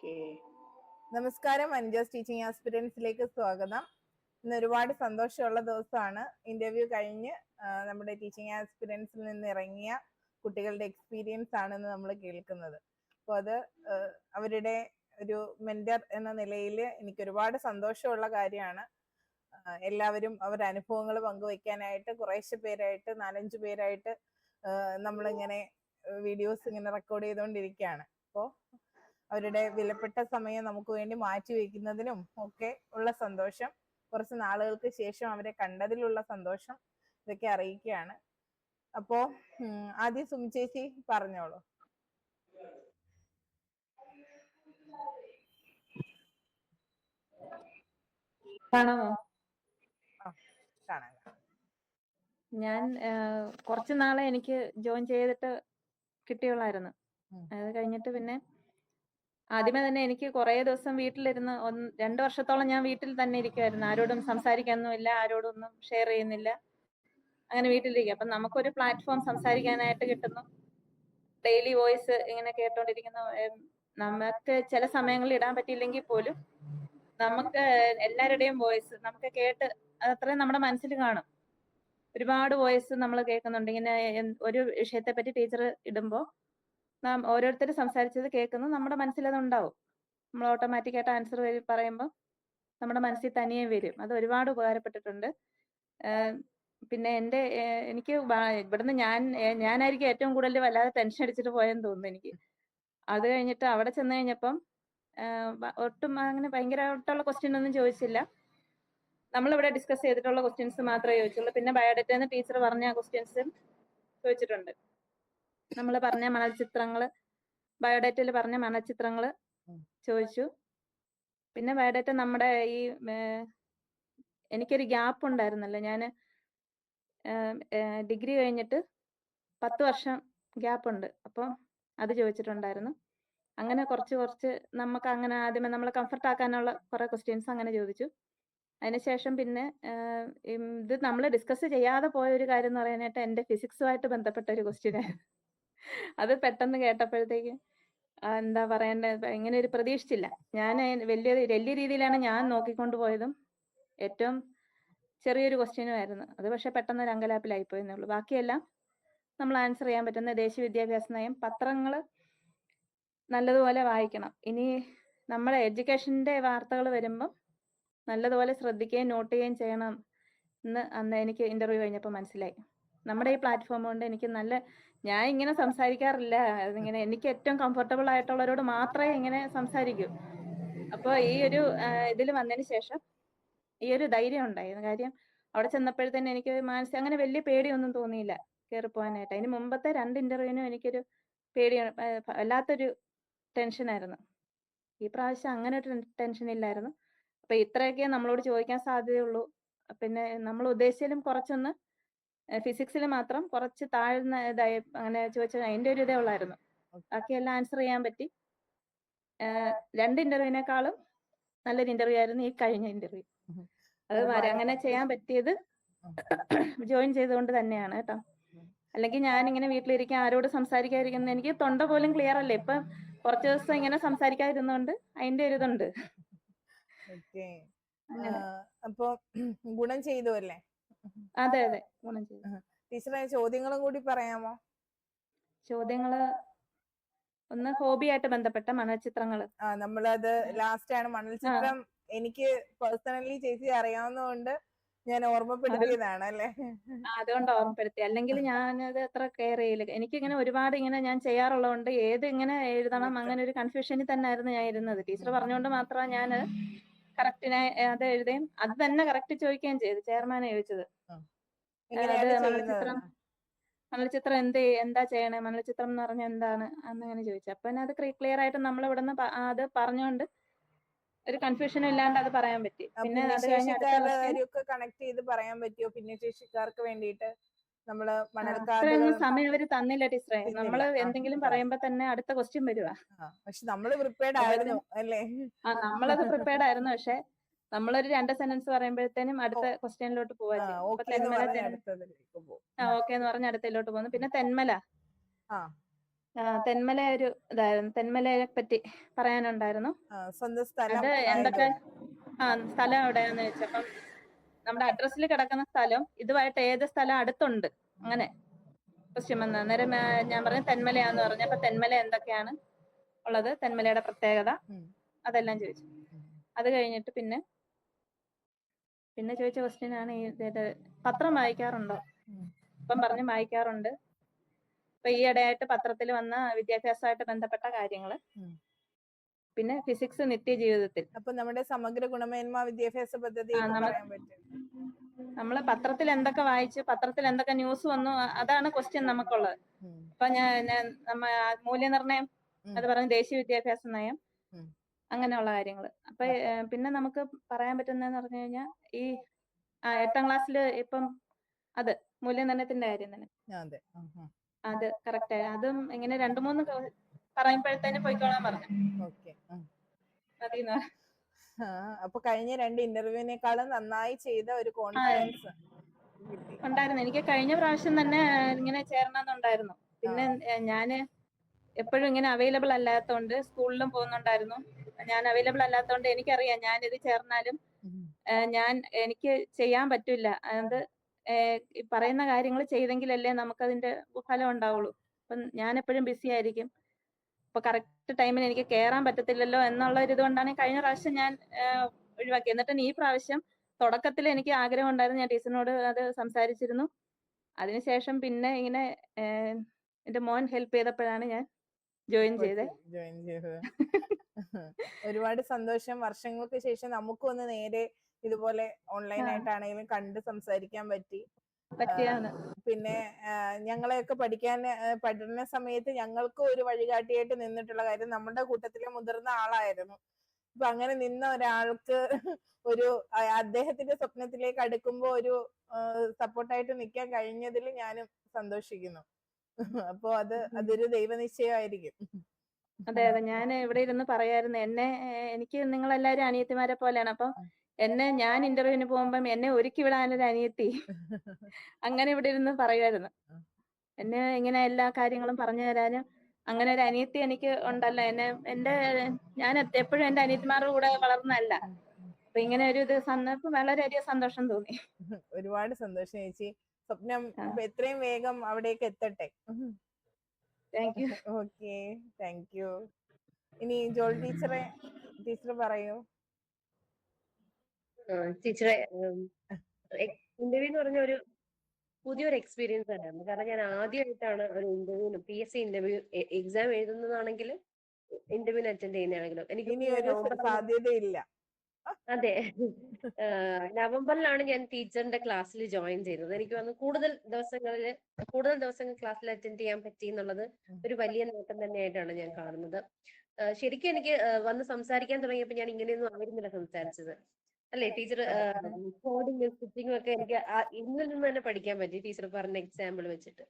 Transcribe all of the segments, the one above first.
Okay, നമസ്കാരം. അൻജോസ് teaching ആസ്പിരൻസിലേക്ക് സ്വാഗതം. ഇന്ന് ഒരുപാട് സന്തോഷമുള്ള ദിവസമാണ്. ഇന്റർവ്യൂ കഴിഞ്ഞ് നമ്മുടെ ടീച്ചിങ് ആസ്പിരൻസിൽ നിന്ന് ഇറങ്ങിയ കുട്ടികളുടെ എക്സ്പീരിയൻസ് ആണെന്ന് നമ്മൾ കേൾക്കുന്നത്. അപ്പോൾ അത് അവരുടെ ഒരു മെന്റർ എന്ന നിലയിൽ എനിക്ക് ഒരുപാട് സന്തോഷമുള്ള കാര്യമാണ്. എല്ലാവരും അവരുടെ അനുഭവങ്ങൾ പങ്കുവയ്ക്കാനായിട്ട് കുറേശ്ശെ പേരായിട്ട് 4-5 പേരായിട്ട് നമ്മളിങ്ങനെ വീഡിയോസ് ഇങ്ങനെ റെക്കോർഡ് ചെയ്തുകൊണ്ടിരിക്കുകയാണ്. അപ്പോൾ അവരുടെ വിലപ്പെട്ട സമയം നമുക്ക് വേണ്ടി മാറ്റി വെക്കുന്നതിനും ഒക്കെ ഉള്ള സന്തോഷം, കുറച്ച് നാളുകൾക്ക് ശേഷം അവരെ കണ്ടതിലുള്ള സന്തോഷം ഇതൊക്കെ അറിയിക്കുകയാണ്. അപ്പോ ആദ്യം സുമി ചേച്ചി പറഞ്ഞോളൂ. കാണാമോ? കാണാം. ഞാൻ കുറച്ചു നാളെ എനിക്ക് ജോയിൻ ചെയ്തിട്ട് കിട്ടിയുള്ളായിരുന്നു. അത് കഴിഞ്ഞിട്ട് പിന്നെ ആദ്യമേ തന്നെ എനിക്ക് കുറേ ദിവസം വീട്ടിലിരുന്ന് 2 വർഷത്തോളം ഞാൻ വീട്ടിൽ തന്നെ ഇരിക്കുമായിരുന്നു. ആരോടും സംസാരിക്കാനൊന്നുമില്ല, ആരോടൊന്നും ഷെയർ ചെയ്യുന്നില്ല, അങ്ങനെ വീട്ടിലിരിക്കുക. അപ്പം നമുക്കൊരു പ്ലാറ്റ്ഫോം സംസാരിക്കാനായിട്ട് കിട്ടുന്നു. ഡെയിലി വോയിസ് ഇങ്ങനെ കേട്ടോണ്ടിരിക്കുന്ന നമുക്ക് ചില സമയങ്ങളിൽ ഇടാൻ പറ്റിയില്ലെങ്കിൽ പോലും നമുക്ക് എല്ലാവരുടെയും വോയിസ് നമുക്ക് കേട്ട് അത്രയും നമ്മുടെ മനസ്സിൽ കാണും. ഒരുപാട് വോയിസ് നമ്മൾ കേൾക്കുന്നുണ്ട്. ഇങ്ങനെ ഒരു വിഷയത്തെ പറ്റി ടീച്ചർ ഇടുമ്പോൾ നാം ഓരോരുത്തർ സംസാരിച്ചത് കേൾക്കുന്നു, നമ്മുടെ മനസ്സിൽ അത് ഉണ്ടാവും. നമ്മൾ ഓട്ടോമാറ്റിക്കായിട്ട് ആൻസർ പറയുമ്പോൾ നമ്മുടെ മനസ്സിൽ തനിയെ വരും. അത് ഒരുപാട് ഉപകാരപ്പെട്ടിട്ടുണ്ട്. പിന്നെ എനിക്ക് ഇവിടുന്ന് ഞാനായിരിക്കും ഏറ്റവും കൂടുതൽ വല്ലാതെ ടെൻഷൻ അടിച്ചിട്ട് പോയെന്ന് തോന്നുന്നു എനിക്ക്. അത് കഴിഞ്ഞിട്ട് അവിടെ ചെന്ന് കഴിഞ്ഞപ്പം ഒട്ടും അങ്ങനെ ഭയങ്കരമായിട്ടുള്ള ക്വസ്റ്റ്യൻ ഒന്നും ചോദിച്ചില്ല. നമ്മളിവിടെ ഡിസ്കസ് ചെയ്തിട്ടുള്ള ക്വസ്റ്റ്യൻസ് മാത്രമേ ചോദിച്ചുള്ളൂ. പിന്നെ ബയോഡേറ്റയെന്ന് ടീച്ചർ പറഞ്ഞ ക്വസ്റ്റ്യൻസും ചോദിച്ചിട്ടുണ്ട്. നമ്മൾ പറഞ്ഞ മണൽചിത്രങ്ങൾ, ബയോഡേറ്റയിൽ പറഞ്ഞ മണൽചിത്രങ്ങൾ ചോദിച്ചു. പിന്നെ ബയോഡേറ്റ നമ്മുടെ ഈ എനിക്കൊരു ഗ്യാപ്പ് ഉണ്ടായിരുന്നല്ലോ, ഞാൻ ഡിഗ്രി കഴിഞ്ഞിട്ട് 10 വർഷം ഗ്യാപ്പ് ഉണ്ട്. അപ്പം അത് ചോദിച്ചിട്ടുണ്ടായിരുന്നു. അങ്ങനെ കുറച്ച് നമുക്ക് അങ്ങനെ ആദ്യമേ നമ്മളെ കംഫർട്ട് ആക്കാനുള്ള കുറെ ക്വസ്റ്റ്യൻസ് അങ്ങനെ ചോദിച്ചു. അതിനുശേഷം പിന്നെ ഇത് നമ്മൾ ഡിസ്കസ് ചെയ്യാതെ പോയ ഒരു കാര്യം എന്ന് പറയാനായിട്ട് എൻ്റെ ഫിസിക്സുമായിട്ട് ബന്ധപ്പെട്ട ഒരു ക്വസ്റ്റ്യൻ ആയിരുന്നു. അത് പെട്ടെന്ന് കേട്ടപ്പോഴത്തേക്ക് എന്താ പറയേണ്ടത്, ഇങ്ങനെ ഒരു പ്രതീക്ഷിച്ചില്ല. ഞാൻ വലിയ രീതിയിലാണ് ഞാൻ നോക്കിക്കൊണ്ട് പോയതും. ഏറ്റവും ചെറിയൊരു ക്വസ്റ്റ്യനും ആയിരുന്നു അത്. പക്ഷെ പെട്ടെന്ന് ഒരു അങ്കലാപ്പിലായിപ്പോയെന്നേ ഉള്ളൂ. ബാക്കിയെല്ലാം നമ്മൾ ആൻസർ ചെയ്യാൻ പറ്റുന്ന ദേശീയ വിദ്യാഭ്യാസ നയം, പത്രങ്ങൾ നല്ലതുപോലെ വായിക്കണം. ഇനി നമ്മുടെ എഡ്യൂക്കേഷൻ്റെ വാർത്തകൾ വരുമ്പം നല്ലതുപോലെ ശ്രദ്ധിക്കുകയും നോട്ട് ചെയ്യുകയും ചെയ്യണം എന്ന് അന്ന് എനിക്ക് ഇന്റർവ്യൂ കഴിഞ്ഞപ്പോൾ മനസ്സിലായി. നമ്മുടെ ഈ പ്ലാറ്റ്ഫോം കൊണ്ട് എനിക്ക് ഞാൻ ഇങ്ങനെ സംസാരിക്കാറില്ല. അതിങ്ങനെ എനിക്ക് ഏറ്റവും കംഫർട്ടബിൾ ആയിട്ടുള്ളവരോട് മാത്രമേ ഇങ്ങനെ സംസാരിക്കൂ. അപ്പോൾ ഈ ഒരു ഇതിൽ വന്നതിന് ശേഷം ഈ ഒരു ധൈര്യം ഉണ്ടായിരുന്നു. കാര്യം അവിടെ ചെന്നപ്പോഴത്തേന് എനിക്ക് അങ്ങനെ വലിയ പേടിയൊന്നും തോന്നിയില്ല കയറിപ്പോകാനായിട്ട്. അതിന് മുമ്പത്തെ 2 ഇന്റർവ്യൂവിനും എനിക്കൊരു പേടി, വല്ലാത്തൊരു ടെൻഷനായിരുന്നു. ഈ പ്രാവശ്യം അങ്ങനെ ഒരു ടെൻഷൻ ഇല്ലായിരുന്നു. അപ്പൊ ഇത്രയൊക്കെ നമ്മളോട് ചോദിക്കാൻ സാധ്യതയുള്ളൂ. പിന്നെ നമ്മൾ ഉദ്ദേശിച്ചാലും കുറച്ചൊന്ന് ഫിസിക്സിൽ മാത്രം കുറച്ച് താഴ്ന്ന ഇതായി അങ്ങനെ ചോദിച്ചാൽ അതിന്റെ ഒരു ഇതേ ഉള്ളായിരുന്നു. ബാക്കിയെല്ലാം ആൻസർ ചെയ്യാൻ പറ്റി. 2 ഇന്റർവ്യൂവിനേക്കാളും നല്ലൊരു ഇന്റർവ്യൂ ആയിരുന്നു ഈ കഴിഞ്ഞ ഇന്റർവ്യൂ. അത് അങ്ങനെ ചെയ്യാൻ പറ്റിയത് ജോയിൻ ചെയ്തുകൊണ്ട് തന്നെയാണ് കേട്ടോ. അല്ലെങ്കിൽ ഞാൻ ഇങ്ങനെ വീട്ടിലിരിക്കാൻ ആരോട് സംസാരിക്കാതിരിക്കുന്ന, എനിക്ക് തൊണ്ട പോലും ക്ലിയർ അല്ലേ. ഇപ്പൊ കുറച്ച് ദിവസം ഇങ്ങനെ സംസാരിക്കാതിരുന്നോണ്ട് അതിന്റെ ഒരു ഇതുണ്ട്. അപ്പൊ ഗുണം ചെയ്തു അല്ലേ? അതെ ഗുണം ചെയ്തു. ടീച്ചറെ ചോദ്യങ്ങളും കൂടി പറയാമോ? ചോദ്യങ്ങള് ഒന്ന് ഹോബിയായിട്ട് ബന്ധപ്പെട്ട മണൽചിത്രങ്ങള്. നമ്മളത് ലാസ്റ്റ് ആണ്. മണൽചിത്രം എനിക്ക് പേഴ്സണലി ചേച്ചി അറിയാവുന്നതുകൊണ്ട് ഞാൻ ഓർമ്മപ്പെടുത്തിയതാണ് അല്ലേ? അതുകൊണ്ട് ഓർമ്മപ്പെടുത്തി. അല്ലെങ്കിൽ ഞാനത് അത്ര കെയർ ചെയ്യില്ല. എനിക്കിങ്ങനെ ഒരുപാട് ഇങ്ങനെ ഞാൻ ചെയ്യാറുള്ളതുകൊണ്ട് ഏത് ഇങ്ങനെ എഴുതണം അങ്ങനെ ഒരു കൺഫ്യൂഷനിൽ തന്നെ ആയിരുന്നു ഞാൻ ഇരുന്നത്. ടീച്ചർ പറഞ്ഞുകൊണ്ട് മാത്രമാണ് ഞാൻ കറക്റ്റിനെ അത് എഴുതുകയും അത് തന്നെ കറക്റ്റ് ചോദിക്കുകയും ചെയ്തു. ചെയർമാനെ ചോദിച്ചത് അത് മണൽചിത്രം എന്താ ചെയ്യണേ, മണൽചിത്രം എന്ന് പറഞ്ഞാൽ എന്താണ് അങ്ങനെ ചോദിച്ചു. അപ്പൊ അത് ക്ലിയർ ആയിട്ട് നമ്മൾ ഇവിടുന്ന് അത് പറഞ്ഞുകൊണ്ട് ഒരു കൺഫ്യൂഷനും ഇല്ലാണ്ട് അത് പറയാൻ പറ്റി. പിന്നെ അത് കഴിഞ്ഞ് കണക്ട് ചെയ്ത് പറയാൻ പറ്റിയോ? ഭിന്നശേഷിക്കാർക്ക് വേണ്ടിയിട്ട് നമ്മള് സമയം അവര് തന്നില്ല ടീച്ചറെ. നമ്മള് എന്തെങ്കിലും പറയുമ്പോ തന്നെ അടുത്ത ക്വസ്റ്റ്യൻ വരുവാ. പക്ഷെ നമ്മള് പ്രിപ്പയർഡ് ആയിരുന്നു അല്ലേ? നമ്മളത് പ്രിപ്പയർഡ് ആയിരുന്നു. പക്ഷെ നമ്മളൊരു 2 സെന്റൻസ് പറയുമ്പോഴത്തേനും അടുത്ത ക്വസ്റ്റ്യനിലോട്ട് പോവാ ചെയ്യും. ഓക്കെ എന്ന് പറഞ്ഞ് അടുത്തതിലോട്ട് പോകുന്നു. പിന്നെ തെന്മല തെന്മല ഒരു ഇതായിരുന്നു. തെന്മലയെ പറ്റി പറയാനുണ്ടായിരുന്നു. സ്വന്തം സ്ഥലം അത് എന്തൊക്കെ സ്ഥലം എവിടെയാന്ന് വെച്ചപ്പം നമ്മുടെ അഡ്രസ്സിൽ കിടക്കുന്ന സ്ഥലം ഇതുമായിട്ട് ഏത് സ്ഥലം അടുത്തുണ്ട്, അങ്ങനെ ക്വസ്റ്റ്യൻ വന്ന അന്നേരം ഞാൻ പറഞ്ഞു തെന്മലയാന്ന് പറഞ്ഞു. അപ്പൊ തെന്മല എന്തൊക്കെയാണ് ഉള്ളത്, തെന്മലയുടെ പ്രത്യേകത, അതെല്ലാം ചോദിച്ചു. അത് കഴിഞ്ഞിട്ട് പിന്നെ ചോദിച്ച ക്വസ്റ്റ്യൻ ആണ് പത്രം വായിക്കാറുണ്ടോ? അപ്പം പറഞ്ഞു വായിക്കാറുണ്ട്. ഇപ്പൊ ഈയിടെയായിട്ട് പത്രത്തിൽ വന്ന വിദ്യാഭ്യാസമായിട്ട് ബന്ധപ്പെട്ട കാര്യങ്ങള്, പിന്നെ ഫിസിക്സ് നിത്യജീവിതത്തിൽ. അപ്പൊ നമ്മുടെ സമഗ്ര ഗുണമേന്മ വിദ്യാഭ്യാസ പദ്ധതി പറയാൻ പറ്റും. നമ്മള് പത്രത്തിൽ എന്തൊക്കെ വായിച്ചു, പത്രത്തിൽ എന്തൊക്കെ ന്യൂസ് വന്നു, അതാണ് ക്വസ്റ്റ്യൻ നമുക്കുള്ളത്. അപ്പൊ നമ്മ മൂല്യനിർണ്ണയം, അത് പറഞ്ഞ ദേശീയ വിദ്യാഭ്യാസ നയം, അങ്ങനെയുള്ള കാര്യങ്ങൾ. അപ്പൊ പിന്നെ നമുക്ക് പറയാൻ പറ്റുന്നതെന്ന് പറഞ്ഞു കഴിഞ്ഞാൽ ഈ 8ാം ക്ലാസ്സിൽ ഇപ്പം അത് മൂല്യനിർണ്ണയത്തിന്റെ കാര്യം തന്നെ, അത് കറക്റ്റ് ആയി. അതും ഇങ്ങനെ 2-3 പറയുമ്പോഴത്തേനും പോയിക്കോളാൻ പറഞ്ഞു. മതിയെന്നാ. അപ്പൊ കഴിഞ്ഞ 2 ഇന്റർവ്യൂവിനേക്കാളും നന്നായി ചെയ്ത ഒരു കോൺഫിഡൻസ് ഉണ്ടായിരുന്നു. എനിക്ക് കഴിഞ്ഞ പ്രാവശ്യം തന്നെ ഇങ്ങനെ ചേരണമെന്നുണ്ടായിരുന്നു. പിന്നെ ഞാന് എപ്പോഴും ഇങ്ങനെ അവൈലബിൾ അല്ലാത്തതുകൊണ്ട്, സ്കൂളിലും പോകുന്നുണ്ടായിരുന്നു. ഞാൻ അവൈലബിൾ അല്ലാത്തതുകൊണ്ട് എനിക്കറിയാം ഞാൻ ഇത് ചേർന്നാലും എനിക്ക് ചെയ്യാൻ പറ്റില്ല. അത് പറയുന്ന കാര്യങ്ങൾ ചെയ്തെങ്കിലല്ലേ നമുക്കതിന്റെ ഫലം ഉണ്ടാവുള്ളൂ. അപ്പം ഞാൻ എപ്പോഴും ബിസി ആയിരിക്കും. അപ്പൊ കറക്റ്റ് ടൈമിന് എനിക്ക് കയറാൻ പറ്റത്തില്ലല്ലോ എന്നുള്ള ഒരു ഇതുകൊണ്ടാണ് കഴിഞ്ഞ പ്രാവശ്യം ഞാൻ ഒഴിവാക്കി. എന്നിട്ട് ഈ പ്രാവശ്യം തുടക്കത്തിൽ എനിക്ക് ആഗ്രഹം ഉണ്ടായിരുന്നു, ഞാൻ ടീച്ചറിനോട് അത് സംസാരിച്ചിരുന്നു. അതിനുശേഷം പിന്നെ ഇങ്ങനെ എന്റെ മോൻ ഹെൽപ്പ് ചെയ്തപ്പോഴാണ് ഞാൻ ജോയിൻ ചെയ്തത്. ഒരുപാട് സന്തോഷം. വർഷങ്ങൾക്ക് ശേഷം നമുക്കും ഒന്ന് നേരെ ഇതുപോലെ ഓൺലൈൻ ആയിട്ടാണെങ്കിലും കണ്ട് സംസാരിക്കാൻ പറ്റി. പിന്നെ ഞങ്ങളെയൊക്കെ പഠന സമയത്ത് ഞങ്ങൾക്ക് ഒരു വഴികാട്ടിയായിട്ട് നിന്നിട്ടുള്ള കാര്യം നമ്മുടെ കൂട്ടത്തിലെ മുതിർന്ന ആളായിരുന്നു. അപ്പൊ അങ്ങനെ നിന്ന ഒരാൾക്ക് ഒരു അദ്ദേഹത്തിന്റെ സ്വപ്നത്തിലേക്ക് അടുക്കുമ്പോ ഒരു സപ്പോർട്ടായിട്ട് നിൽക്കാൻ കഴിഞ്ഞതിൽ ഞാനും സന്തോഷിക്കുന്നു. അപ്പൊ അതൊരു ദൈവനിശ്ചയമായിരിക്കും. അതെ അതെ, ഞാൻ ഇവിടെ ഇരുന്ന് പറയായിരുന്നു, എനിക്ക് നിങ്ങളെല്ലാരും അനിയത്തിമാരെ പോലെയാണ്. അപ്പൊ ഞാൻ ഇന്റർവ്യൂവിന് പോകുമ്പം എന്നെ ഒരുക്കി വിടാനൊരു അനിയത്തി, അങ്ങനെ ഇവിടെ ഇരുന്ന് പറയുമായിരുന്നു. എന്നെ ഇങ്ങനെ എല്ലാ കാര്യങ്ങളും പറഞ്ഞു തരാനും അങ്ങനെ ഒരു അനിയത്തി എനിക്ക് ഉണ്ടല്ലോ. ഞാൻ എപ്പോഴും എന്റെ അനിയത്തിമാരുടെ കൂടെ വളർന്നല്ല. അപ്പൊ ഇങ്ങനെ ഒരു ഇത് സന്ദർഭം വളരെയധികം സന്തോഷം തോന്നി. ഒരുപാട് സന്തോഷം ചേച്ചി. സ്വപ്നം എത്രയും വേഗം അവിടേക്ക് എത്തട്ടെ. Thank you. Okay, thank you. ഇനി ജോൾ ടീച്ചർ പറയൂ. ടീച്ചറെ, ഇന്റർവ്യൂ എന്ന് പറഞ്ഞ ഒരു പുതിയൊരു എക്സ്പീരിയൻസ് തന്നെയായിരുന്നു. കാരണം ഞാൻ ആദ്യമായിട്ടാണ് ഒരു ഇന്റർവ്യൂവിന് PSC ഇന്റർവ്യൂ എക്സാം എഴുതുന്നതാണെങ്കിലും ഇന്റർവ്യൂവിന് അറ്റൻഡ് ചെയ്യുന്നതാണെങ്കിലും എനിക്ക് സാധ്യതയില്ല. അതെ, നവംബറിലാണ് ഞാൻ ടീച്ചറിന്റെ ക്ലാസ്സിൽ ജോയിൻ ചെയ്തത്. എനിക്ക് വന്ന് കൂടുതൽ ദിവസങ്ങൾ ക്ലാസ്സിൽ അറ്റൻഡ് ചെയ്യാൻ പറ്റി എന്നുള്ളത് ഒരു വലിയ നേട്ടം തന്നെയായിട്ടാണ് ഞാൻ കാണുന്നത്. ശരിക്കും എനിക്ക് വന്ന് സംസാരിക്കാൻ തുടങ്ങിയപ്പോൾ ഞാൻ ഇങ്ങനെയൊന്നും ആയിരുന്നില്ല സംസാരിച്ചത്. അല്ലെ ടീച്ചർ? കോഡിങ് സ്റ്റിച്ചിങ്ങും ഒക്കെ എനിക്ക് ഇന്നിൽ നിന്ന് തന്നെ പഠിക്കാൻ പറ്റി ടീച്ചർ പറഞ്ഞ എക്സാമ്പിൾ വെച്ചിട്ട്.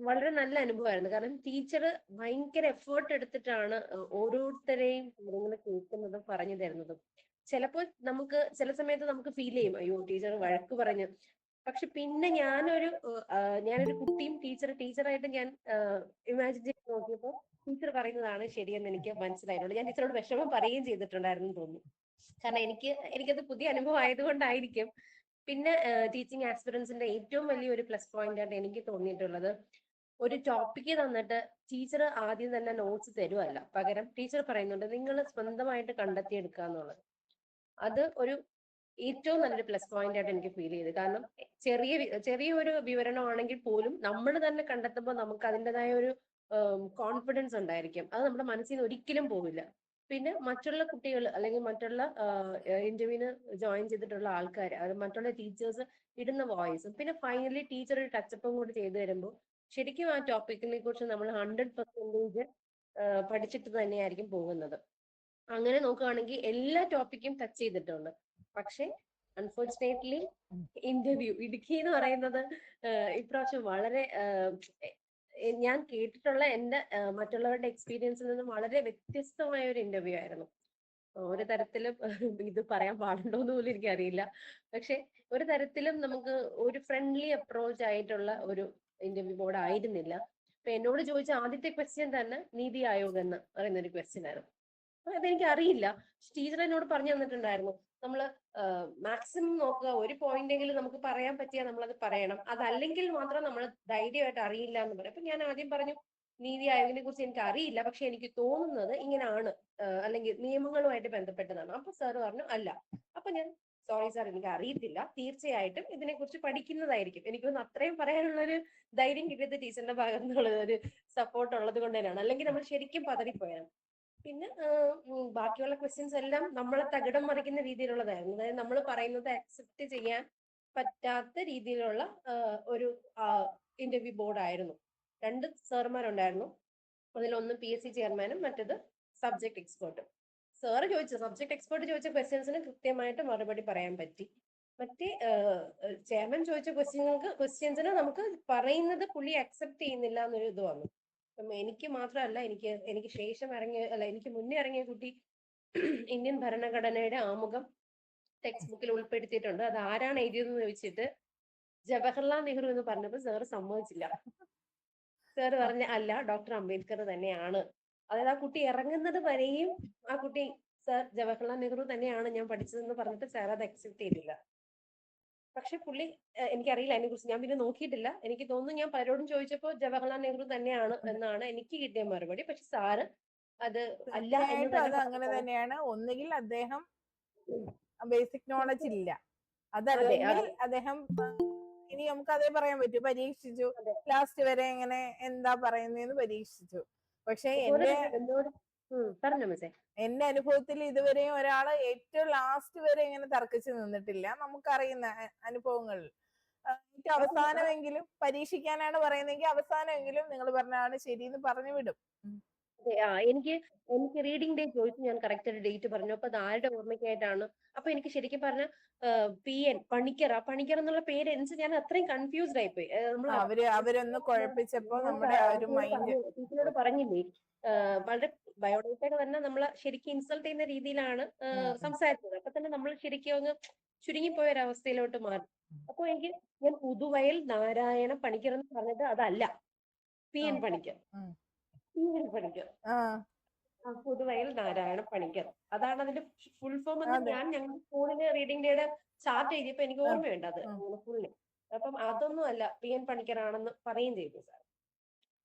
വളരെ നല്ല അനുഭവമായിരുന്നു. കാരണം ടീച്ചർ ഭയങ്കര എഫേർട്ട് എടുത്തിട്ടാണ് ഓരോരുത്തരെയും കാര്യങ്ങൾ കേൾക്കുന്നതും പറഞ്ഞു തരുന്നതും. ചിലപ്പോൾ ചില സമയത്ത് നമുക്ക് ഫീൽ ചെയ്യും, അയ്യോ ടീച്ചർ വഴക്ക് പറഞ്ഞു. പക്ഷെ പിന്നെ ഞാനൊരു കുട്ടിയും ടീച്ചറായിട്ട് ഞാൻ ഇമാജിൻ ചെയ്ത് നോക്കിയപ്പോൾ ടീച്ചർ പറയുന്നതാണ് ശരിയെന്ന് എനിക്ക് മനസ്സിലായിട്ടുള്ളൂ. ഞാൻ ടീച്ചറോട് വിഷമം പറയുകയും ചെയ്തിട്ടുണ്ടായിരുന്നു തോന്നുന്നു. കാരണം എനിക്കത് പുതിയ അനുഭവം ആയതുകൊണ്ടായിരിക്കും. പിന്നെ ടീച്ചിങ് ആസ്പിറൻസിന്റെ ഏറ്റവും വലിയൊരു പ്ലസ് പോയിന്റ് ആയിട്ട് എനിക്ക് തോന്നിയിട്ടുള്ളത്, ഒരു ടോപ്പിക്ക് തന്നിട്ട് ടീച്ചർ ആദ്യം തന്നെ നോട്ട്സ് തരുമല്ല, പകരം ടീച്ചർ പറയുന്നുണ്ട് നിങ്ങൾ സ്വന്തമായിട്ട് കണ്ടെത്തിയെടുക്കുക എന്നുള്ളത്. അത് ഒരു ഏറ്റവും നല്ലൊരു പ്ലസ് പോയിന്റ് ആയിട്ട് എനിക്ക് ഫീൽ ചെയ്തു. കാരണം ചെറിയൊരു വിവരണമാണെങ്കിൽ പോലും നമ്മൾ തന്നെ കണ്ടെത്തുമ്പോൾ നമുക്ക് അതിൻ്റെതായ ഒരു കോൺഫിഡൻസ് ഉണ്ടായിരിക്കും. അത് നമ്മുടെ മനസ്സിൽ നിന്ന് ഒരിക്കലും പോവില്ല. പിന്നെ മറ്റുള്ള കുട്ടികൾ അല്ലെങ്കിൽ മറ്റുള്ള ഇന്റർവ്യൂവിന് ജോയിൻ ചെയ്തിട്ടുള്ള ആൾക്കാർ, അത് മറ്റുള്ള ടീച്ചേഴ്സ് ഇടുന്ന വോയിസും, പിന്നെ ഫൈനലി ടീച്ചർ ഒരു ടച്ചപ്പും കൂടി ചെയ്തു തരുമ്പോൾ ശരിക്കും ആ ടോപ്പിക്കിനെ കുറിച്ച് നമ്മൾ 100% പഠിച്ചിട്ട് തന്നെയായിരിക്കും പോകുന്നത്. അങ്ങനെ നോക്കുകയാണെങ്കിൽ എല്ലാ ടോപ്പിക്കും ടച്ച് ചെയ്തിട്ടുണ്ട്. പക്ഷെ അൺഫോർച്ചുനേറ്റ്ലി ഇടുക്കി എന്ന് പറയുന്നത് ഇപ്രാവശ്യം വളരെ ഞാൻ കേട്ടിട്ടുള്ള എന്റെ മറ്റുള്ളവരുടെ എക്സ്പീരിയൻസിൽ നിന്നും വളരെ വ്യത്യസ്തമായ ഒരു ഇന്റർവ്യൂ ആയിരുന്നു. ഒരു തരത്തിലും ഇത് പറയാൻ പാടുണ്ടോന്ന് പോലും എനിക്കറിയില്ല. പക്ഷെ ഒരു തരത്തിലും നമുക്ക് ഒരു ഫ്രണ്ട്ലി അപ്രോച്ച് ആയിട്ടുള്ള ഒരു ഇന്റർവ്യൂ ബോർഡ് ആയിരുന്നില്ല. ഇപ്പൊ എന്നോട് ചോദിച്ച ആദ്യത്തെ ക്വസ്റ്റ്യൻ തന്നെ നീതി ആയോഗ് എന്ന് പറയുന്ന ഒരു ക്വസ്റ്റ്യൻ ആയിരുന്നു. അപ്പൊ അതെനിക്ക് അറിയില്ല. ടീച്ചർ എന്നോട് പറഞ്ഞു തന്നിട്ടുണ്ടായിരുന്നു, നമ്മള് മാക്സിമം നോക്കുക, ഒരു പോയിന്റ് എങ്കിലും നമുക്ക് പറയാൻ പറ്റിയാൽ നമ്മളത് പറയണം, അതല്ലെങ്കിൽ മാത്രം നമ്മൾ ധൈര്യമായിട്ട് അറിയില്ല എന്ന് പറയും. അപ്പൊ ഞാൻ ആദ്യം പറഞ്ഞു നീതി ആയോഗിനെ കുറിച്ച് എനിക്ക് അറിയില്ല, പക്ഷെ എനിക്ക് തോന്നുന്നത് ഇങ്ങനെയാണ്, അല്ലെങ്കിൽ നിയമങ്ങളുമായിട്ട് ബന്ധപ്പെട്ടതാണ്. അപ്പൊ സാർ പറഞ്ഞു അല്ല. അപ്പൊ ഞാൻ സോറി സാർ, എനിക്ക് അറിയത്തില്ല, തീർച്ചയായിട്ടും ഇതിനെക്കുറിച്ച് പഠിക്കുന്നതായിരിക്കും. എനിക്കൊന്ന് അത്രയും പറയാനുള്ള ഒരു ധൈര്യം കിട്ടിയത് ടീച്ചറിന്റെ ഭാഗത്തു നിന്നുള്ള ഒരു സപ്പോർട്ട് ഉള്ളത് കൊണ്ട് തന്നെയാണ്, അല്ലെങ്കിൽ നമ്മൾ ശരിക്കും പതറിപ്പോയാണ്. പിന്നെ ബാക്കിയുള്ള ക്വസ്റ്റ്യൻസ് എല്ലാം നമ്മളെ തകിടം മറിക്കുന്ന രീതിയിലുള്ളതായിരുന്നു. അതായത് നമ്മൾ പറയുന്നത് അക്സെപ്റ്റ് ചെയ്യാൻ പറ്റാത്ത രീതിയിലുള്ള ഒരു ഇന്റർവ്യൂ ബോർഡ് ആയിരുന്നു. 2 സാറുമാരുണ്ടായിരുന്നു. അതിലൊന്ന് PSC ചെയർമാനും മറ്റത് സബ്ജക്ട് എക്സ്പേർട്ടും. സാറ് ചോദിച്ച സബ്ജക്ട് എക്സ്പേർട്ട് ചോദിച്ച ക്വസ്റ്റ്യൻസിന് കൃത്യമായിട്ട് മറുപടി പറയാൻ പറ്റി. മറ്റേ ചെയർമാൻ ചോദിച്ച ക്വസ്റ്റ്യൻസിന് നമുക്ക് പറയുന്നത് പുള്ളി അക്സെപ്റ്റ് ചെയ്യുന്നില്ല എന്നൊരു ഇത് വന്നു. അപ്പം എനിക്ക് മാത്രമല്ല, എനിക്ക് ശേഷം എനിക്ക് മുന്നേ ഇറങ്ങിയ കുട്ടി ഇന്ത്യൻ ഭരണഘടനയുടെ ആമുഖം ടെക്സ്റ്റ് ബുക്കിൽ ഉൾപ്പെടുത്തിയിട്ടുണ്ട്. അത് ആരാണ് എഴുതിയതെന്ന് ചോദിച്ചിട്ട് ജവഹർലാൽ നെഹ്റു എന്ന് പറഞ്ഞപ്പോൾ സാറ് സമ്മതിച്ചില്ല. സാറ് പറഞ്ഞ അല്ല, ഡോക്ടർ അംബേദ്കർ തന്നെയാണ്. അതായത് ആ കുട്ടി ഇറങ്ങുന്നത് വരെയും ആ കുട്ടി സാർ ജവഹർലാൽ നെഹ്റു തന്നെയാണ് ഞാൻ പഠിച്ചതെന്ന് പറഞ്ഞിട്ട് സാർ അത് അക്സെപ്റ്റ് ചെയ്തില്ല. പക്ഷെ പുള്ളി, എനിക്കറിയില്ല അതിനെ കുറിച്ച്, ഞാൻ പിന്നെ നോക്കിയിട്ടില്ല. എനിക്ക് തോന്നുന്നു ഞാൻ പലരോടും ചോദിച്ചപ്പോൾ ജവഹർലാൽ നെഹ്റു തന്നെയാണ് എന്നാണ് എനിക്ക് കിട്ടിയ മറുപടി. പക്ഷെ സാറ് അത് അല്ല എന്ന് തീർച്ചയായിട്ടും അത് അങ്ങനെ തന്നെയാണ്. ഒന്നുകിൽ അദ്ദേഹം ബേസിക് നോളജ് ഇല്ല, അതല്ലെങ്കിൽ അദ്ദേഹം ഇനി നമുക്ക് അതേ പറയാൻ പറ്റൂ, പരീക്ഷിച്ചു ലാസ്റ്റ് വരെ എങ്ങനെ എന്താ പറയുന്നതെന്ന് പരീക്ഷിച്ചു. പക്ഷെ എന്റെ അനുഭവത്തിൽ ഇതുവരെയും ഒരാള് ഏറ്റവും ലാസ്റ്റ് വരെ ഇങ്ങനെ തർക്കിച്ച് നിന്നിട്ടില്ല, നമുക്കറിയുന്ന അനുഭവങ്ങളിൽ. ഏറ്റവും അവസാനമെങ്കിലും പരീക്ഷിക്കാനാണ് പറയുന്നതെങ്കിൽ അവസാനമെങ്കിലും നിങ്ങൾ പറഞ്ഞാണ് ശരിയെന്ന് പറഞ്ഞു വിടും. എനിക്ക് റീഡിംഗ് ഡേ ചോദിച്ചു, ഞാൻ കറക്റ്റ് ഒരു ഡേറ്റ് പറഞ്ഞു. അപ്പൊ അത് ആരുടെ ഓർമ്മയ്ക്കായിട്ടാണ്? അപ്പൊ എനിക്ക് ശരിക്കും പറഞ്ഞ PN പണിക്കർ, ആ പണിക്കർ എന്നുള്ള പേര് എനിക്ക് ഞാൻ അത്രയും കൺഫ്യൂസ്ഡ് ആയിപ്പോയി. അവരൊന്ന് കുഴപ്പിച്ചപ്പോ നമ്മുടെ ഒരു മൈൻഡ് ടീച്ചറോട് പറഞ്ഞില്ലേ, വളരെ ബയോഡേറ്റയൊക്കെ തന്നെ നമ്മളെ ശരിക്കും ഇൻസൾട്ട് ചെയ്യുന്ന രീതിയിലാണ് സംസാരിച്ചത്. അപ്പൊ തന്നെ നമ്മൾ ശരിക്കും അങ്ങ് ചുരുങ്ങിപ്പോയ ഒരു അവസ്ഥയിലോട്ട് മാറി. അപ്പൊ ഞാൻ പുതുവയൽ നാരായണ പണിക്കർ എന്ന് പറഞ്ഞത് അതല്ല, PN പണിക്കർ. പുതുവയൽ നാരായണ പണിക്കർ, അതാണ് അതിന്റെ ഫുൾ ഫോം എന്ന് ഞാൻ ഞങ്ങളുടെ സ്കൂളില് റീഡിംഗ് ഡേയുടെ ചാർട്ട് എഴുതിയപ്പോ എനിക്ക് ഓർമ്മയുണ്ട് അത് ഫുള്ള്. അപ്പം അതൊന്നും അല്ല, PN പണിക്കർ ആണെന്ന് പറയുകയും ചെയ്തു സാർ.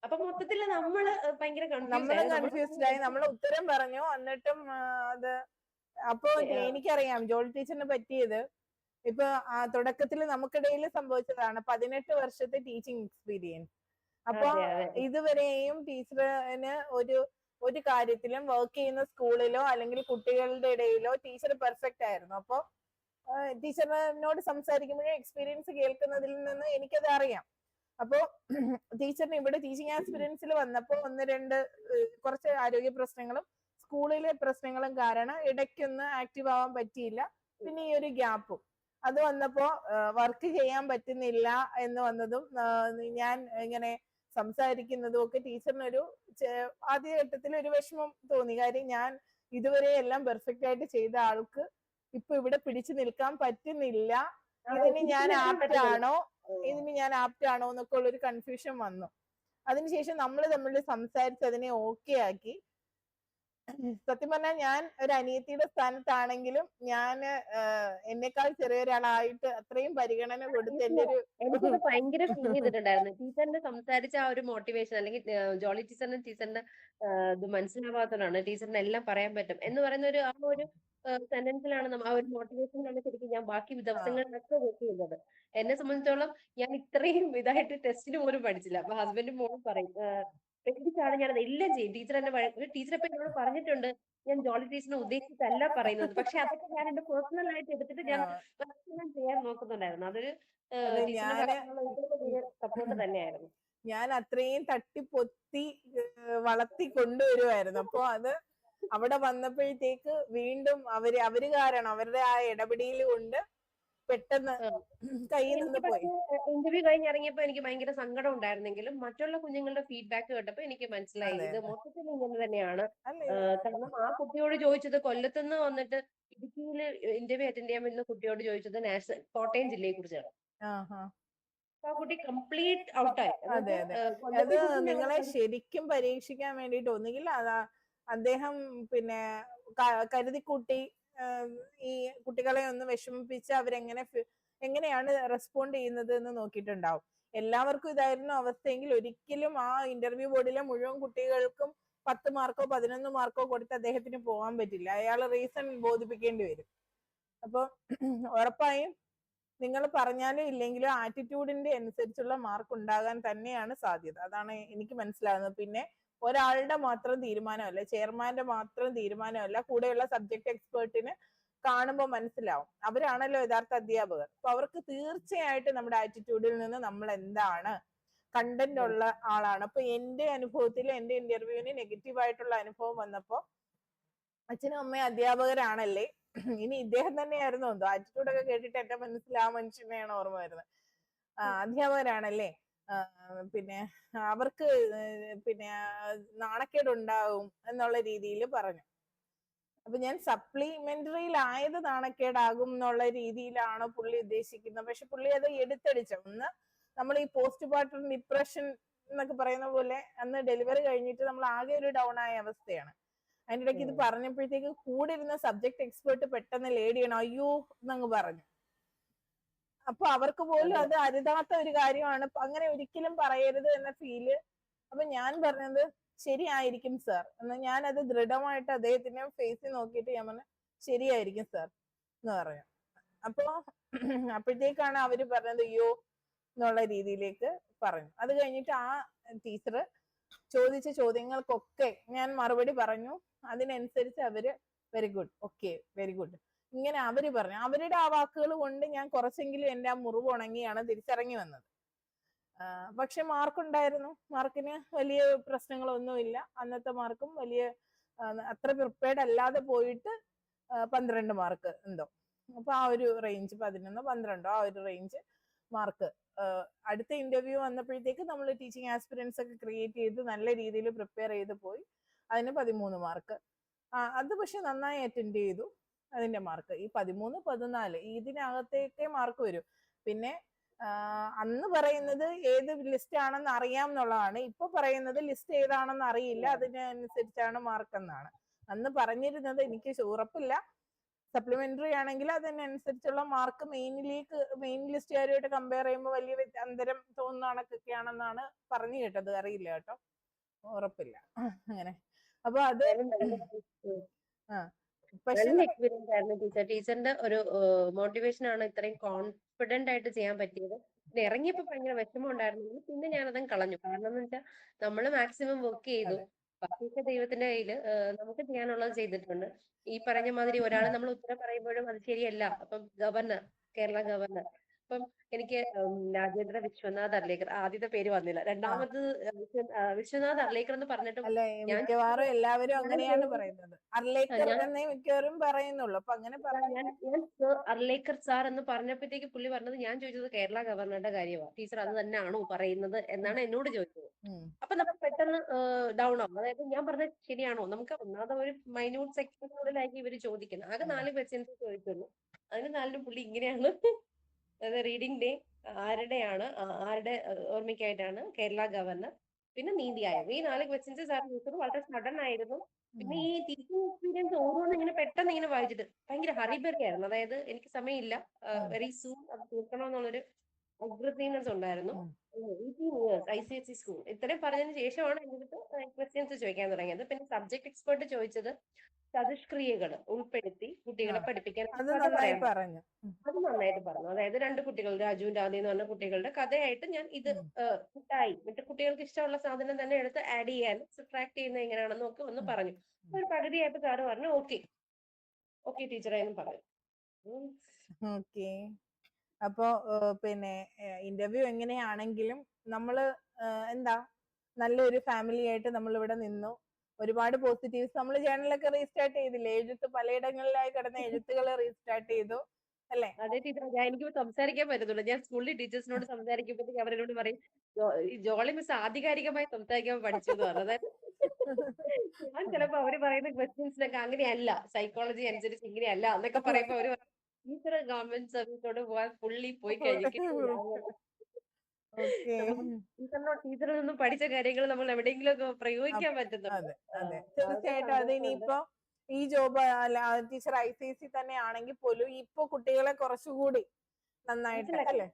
അപ്പൊ മൊത്തത്തില് നമ്മള് ഭയങ്കര കൺഫ്യൂസ്ഡ് ആയി. നമ്മൾ ഉത്തരം പറഞ്ഞു, എന്നിട്ടും അത് അപ്പൊ എനിക്കറിയാം ജോളി ടീച്ചറിന് പറ്റിയത്. ഇപ്പൊ തുടക്കത്തിൽ നമുക്കിടയിൽ സംഭവിച്ചതാണ് 18 വർഷത്തെ ടീച്ചിങ് എക്സ്പീരിയൻസ്. അപ്പൊ ഇതുവരെയും ടീച്ചറിന് ഒരു കാര്യത്തിലും വർക്ക് ചെയ്യുന്ന സ്കൂളിലോ അല്ലെങ്കിൽ കുട്ടികളുടെ ഇടയിലോ ടീച്ചർ പെർഫെക്റ്റ് ആയിരുന്നു. അപ്പൊ ടീച്ചറിനോട് സംസാരിക്കുമ്പോഴും എക്സ്പീരിയൻസ് കേൾക്കുന്നതിൽ നിന്ന് എനിക്കത് അറിയാം. അപ്പോ ടീച്ചറിന് ഇവിടെ ടീച്ചിങ് ആസ്പിരൻസിൽ വന്നപ്പോൾ കുറച്ച് ആരോഗ്യ പ്രശ്നങ്ങളും സ്കൂളിലെ പ്രശ്നങ്ങളും കാരണം ഇടയ്ക്കൊന്ന് ആക്റ്റീവ് ആവാൻ പറ്റിയില്ല. പിന്നെ ഈ ഒരു ഗ്യാപ്പും അത് വന്നപ്പോ വർക്ക് ചെയ്യാൻ പറ്റുന്നില്ല എന്ന് വന്നതും ഞാൻ ഇങ്ങനെ സംസാരിക്കുന്നതും ഒക്കെ ടീച്ചറിനൊരു ആദ്യഘട്ടത്തിൽ ഒരു വിഷമം തോന്നി. കാര്യം ഞാൻ ഇതുവരെ എല്ലാം പെർഫെക്റ്റ് ആയിട്ട് ചെയ്ത ആൾക്ക് ഇപ്പൊ ഇവിടെ പിടിച്ചു നിൽക്കാൻ പറ്റുന്നില്ല, ഇതിന് ഞാൻ ആപ്റ്റ് ആണോ എന്നൊക്കെ ഉള്ളൊരു കൺഫ്യൂഷൻ വന്നു. അതിനുശേഷം നമ്മൾ തമ്മിൽ സംസാരിച്ച് അതിനെ ഓക്കെ ആക്കി. സത്യം പറഞ്ഞാൽ ഞാൻ ഒരു അനിയത്തിയുടെ സ്ഥാനത്താണെങ്കിലും ഞാൻ എന്നെക്കാൾ ചെറിയ ഒരാളായിട്ട് അത്രയും പരിഗണന കൊടുത്ത് എനിക്കത് ഭയങ്കര ഫീൽ ചെയ്തിട്ടുണ്ടായിരുന്നു. ടീച്ചറിന്റെ സംസാരിച്ച ആ ഒരു മോട്ടിവേഷൻ, അല്ലെങ്കിൽ ജോളി ടീച്ചറിന്റെ ഇത് മനസ്സിലാവാത്തതാണ് ടീച്ചറിന് എല്ലാം പറയാൻ പറ്റും എന്ന് പറയുന്ന ആ ഒരു സെന്റൻസിലാണ് ആ ഒരു മോട്ടിവേഷനിലാണ് ശരിക്കും ഞാൻ ബാക്കി ദിവസങ്ങളിലൊക്കെ വർക്ക് ചെയ്തത്. എന്നെ സംബന്ധിച്ചോളം ഞാൻ ഇത്രയും ഇതായിട്ട് ടെസ്റ്റിന് പോലും പഠിച്ചില്ല. അപ്പൊ ഹസ്ബൻഡും മോളും പറയും പേടിച്ചാണ് ഞാനത് എല്ലാം ചെയ്യും. ടീച്ചറെ ഇപ്പൊ എന്നോട് പറഞ്ഞിട്ടുണ്ട്, ഞാൻ ജോളി ടീച്ചറിനെ ഉദ്ദേശിച്ചല്ല പറയുന്നത്, പക്ഷെ അതൊക്കെ ഞാൻ എന്റെ പേഴ്സണൽ ആയിട്ട് എടുത്തിട്ട് ഞാൻ ചെയ്യാൻ നോക്കുന്നുണ്ടായിരുന്നു. അതൊരു സപ്പോർട്ട് തന്നെയായിരുന്നു. ഞാൻ അത്രയും തട്ടിപ്പൊത്തി വളർത്തി കൊണ്ടുവരുമായിരുന്നു. അപ്പൊ അത് അവിടെ വന്നപ്പോഴത്തേക്ക് വീണ്ടും അവര് കാരണം അവരുടെ ആ ഇടപെടൽ കൊണ്ട് പെട്ടെന്ന് കയ്യിൽ നിന്ന് പോയി. ഇന്റർവ്യൂ കഴിഞ്ഞിറങ്ങിയപ്പോ എനിക്ക് ഭയങ്കര സങ്കടം ഉണ്ടായിരുന്നെങ്കിലും മറ്റുള്ള കുഞ്ഞുങ്ങളുടെ ഫീഡ്ബാക്ക് കേട്ടപ്പോ എനിക്ക് മനസ്സിലായി ഇത് മൊത്തത്തിൽ ഇങ്ങനെ തന്നെയാണ്. കാരണം ആ കുട്ടിയോട് ചോദിച്ചത് കൊല്ലത്തുനിന്ന് വന്നിട്ട് ഇടുക്കിയിൽ ഇന്റർവ്യൂ അറ്റൻഡ് ചെയ്യാൻ വരുന്ന കുട്ടിയോട് ചോദിച്ചത് കോട്ടയം ജില്ലയെ കുറിച്ചാണ്. ആ കുട്ടി കംപ്ലീറ്റ് ഔട്ടായി. അതെ അതായത് അതെ അത് കൊല്ലത്തെ കുട്ടി ഞങ്ങൾ നിങ്ങളെ ശരിക്കും പരീക്ഷിക്കാൻ വേണ്ടിയിട്ട് ഒന്നുകിൽ അദ്ദേഹം പിന്നെ കരുതിക്കൂട്ടി ഈ കുട്ടികളെ ഒന്ന് വിഷമിപ്പിച്ച് അവരെങ്ങനെ എങ്ങനെയാണ് റെസ്പോണ്ട് ചെയ്യുന്നത് എന്ന് നോക്കിയിട്ടുണ്ടാവും. എല്ലാവർക്കും ഇതായിരുന്നു അവസ്ഥയെങ്കിൽ ഒരിക്കലും ആ ഇന്റർവ്യൂ ബോർഡിലെ മുഴുവൻ കുട്ടികൾക്കും 10 മാർക്കോ 11 മാർക്കോ കൊടുത്ത് അദ്ദേഹത്തിന് പോകാൻ പറ്റില്ല. അയാൾ റീസൺ ബോധിപ്പിക്കേണ്ടി വരും. അപ്പൊ ഉറപ്പായും നിങ്ങൾ പറഞ്ഞാലും ഇല്ലെങ്കിലും ആറ്റിറ്റ്യൂഡിന്റെ അനുസരിച്ചുള്ള മാർക്ക് ഉണ്ടാകാൻ തന്നെയാണ് സാധ്യത. അതാണ് എനിക്ക് മനസ്സിലാകുന്നത്. പിന്നെ ഒരാളുടെ മാത്രം തീരുമാനമല്ല, ചെയർമാന്റെ മാത്രം തീരുമാനമല്ല, കൂടെയുള്ള സബ്ജക്ട് എക്സ്പേർട്ടിന് കാണുമ്പോൾ മനസ്സിലാവും. അവരാണല്ലോ യഥാർത്ഥ അധ്യാപകർ. അപ്പൊ അവർക്ക് തീർച്ചയായിട്ടും നമ്മുടെ ആറ്റിറ്റ്യൂഡിൽ നിന്ന് നമ്മൾ എന്താണ് കണ്ടന്റ് ഉള്ള ആളാണ്. അപ്പൊ എന്റെ അനുഭവത്തിൽ എന്റെ ഇന്റർവ്യൂവിന് നെഗറ്റീവ് ആയിട്ടുള്ള അനുഭവം വന്നപ്പോ അച്ഛനും അമ്മയും അധ്യാപകരാണല്ലേ, ഇനി ഇദ്ദേഹം തന്നെയായിരുന്നു എന്തോ ആറ്റിറ്റ്യൂഡ് ഒക്കെ കേട്ടിട്ട് എന്റെ മനസ്സിൽ ആ മനുഷ്യനെയാണ് ഓർമ്മ വരുന്നത്. അധ്യാപകരാണല്ലേ, പിന്നെ അവർക്ക് പിന്നെ നാണക്കേടുണ്ടാവും എന്നുള്ള രീതിയിൽ പറഞ്ഞു. അപ്പൊ ഞാൻ സപ്ലിമെന്ററിയിലായത് നാണക്കേടാകും എന്നുള്ള രീതിയിലാണ് പുള്ളി ഉദ്ദേശിക്കുന്നത്. പക്ഷെ പുള്ളി അത് എടുത്തടിച്ച ഒന്ന് നമ്മൾ ഈ പോസ്റ്റ് പാർട്ടം ഡിപ്രഷൻ എന്നൊക്കെ പറയുന്ന പോലെ അന്ന് ഡെലിവറി കഴിഞ്ഞിട്ട് നമ്മൾ ആകെ ഒരു ഡൗൺ ആയ അവസ്ഥയാണ്. അതിൻ്റെ ഇടയ്ക്ക് ഇത് പറഞ്ഞപ്പോഴത്തേക്ക് കൂടെ ഇരുന്ന സബ്ജക്ട് എക്സ്പേർട്ട് പെട്ടെന്ന് ലേഡ് ചെയ്യണം, അയ്യോ എന്നങ്ങ് പറഞ്ഞു. അപ്പൊ അവർക്ക് പോലും അത് അരുതാത്ത ഒരു കാര്യമാണ്, അങ്ങനെ ഒരിക്കലും പറയരുത് എന്ന ഫീല്. അപ്പൊ ഞാൻ പറഞ്ഞത് ശരിയായിരിക്കും സാർ എന്ന്, ഞാനത് ദൃഢമായിട്ട് അദ്ദേഹത്തിന്റെ ഫേസിൽ നോക്കിയിട്ട് ഞാൻ പറഞ്ഞു ശരിയായിരിക്കും സാർ എന്ന് പറഞ്ഞു. അപ്പൊ അപ്പോഴത്തേക്കാണ് അവര് പറഞ്ഞത് അയ്യോ എന്നുള്ള രീതിയിലേക്ക് പറഞ്ഞു. അത് കഴിഞ്ഞിട്ട് ആ ടീച്ചർ ചോദിച്ച ചോദ്യങ്ങൾക്കൊക്കെ ഞാൻ മറുപടി പറഞ്ഞു. അതിനനുസരിച്ച് അവര് very good, okay very good ഇങ്ങനെ അവര് പറഞ്ഞു. അവരുടെ ആ വാക്കുകൾ കൊണ്ട് ഞാൻ കുറച്ചെങ്കിലും എന്റെ ആ മുറിവ് ഉണങ്ങിയാണ് തിരിച്ചിറങ്ങി വന്നത്. പക്ഷെ മാർക്കുണ്ടായിരുന്നു. മാർക്കിന് വലിയ പ്രശ്നങ്ങളൊന്നുമില്ല. അന്നത്തെ മാർക്കും വലിയ അത്ര പ്രിപ്പയർഡ് അല്ലാതെ പോയിട്ട് 12 മാർക്ക് എന്തോ, അപ്പൊ ആ ഒരു റേഞ്ച് 11 12 ആ ഒരു റേഞ്ച് മാർക്ക്. അടുത്ത ഇന്റർവ്യൂ വന്നപ്പോഴത്തേക്ക് നമ്മൾ ടീച്ചിങ് ആസ്പിറൻസ് ഒക്കെ ക്രിയേറ്റ് ചെയ്ത് നല്ല രീതിയിൽ പ്രിപ്പയർ ചെയ്ത് പോയി. അതിന് 13 മാർക്ക്. അത് പക്ഷെ നന്നായി അറ്റൻഡ് ചെയ്തു. അതിന്റെ മാർക്ക് ഈ 13 14 ഇതിനകത്തേക്കേ മാർക്ക് വരും. പിന്നെ അന്ന് പറയുന്നത് ഏത് ലിസ്റ്റ് ആണെന്ന് അറിയാം എന്നുള്ളതാണ്. ഇപ്പൊ പറയുന്നത് ലിസ്റ്റ് ഏതാണെന്ന് അറിയില്ല, അതിനനുസരിച്ചാണ് മാർക്ക് എന്നാണ്. അന്ന് പറഞ്ഞിരുന്നത് എനിക്ക് ഉറപ്പില്ല. സപ്ലിമെന്ററി ആണെങ്കിൽ അതിനനുസരിച്ചുള്ള മാർക്ക് മെയിൻ ലിസ്റ്റുകാരുമായിട്ട് കമ്പയർ ചെയ്യുമ്പോൾ വലിയ അന്തരം തോന്നുന്ന കണക്കൊക്കെയാണെന്നാണ് പറഞ്ഞു കേട്ടത്. അറിയില്ല കേട്ടോ, ഉറപ്പില്ല അങ്ങനെ. അപ്പൊ അത് നല്ല എക്സ്പീരിയൻസ് ആയിരുന്നു ടീച്ചർ. ടീച്ചറിന്റെ ഒരു മോട്ടിവേഷൻ ആണ് ഇത്രയും കോൺഫിഡന്റ് ആയിട്ട് ചെയ്യാൻ പറ്റിയത്. പിന്നെ ഇറങ്ങിയപ്പോ ഭയങ്കര വിഷമം ഉണ്ടായിരുന്നു, പിന്നെ ഞാനതും കളഞ്ഞു. കാരണം എന്ന് വെച്ചാൽ നമ്മള് മാക്സിമം വർക്ക് ചെയ്തു, ബാക്കിയൊക്കെ ദൈവത്തിന്റെ കയ്യില്. നമുക്ക് ചെയ്യാനുള്ളത് ചെയ്തിട്ടുണ്ട്. ഈ പറഞ്ഞ മാതിരി ഒരാൾ നമ്മൾ ഉത്തരം പറയുമ്പോഴും അത് ശരിയല്ല. അപ്പം ഗവർണർ, കേരള ഗവർണർ, അപ്പം എനിക്ക് രാജേന്ദ്ര വിശ്വനാഥ് അർലേക്കർ, ആദ്യത്തെ പേര് വന്നില്ല, രണ്ടാമത് വിശ്വനാഥ് അർലേക്കർ എന്ന് പറഞ്ഞിട്ടും അല്ലെ, മിക്കവാറും എല്ലാവരും അങ്ങനെയാണ് പറയുന്നത്. അർലേക്കർ എന്നേ മിക്കവാറും പറയുന്നുള്ളൂ. അപ്പൊ അങ്ങനെ ഞാൻ അർലേക്കർ സാർ എന്ന് പറഞ്ഞപ്പോഴത്തേക്ക് പുള്ളി പറഞ്ഞത്, ഞാൻ ചോദിച്ചത് കേരള ഗവർണറുടെ കാര്യമാണ് ടീച്ചർ, അത് തന്നെയാണോ പറയുന്നത് എന്നാണ് എന്നോട് ചോദിച്ചത്. അപ്പൊ നമുക്ക് പെട്ടെന്ന് ഡൗൺ ആവും. അതായത് ഞാൻ പറഞ്ഞത് ശരിയാണോ, നമുക്ക് ഒന്നാമത് ഒരു മൈന്യൂട്ട് സെക്കൻഡിനുള്ളിലായിരിക്കും ഇവര് ചോദിക്കുന്നത്. ആകെ 4 ക്വസ്റ്റ്യൻസ് ചോദിച്ചുള്ളൂ. അതിന് 4 പുള്ളി ഇങ്ങനെയാണ് അതായത് റീഡിംഗ് ഡേ ആരുടെയാണ്, ആരുടെ ഓർമ്മയ്ക്കായിട്ടാണ്, കേരള ഗവർണർ, പിന്നെ നീതി ആയോഗ്. ഈ 4 ക്വസ്റ്റ്യൻസ് സാർ ചോദിച്ചത് വളരെ സഡൻ ആയിരുന്നു. പിന്നെ ഈ ടീച്ചിങ് എക്സ്പീരിയൻസ് ഓരോന്നും ഇങ്ങനെ പെട്ടെന്ന് ഇങ്ങനെ വായിച്ചിട്ട് ഭയങ്കര ഹറിബറി ആയിരുന്നു. അതായത് എനിക്ക് സമയമില്ല, വെരി സൂൺ അത് തീർക്കണമെന്നുള്ളൊരു അഗ്രസീവ്നെസ് ഉണ്ടായിരുന്നു. 18 years ICSE സ്കൂൾ ഇത്രയും പറഞ്ഞതിന് ശേഷമാണ് എൻ്റെ അടുത്ത് ക്വസ്റ്റ്യൻസ് ചോദിക്കാൻ തുടങ്ങിയത്. പിന്നെ സബ്ജക്ട് എക്സ്പേർട്ട് ചോദിച്ചത് ചതുഷ്ക്രിയകൾ ഉൾപ്പെടുത്തി കുട്ടികളെ പഠിപ്പിക്കാൻ അത് കഥ നന്നായി പറയാൻ പറഞ്ഞു. അത് നന്നായിട്ട് പറഞ്ഞു. അതായത് 2 കുട്ടികൾ, രാജുവും രാധയും എന്ന് പറഞ്ഞ കുട്ടികളുടെ കഥയായിട്ട് ഞാൻ ഇത് മിഠായി, കുട്ടികൾക്ക് ഇഷ്ടമുള്ള സാധനം തന്നെ എടുത്ത് ആഡ് ചെയ്യാൻ, സബ്ട്രാക്ട് ചെയ്യുന്നത് എങ്ങനെയാണെന്നും ഒക്കെ ഒന്ന് പറഞ്ഞു. ഒരു പകുതിയായിട്ട് സാറ് പറഞ്ഞു ഓക്കെ ഓക്കെ ടീച്ചറെ എന്ന് പറഞ്ഞു. ഓക്കെ. അപ്പോ പിന്നെ ഇന്റർവ്യൂ എങ്ങനെയാണെങ്കിലും നമ്മള് എന്താ നല്ലൊരു ഫാമിലി ആയിട്ട് നമ്മൾ ഇവിടെ നിന്നു. ഒരുപാട് പോസിറ്റീവ്സ്. നമ്മൾ ജേണലൊക്കെ റീസ്റ്റാർട്ട് ചെയ്തില്ലേ, എഴുത്ത് പലയിടങ്ങളിലായി കിടന്ന എഴുത്തുകൾ റീസ്റ്റാർട്ട് ചെയ്തു അല്ലേ? അതെ ടീച്ചർ, ഞാൻ എനിക്ക് സംസാരിക്കാൻ പറ്റുന്നുള്ളൂ. ഞാൻ സ്കൂളിൽ ടീച്ചേഴ്സിനോട് സംസാരിക്കുമ്പോഴത്തേക്ക് അവരോട് പറയും ജോളി മിസ് ആധികാരികമായി സംസാരിക്കാൻ പഠിച്ചു എന്ന് പറഞ്ഞു. അതായത് ഞാൻ ചിലപ്പോ അവര് പറയുന്ന ക്വസ്റ്റ്യൻസിനൊക്കെ അങ്ങനെയല്ല, സൈക്കോളജി അനുസരിച്ച് ഇങ്ങനെയല്ല എന്നൊക്കെ പറയുമ്പോ അവര് ടീച്ചർ ഗവൺമെന്റ് സർവീസോട് പോകാൻ പുള്ളി പോയി കഴിഞ്ഞു. ഓക്കെ. ടീച്ചറിൽ നിന്നും പഠിച്ച കാര്യങ്ങൾ നമ്മൾ എവിടെയെങ്കിലും ഒക്കെ പ്രയോഗിക്കാൻ പറ്റുന്നുണ്ട്. അതെ, വളരെ തീർച്ചയായിട്ടും. അത് സന്തോഷമുണ്ട്. ഇനിയിപ്പോ ഈ ജോബ് അല്ല, ടീച്ചർ ICSE തന്നെ ആണെങ്കിൽ പോലും ഇപ്പൊ കുട്ടികളെ കുറച്ചുകൂടി നന്നായിട്ട് മനസ്സിലാക്കി. അല്ലെ,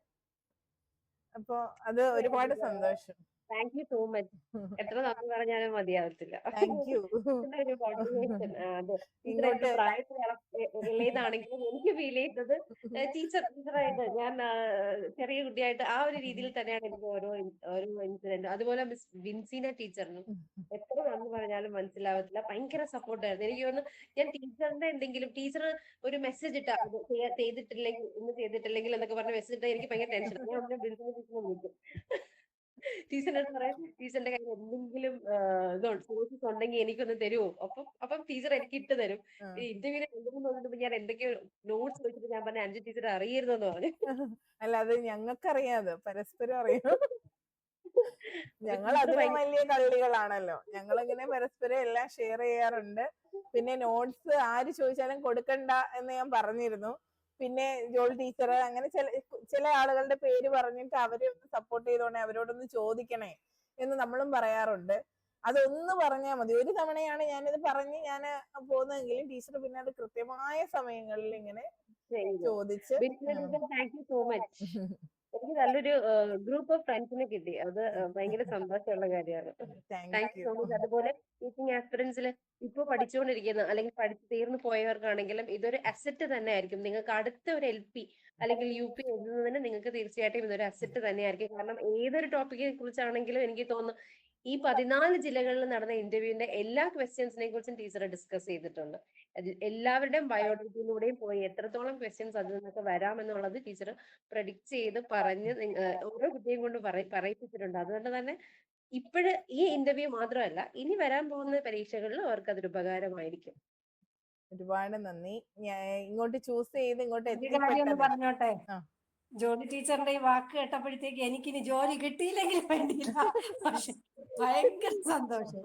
അപ്പൊ അത് ഒരുപാട് സന്തോഷം. Thank you so much. എത്ര നന്ദി പറഞ്ഞാലും മതിയാവത്തില്ല. Thank you. ഇതിന്റെ ഒരു മോട്ടിവേഷൻ. അതെ, ടീച്ചർ ഇങ്ങോട്ട് പ്രായത്തിൽ ഇളയതാണെങ്കിലും എനിക്ക് ഫീൽ ചെയ്തത് ടീച്ചറായിട്ട് ഞാൻ ചെറിയ കുട്ടിയായിട്ട് ആ ഒരു രീതിയിൽ തന്നെയാണ് എനിക്ക് ഓരോ ഇൻസിഡന്റ്. അതുപോലെ മിസ് വിൻസീന ടീച്ചറിനും എത്ര നന്ദി പറഞ്ഞാലും മനസ്സിലാവത്തില്ല. ഭയങ്കര സപ്പോർട്ടായിരുന്നു. എനിക്ക് തോന്നുന്നു ഞാൻ ടീച്ചറിന്റെ എന്തെങ്കിലും ടീച്ചർ ഒരു മെസ്സേജ് ഇട്ടാ അത് ചെയ്തിട്ടില്ലെങ്കിൽ ഇന്ന് ചെയ്തിട്ടില്ലെങ്കിൽ എന്നൊക്കെ പറഞ്ഞ മെസ്സേജ് ഇട്ടാ എനിക്ക് ഭയങ്കര ടെൻഷൻ. ഞാൻ ഉടനെ വിൻസീന ടീച്ചറിനെ വിളിക്കും. ടീച്ചറിനോട് പറയാം, ടീച്ചറിന്റെ കയ്യിൽ എന്തെങ്കിലും സോഴ്സസ് ഉണ്ടെങ്കിൽ എനിക്കൊന്ന് തരുമോ? അപ്പം ടീച്ചർ എനിക്ക് ഇട്ട് തരും. ഈ ഇന്റർവ്യൂവിന് എന്തെങ്കിലും നോക്കിയപ്പോ ഞാൻ എന്തൊക്കെയോ നോട്ട്സ് വെച്ചിട്ട് ഞാൻ പറഞ്ഞ അഞ്ച് ടീച്ചർ അറിയരുതെന്ന് പറഞ്ഞു. അല്ല, അത് ഞങ്ങൾക്കറിയാതെ പരസ്പരം അറിയാം. ഞങ്ങൾ ടീച്ചർ അതിലും ഭയങ്കര വലിയ കള്ളികളാണല്ലോ. ഞങ്ങൾ ഇങ്ങനെ പരസ്പരം എല്ലാം ഷെയർ ചെയ്യാറുണ്ട്. പിന്നെ നോട്ട്സ് ആര് ചോദിച്ചാലും കൊടുക്കണ്ട എന്ന് ഞാൻ പറഞ്ഞിരുന്നു. പിന്നെ ജോളി ടീച്ചർ അങ്ങനെ ചില ആളുകളുടെ പേര് പറഞ്ഞിട്ട് അവരെ ഒന്ന് സപ്പോർട്ട് ചെയ്തോണേ, അവരോടൊന്ന് ചോദിക്കണേ എന്ന് നമ്മളും പറയാറുണ്ട്. അതൊന്ന് പറഞ്ഞാൽ മതി. ഒരു തവണയാണ് ഞാനിത് പറഞ്ഞ് ഞാൻ പോകുന്നതെങ്കിലും ടീച്ചർ പിന്നെ അത് കൃത്യമായ സമയങ്ങളിൽ ഇങ്ങനെ ചോദിച്ച് താങ്ക് യു സോ മച്ച്. എനിക്ക് നല്ലൊരു ഗ്രൂപ്പ് ഓഫ് ഫ്രണ്ട്സിനെ കിട്ടി. അത് ഭയങ്കര സന്തോഷമുള്ള കാര്യമാണ്. Thank you so much. അതുപോലെ ടീച്ചിങ് ആസ്പിറൻസിൽ ഇപ്പൊ പഠിച്ചുകൊണ്ടിരിക്കുന്ന അല്ലെങ്കിൽ പഠിച്ചു തീർന്നു പോയവർക്കാണെങ്കിലും ഇതൊരു അസറ്റ് തന്നെ ആയിരിക്കും. നിങ്ങൾക്ക് അടുത്ത ഒരു LP അല്ലെങ്കിൽ UP എഴുതുന്നതിന് നിങ്ങൾക്ക് തീർച്ചയായിട്ടും ഇതൊരു അസറ്റ് തന്നെയായിരിക്കും. കാരണം ഏതൊരു ടോപ്പിക്കിനെ കുറിച്ചാണെങ്കിലും എനിക്ക് തോന്നുന്നു ഈ 14 ജില്ലകളിൽ നടന്ന ഇന്റർവ്യൂവിന്റെ എല്ലാ ക്വസ്റ്റ്യൻസിനെ കുറിച്ചും ടീച്ചർ ഡിസ്കസ് ചെയ്തിട്ടുണ്ട്. എല്ലാവരുടെയും ബയോഡേറ്റയിലൂടെയും പോയി എത്രത്തോളം ക്വസ്റ്റ്യൻസ് അതിൽ നിന്നൊക്കെ വരാമെന്നുള്ളത് ടീച്ചർ പ്രഡിക്റ്റ് ചെയ്ത് പറഞ്ഞ് ഓരോ കുട്ടിയും കൊണ്ട് പറയിപ്പിച്ചിട്ടുണ്ട്. അതുകൊണ്ട് തന്നെ ഇപ്പോഴ് ഈ ഇന്റർവ്യൂ മാത്രമല്ല ഇനി വരാൻ പോകുന്ന പരീക്ഷകളിൽ അവർക്ക് അതൊരു ഉപകാരമായിരിക്കും. ഒരുപാട് നന്ദി. ഇങ്ങോട്ട് ചൂസ് ചെയ്ത് ഇങ്ങോട്ട് കാര്യം പറഞ്ഞോട്ടെ, ആ. ജോലി ടീച്ചറിന്റെ ഈ വാക്ക് കേട്ടപ്പോഴത്തേക്ക് എനിക്കിനി ജോലി കിട്ടിയില്ലെങ്കിൽ വേണ്ടിയില്ല, പക്ഷെ ഭയങ്കര സന്തോഷം.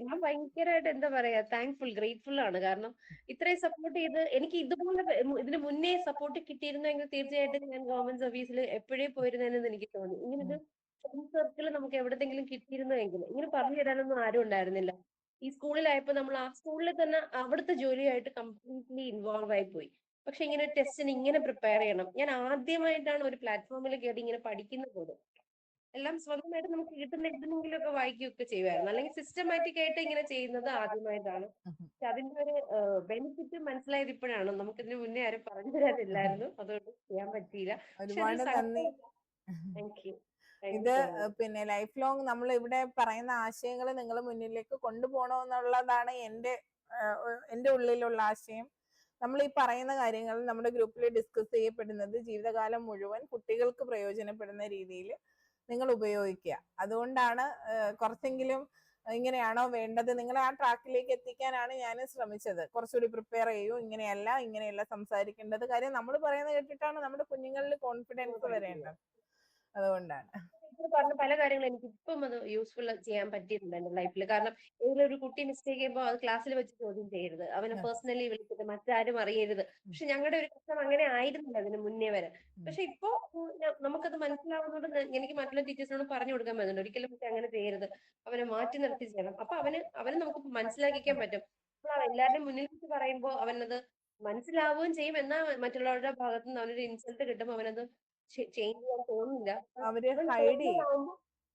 ഞാൻ ഭയങ്കരമായിട്ട് എന്താ പറയാ താങ്ക്ഫുൾ ഗ്രേറ്റ്ഫുൾ ആണ്. കാരണം ഇത്രയും സപ്പോർട്ട് ചെയ്ത് എനിക്ക് ഇതുപോലെ ഇതിന് മുന്നേ സപ്പോർട്ട് കിട്ടിയിരുന്നെങ്കിൽ തീർച്ചയായിട്ടും ഞാൻ ഗവൺമെന്റ് സർവീസിൽ എപ്പോഴേ പോയിരുന്നതെന്ന് എനിക്ക് തോന്നി. ഇങ്ങനൊരു ഫ്രണ്ട് സർക്കിൾ നമുക്ക് എവിടെന്നെങ്കിലും കിട്ടിയിരുന്നെങ്കിൽ ഇങ്ങനെ പറഞ്ഞു തരാനൊന്നും ആരും ഉണ്ടായിരുന്നില്ല. ഈ സ്കൂളിലായപ്പോ നമ്മൾ ആ സ്കൂളിൽ തന്നെ അവിടുത്തെ ജോലിയായിട്ട് കംപ്ലീറ്റ്ലി ഇൻവോൾവ് ആയി പോയി. പക്ഷെ ഇങ്ങനെ ടെസ്റ്റിന് ഇങ്ങനെ പ്രിപ്പയർ ചെയ്യണം. ഞാൻ ആദ്യമായിട്ടാണ് ഒരു പ്ലാറ്റ്ഫോമിൽ കയറി ഇങ്ങനെ പഠിക്കുന്ന പോലും. എല്ലാം സ്വന്തമായിട്ട് നമുക്ക് കിട്ടുന്ന എന്തെങ്കിലുമൊക്കെ വായിക്കുകയൊക്കെ ചെയ്യുമായിരുന്നു. അല്ലെങ്കിൽ സിസ്റ്റമാറ്റിക് ആയിട്ട് ഇങ്ങനെ ചെയ്യുന്നത് ആദ്യമായിട്ടാണ്. പക്ഷെ അതിന്റെ ഒരു ബെനിഫിറ്റ് മനസ്സിലായത് ഇപ്പോഴാണ്. നമുക്കിതിന് മുന്നേ ആരും പറഞ്ഞു തരാനില്ലായിരുന്നു. അതുകൊണ്ട് ചെയ്യാൻ പറ്റിയില്ല. ഒരുപാട് നന്ദി. Thank you. ഇത് പിന്നെ ലൈഫ് ലോങ് നമ്മൾ ഇവിടെ പറയുന്ന ആശയങ്ങൾ നിങ്ങൾ മുന്നിലേക്ക് കൊണ്ടുപോകണമെന്നുള്ളതാണ് എൻ്റെ ഉള്ളിലുള്ള ആശയം. നമ്മൾ ഈ പറയുന്ന കാര്യങ്ങൾ നമ്മുടെ ഗ്രൂപ്പിൽ ഡിസ്കസ് ചെയ്യപ്പെടുന്നത് ജീവിതകാലം മുഴുവൻ കുട്ടികൾക്ക് പ്രയോജനപ്പെടുന്ന രീതിയിൽ നിങ്ങൾ ഉപയോഗിക്കുക. അതുകൊണ്ടാണ് കുറച്ചെങ്കിലും ഇങ്ങനെയാണോ വേണ്ടത്, നിങ്ങളെ ആ ട്രാക്കിലേക്ക് എത്തിക്കാനാണ് ഞാൻ ശ്രമിച്ചത്. കുറച്ചുകൂടി പ്രിപ്പയർ ചെയ്യൂ, ഇങ്ങനെയല്ല സംസാരിക്കേണ്ടത്. കാര്യം നമ്മൾ പറയുന്നത് കേട്ടിട്ടാണ് നമ്മുടെ കുഞ്ഞുങ്ങളിൽ കോൺഫിഡൻസ് വരേണ്ടത്. അതുകൊണ്ടാണ് പറഞ്ഞ പല കാര്യങ്ങളും എനിക്ക് ഇപ്പം അത് യൂസ്ഫുൾ ചെയ്യാൻ പറ്റിയിട്ടുണ്ട് എന്റെ ലൈഫിൽ. കാരണം ഏതൊരു ഒരു കുട്ടി മിസ്റ്റേക്ക് ചെയ്യുമ്പോൾ അത് ക്ലാസ്സിൽ വെച്ച് ചോദ്യം ചെയ്യരുത്, അവനെ പേഴ്സണലി വിളിച്ചിട്ട് മറ്റാരും അറിയരുത്. പക്ഷെ ഞങ്ങളുടെ ഒരു പ്രശ്നം അങ്ങനെ ആയിരുന്നില്ല അതിന് മുന്നേ വരെ. പക്ഷെ ഇപ്പോ നമുക്കത് മനസ്സിലാവുന്നത് എനിക്ക് മറ്റുള്ള ടീച്ചേഴ്സിനോട് പറഞ്ഞു കൊടുക്കാൻ പറ്റുന്നുണ്ട്. ഒരിക്കലും അങ്ങനെ ചെയ്യരുത്, അവനെ മാറ്റി നിർത്തി ചെയ്യണം. അപ്പൊ അവന് നമുക്ക് മനസ്സിലാക്കിക്കാൻ പറ്റും. അപ്പോൾ എല്ലാവരുടെയും മുന്നിൽ വെച്ച് പറയുമ്പോൾ അവനത് മനസ്സിലാവുകയും ചെയ്യും. എന്നാൽ മറ്റുള്ളവരുടെ ഭാഗത്ത് നിന്ന് അവനൊരു ഇൻസൾട്ട് കിട്ടുമ്പോൾ അവനത് ചേഞ്ച് ചെയ്യാൻ തോന്നില്ല.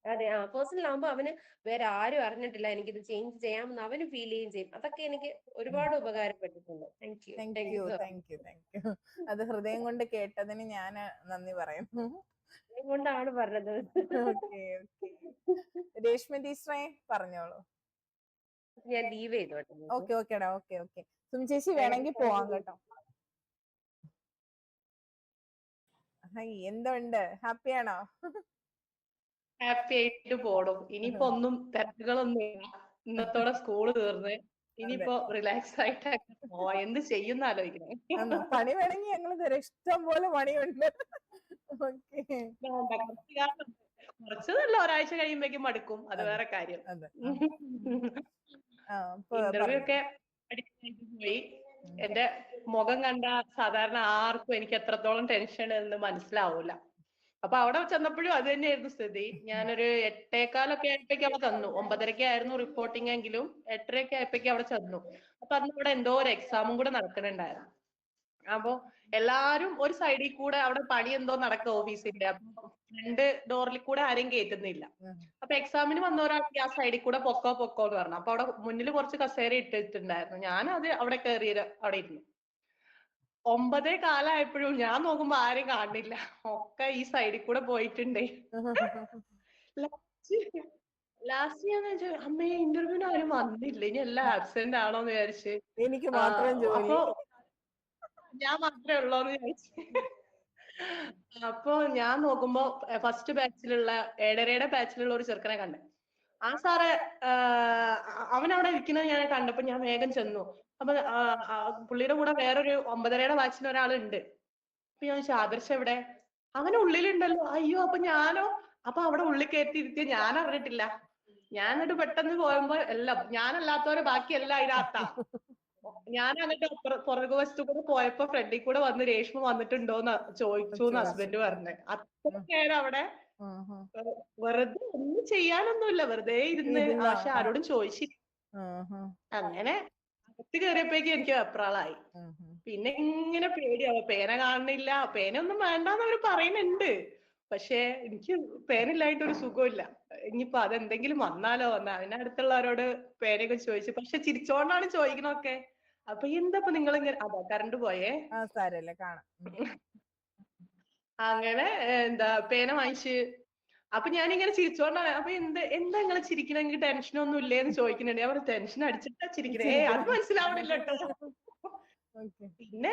അതെ, പേഴ്സണൽ ആവുമ്പോ അവന് വേറെ ആരും അറിഞ്ഞിട്ടില്ല, എനിക്കിത് ചേഞ്ച് ചെയ്യാമെന്ന് അവന് ഫീൽ ചെയ്യുകയും ചെയ്യും. അതൊക്കെ എനിക്ക് ഒരുപാട് ഉപകാരപ്പെട്ടിട്ടുണ്ട്. Thank you. അത് ഹൃദയം കൊണ്ട് കേട്ടതിന് ഞാൻ നന്ദി പറയുന്നു. കൊണ്ടാണ് പറഞ്ഞത്. രേഷ്മ ടീച്ചറെ പറഞ്ഞോളൂ. ഞാൻ ലീവ് ചെയ്തോട്ടെ. ഓക്കെ. സുമി ചേച്ചി വേണമെങ്കിൽ പോവാം കേട്ടോ. എന്തുണ്ട്, ഹാപ്പിയാണോ? ഹാപ്പി ആയിട്ട് പോടും. ഇനിയിപ്പോ ഒന്നും തിരക്കുകളൊന്നും ഇല്ല. ഇന്നത്തോടെ സ്കൂള് തീർന്ന് ഇനിയിപ്പോ റിലാക്സ് ആയിട്ട് പോവാ. എന്ത് ചെയ്യുന്ന ആലോചിക്കണേ. പണി വേണമെങ്കിൽ ഞങ്ങൾ തരാം, ഇഷ്ടം പോലെ പണിയുണ്ട്. കുറച്ചതല്ല, ഒരാഴ്ച കഴിയുമ്പോഴേക്കും മടുക്കും, അത് വേറെ കാര്യം. ഇന്റർവ്യൂ ഒക്കെ അടിപൊളിയായിട്ട് പോയി. എന്റെ മുഖം കണ്ട സാധാരണ ആർക്കും എനിക്ക് എത്രത്തോളം ടെൻഷൻ എന്ന് മനസ്സിലാവൂല. അപ്പൊ അവിടെ ചെന്നപ്പോഴും അത് തന്നെയായിരുന്നു സ്ഥിതി. ഞാനൊരു 8:15 ആയപ്പോഴേക്കും അവിടെ തന്നു. 9:30 റിപ്പോർട്ടിംഗ് എങ്കിലും 8:30 ആയപ്പോഴേക്കും അവിടെ ചെന്നു. അപ്പൊ അന്ന് ഇവിടെ എന്തോ ഒരു എക്സാമും കൂടെ നടക്കുന്നുണ്ടായിരുന്നു. അപ്പൊ എല്ലാരും ഒരു സൈഡിൽ കൂടെ അവിടെ പണി എന്തോ നടക്കുക ഓഫീസിന്റെ. അപ്പൊ 2 ഡോറിൽ കൂടെ ആരെയും കയറ്റുന്നില്ല. അപ്പൊ എക്സാമിന് വന്നവരാണെങ്കിൽ ആ സൈഡിൽ കൂടെ പൊക്കോ എന്ന് പറഞ്ഞു. അപ്പൊ അവിടെ മുന്നിൽ കുറച്ച് കസേര ഇട്ടിട്ടുണ്ടായിരുന്നു. ഞാൻ അത് അവിടെ കയറിയത് അവിടെ ഇരുന്നു. 9:15 ആയപ്പോഴും ഞാൻ നോക്കുമ്പോ ആരും കാണുന്നില്ല. ഒക്കെ ഈ സൈഡിൽ കൂടെ പോയിട്ടുണ്ടേ. ലാസ്റ്റ് ഞാൻ വെച്ചു, അമ്മേ ഇന്റർവ്യൂവിന് ആരും വന്നില്ല, ഇനി എല്ലാം ആബ്സെന്റ് ആണോന്ന് വിചാരിച്ച്. എനിക്ക് മാത്രം ജോലി. അപ്പൊ ഞാൻ മാത്രമേ ഉള്ളൂന്ന് വിചാരിച്ചു. അപ്പൊ ഞാൻ നോക്കുമ്പോ ഫസ്റ്റ് ബാച്ചിലുള്ള 7:30 ബാച്ചിലുള്ള ഒരു ചെറുക്കനെ കണ്ടു. ആ സാറ് അവനവിടെ ഇരിക്കുന്നത് ഞാൻ കണ്ടപ്പോ ഞാൻ വേഗം ചെന്നു. അപ്പൊ പുള്ളിയുടെ കൂടെ വേറൊരു 9:30 ബാച്ചിന് ഒരാളുണ്ട്. അപ്പൊ ഞാൻ ചോദിച്ചു, ആദർശ് എവിടെ? അവന് ഉള്ളിലുണ്ടല്ലോ. അയ്യോ, അപ്പൊ ഞാനോ? അപ്പൊ അവിടെ ഉള്ളിൽ കയറ്റി ഇരുത്തിയ ഞാൻ അറിഞ്ഞിട്ടില്ല. ഞാൻ എന്നിട്ട് പെട്ടെന്ന് പോയപ്പോ എല്ലാം ഞാനല്ലാത്തവരെ ബാക്കി എല്ലാം അതിനകത്താ. ഞാൻ എന്നിട്ട് പുറകു വശത്തു കൂടെ പോയപ്പോ ഫ്രണ്ടിൽ കൂടെ വന്ന് രേഷ്മ വന്നിട്ടുണ്ടോന്ന് ചോദിച്ചു എന്ന് ഹസ്ബൻഡ് പറഞ്ഞേ. അത്ര നേരം അവിടെ വെറുതെ ഒന്നും ചെയ്യാനൊന്നുമില്ല, വെറുതെ ഇരുന്ന്. പക്ഷെ ആരോടും ചോദിച്ചില്ല. അങ്ങനെ അകത്ത് കയറിയപ്പോഴേക്കും എനിക്ക് വെപ്രാളായി. പിന്നെ ഇങ്ങനെ പേടിയാവും. പേന കാണുന്നില്ല, പേന ഒന്നും വേണ്ടാന്ന് അവര് പറയുന്നുണ്ട്. പക്ഷെ എനിക്ക് പേനില്ലായിട്ടൊരു സുഖമില്ല. ഇനിയിപ്പോ അതെന്തെങ്കിലും വന്നാലോ എന്ന് അതിനടുത്തുള്ളവരോട് പേനയൊക്കെ ചോദിച്ചു. പക്ഷെ ചിരിച്ചോണ്ടാണ് ചോദിക്കണൊക്കെ. അപ്പൊ എന്താ നിങ്ങൾ ഇങ്ങനെ, അതാ കറണ്ട് പോയേ. കാണാം. അങ്ങനെ പേന വാങ്ങിച്ച്. അപ്പൊ ഞാനിങ്ങനെ ചിരിച്ചോണ്ടാണ്. അപ്പൊ എന്താ നിങ്ങള് ചിരിക്കണ, എനിക്ക് ടെൻഷനൊന്നും ഇല്ലേന്ന് ചോദിക്കുന്നുണ്ട്. ഞാൻ പറഞ്ഞു, ടെൻഷൻ അടിച്ചിട്ടാ ചിരിക്കണേ. അത് മനസ്സിലാവണില്ല കേട്ടോ. പിന്നെ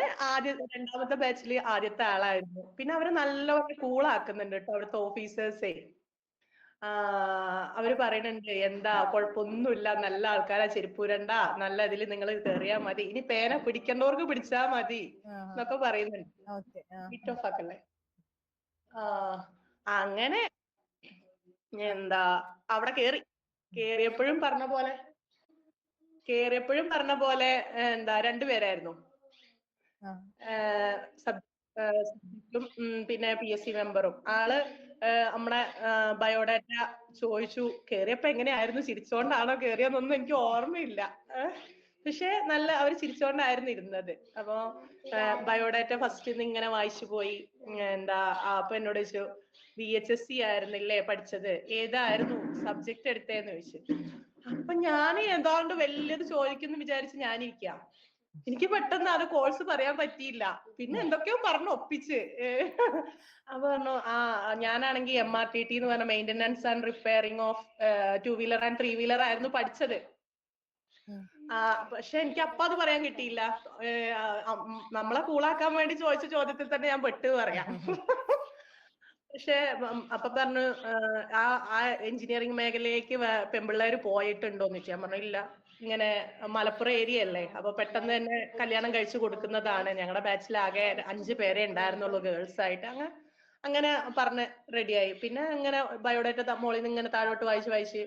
രണ്ടാമത്തെ ബാച്ചില് ആദ്യത്തെ ആളായിരുന്നു. പിന്നെ അവര് നല്ലപോലെ കൂളാക്കുന്നുണ്ട് കേട്ടോ അവിടുത്തെ ഓഫീസേഴ്സേ. അവര് പറയുന്നുണ്ട്, എന്താ കുഴപ്പമൊന്നുമില്ല, നല്ല ആൾക്കാരാ, ചെരുപ്പൂരണ്ട, നല്ല ഇതിൽ നിങ്ങൾ കയറിയാ മതി, ഇനി പേന പിടിക്കേണ്ടവർക്ക് പിടിച്ചാ മതി എന്നൊക്കെ പറയുന്നുണ്ട്. ഹിറ്റ് ഓഫ് ആക്കല്ലേ. അങ്ങനെ അവിടെ കേറിയപ്പോഴും പറഞ്ഞ പോലെ രണ്ടുപേരായിരുന്നു. സബ്ജക്റ്റും പിന്നെ PSC മെമ്പറും. ആള് നമ്മുടെ ബയോഡാറ്റ ചോദിച്ചു. കേറിയപ്പോ എങ്ങനെയായിരുന്നു, ചിരിച്ചോണ്ടാണോ കേറിയെന്നൊന്നും എനിക്ക് ഓർമ്മയില്ല. പക്ഷെ അവര് ചിരിച്ചോണ്ടായിരുന്നു ഇരുന്നത്. അപ്പൊ ബയോഡാറ്റ ഫസ്റ്റ് ഇങ്ങനെ വായിച്ചു പോയി. അപ്പൊ എന്നോട് ചോദിച്ചു, VHSC ആയിരുന്നില്ലേ പഠിച്ചത്, ഏതായിരുന്നു സബ്ജക്ട് എടുത്തേന്ന് ചോദിച്ചു. അപ്പൊ ഞാൻ ഏതാണ്ട് വലിയത് ചോദിക്കുന്നു വിചാരിച്ച് ഞാനിരിക്കാം. എനിക്ക് പെട്ടെന്ന് അത് കോഴ്സ് പറയാൻ പറ്റിയില്ല. പിന്നെ എന്തൊക്കെയോ പറഞ്ഞു ഒപ്പിച്ച്. അപ്പൊ പറഞ്ഞു, ഞാനാണെങ്കിൽ MRTT എന്ന് പറഞ്ഞ maintenance and repairing of 2 wheeler and 3 wheeler ആയിരുന്നു പഠിച്ചത്. പക്ഷെ എനിക്ക് അപ്പൊ അത് പറയാൻ കിട്ടിയില്ല. നമ്മളെ കൂളാക്കാൻ വേണ്ടി ചോദിച്ച ചോദ്യത്തിൽ തന്നെ ഞാൻ പെട്ട് പറയാം. പക്ഷെ അപ്പൊ പറഞ്ഞു, ആ എഞ്ചിനീയറിംഗ് മേഖലയിലേക്ക് പെൺപിള്ളേര് പോയിട്ടുണ്ടോന്ന് ചോദിച്ചു. ഞാൻ പറഞ്ഞു, ഇല്ല, ഇങ്ങനെ മലപ്പുറം ഏരിയ അല്ലേ, അപ്പൊ പെട്ടെന്ന് തന്നെ കല്യാണം കഴിച്ചു കൊടുക്കുന്നതാണ്. ഞങ്ങളുടെ ബാച്ചിൽ ആകെ 5 പേരെ ഉണ്ടായിരുന്നുള്ളൂ ഗേൾസ് ആയിട്ട്. അങ്ങനെ പറഞ്ഞ് റെഡിയായി. പിന്നെ അങ്ങനെ ബയോഡാറ്റ മോളിൽ നിന്ന് ഇങ്ങനെ താഴോട്ട് വായിച്ച്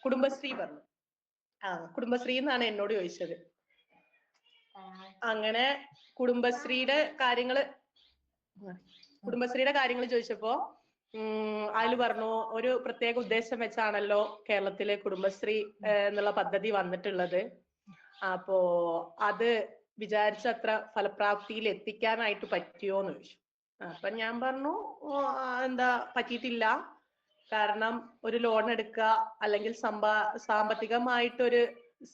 കുടുംബശ്രീ പറഞ്ഞു. കുടുംബശ്രീ എന്നാണ് എന്നോട് ചോദിച്ചത്. അങ്ങനെ കുടുംബശ്രീയുടെ കാര്യങ്ങൾ ചോദിച്ചപ്പോ അതിൽ പറഞ്ഞു, ഒരു പ്രത്യേക ഉദ്ദേശം വെച്ചാണല്ലോ കേരളത്തിലെ കുടുംബശ്രീ എന്നുള്ള പദ്ധതി വന്നിട്ടുള്ളത്. അപ്പോ അത് വിചാരിച്ചത്ര ഫലപ്രാപ്തിയിൽ എത്തിക്കാനായിട്ട് പറ്റിയോന്ന് ചോദിച്ചു. അപ്പൊ ഞാൻ പറഞ്ഞു, പറ്റിയിട്ടില്ല. കാരണം ഒരു ലോൺ എടുക്കുക അല്ലെങ്കിൽ സാമ്പത്തികമായിട്ടൊരു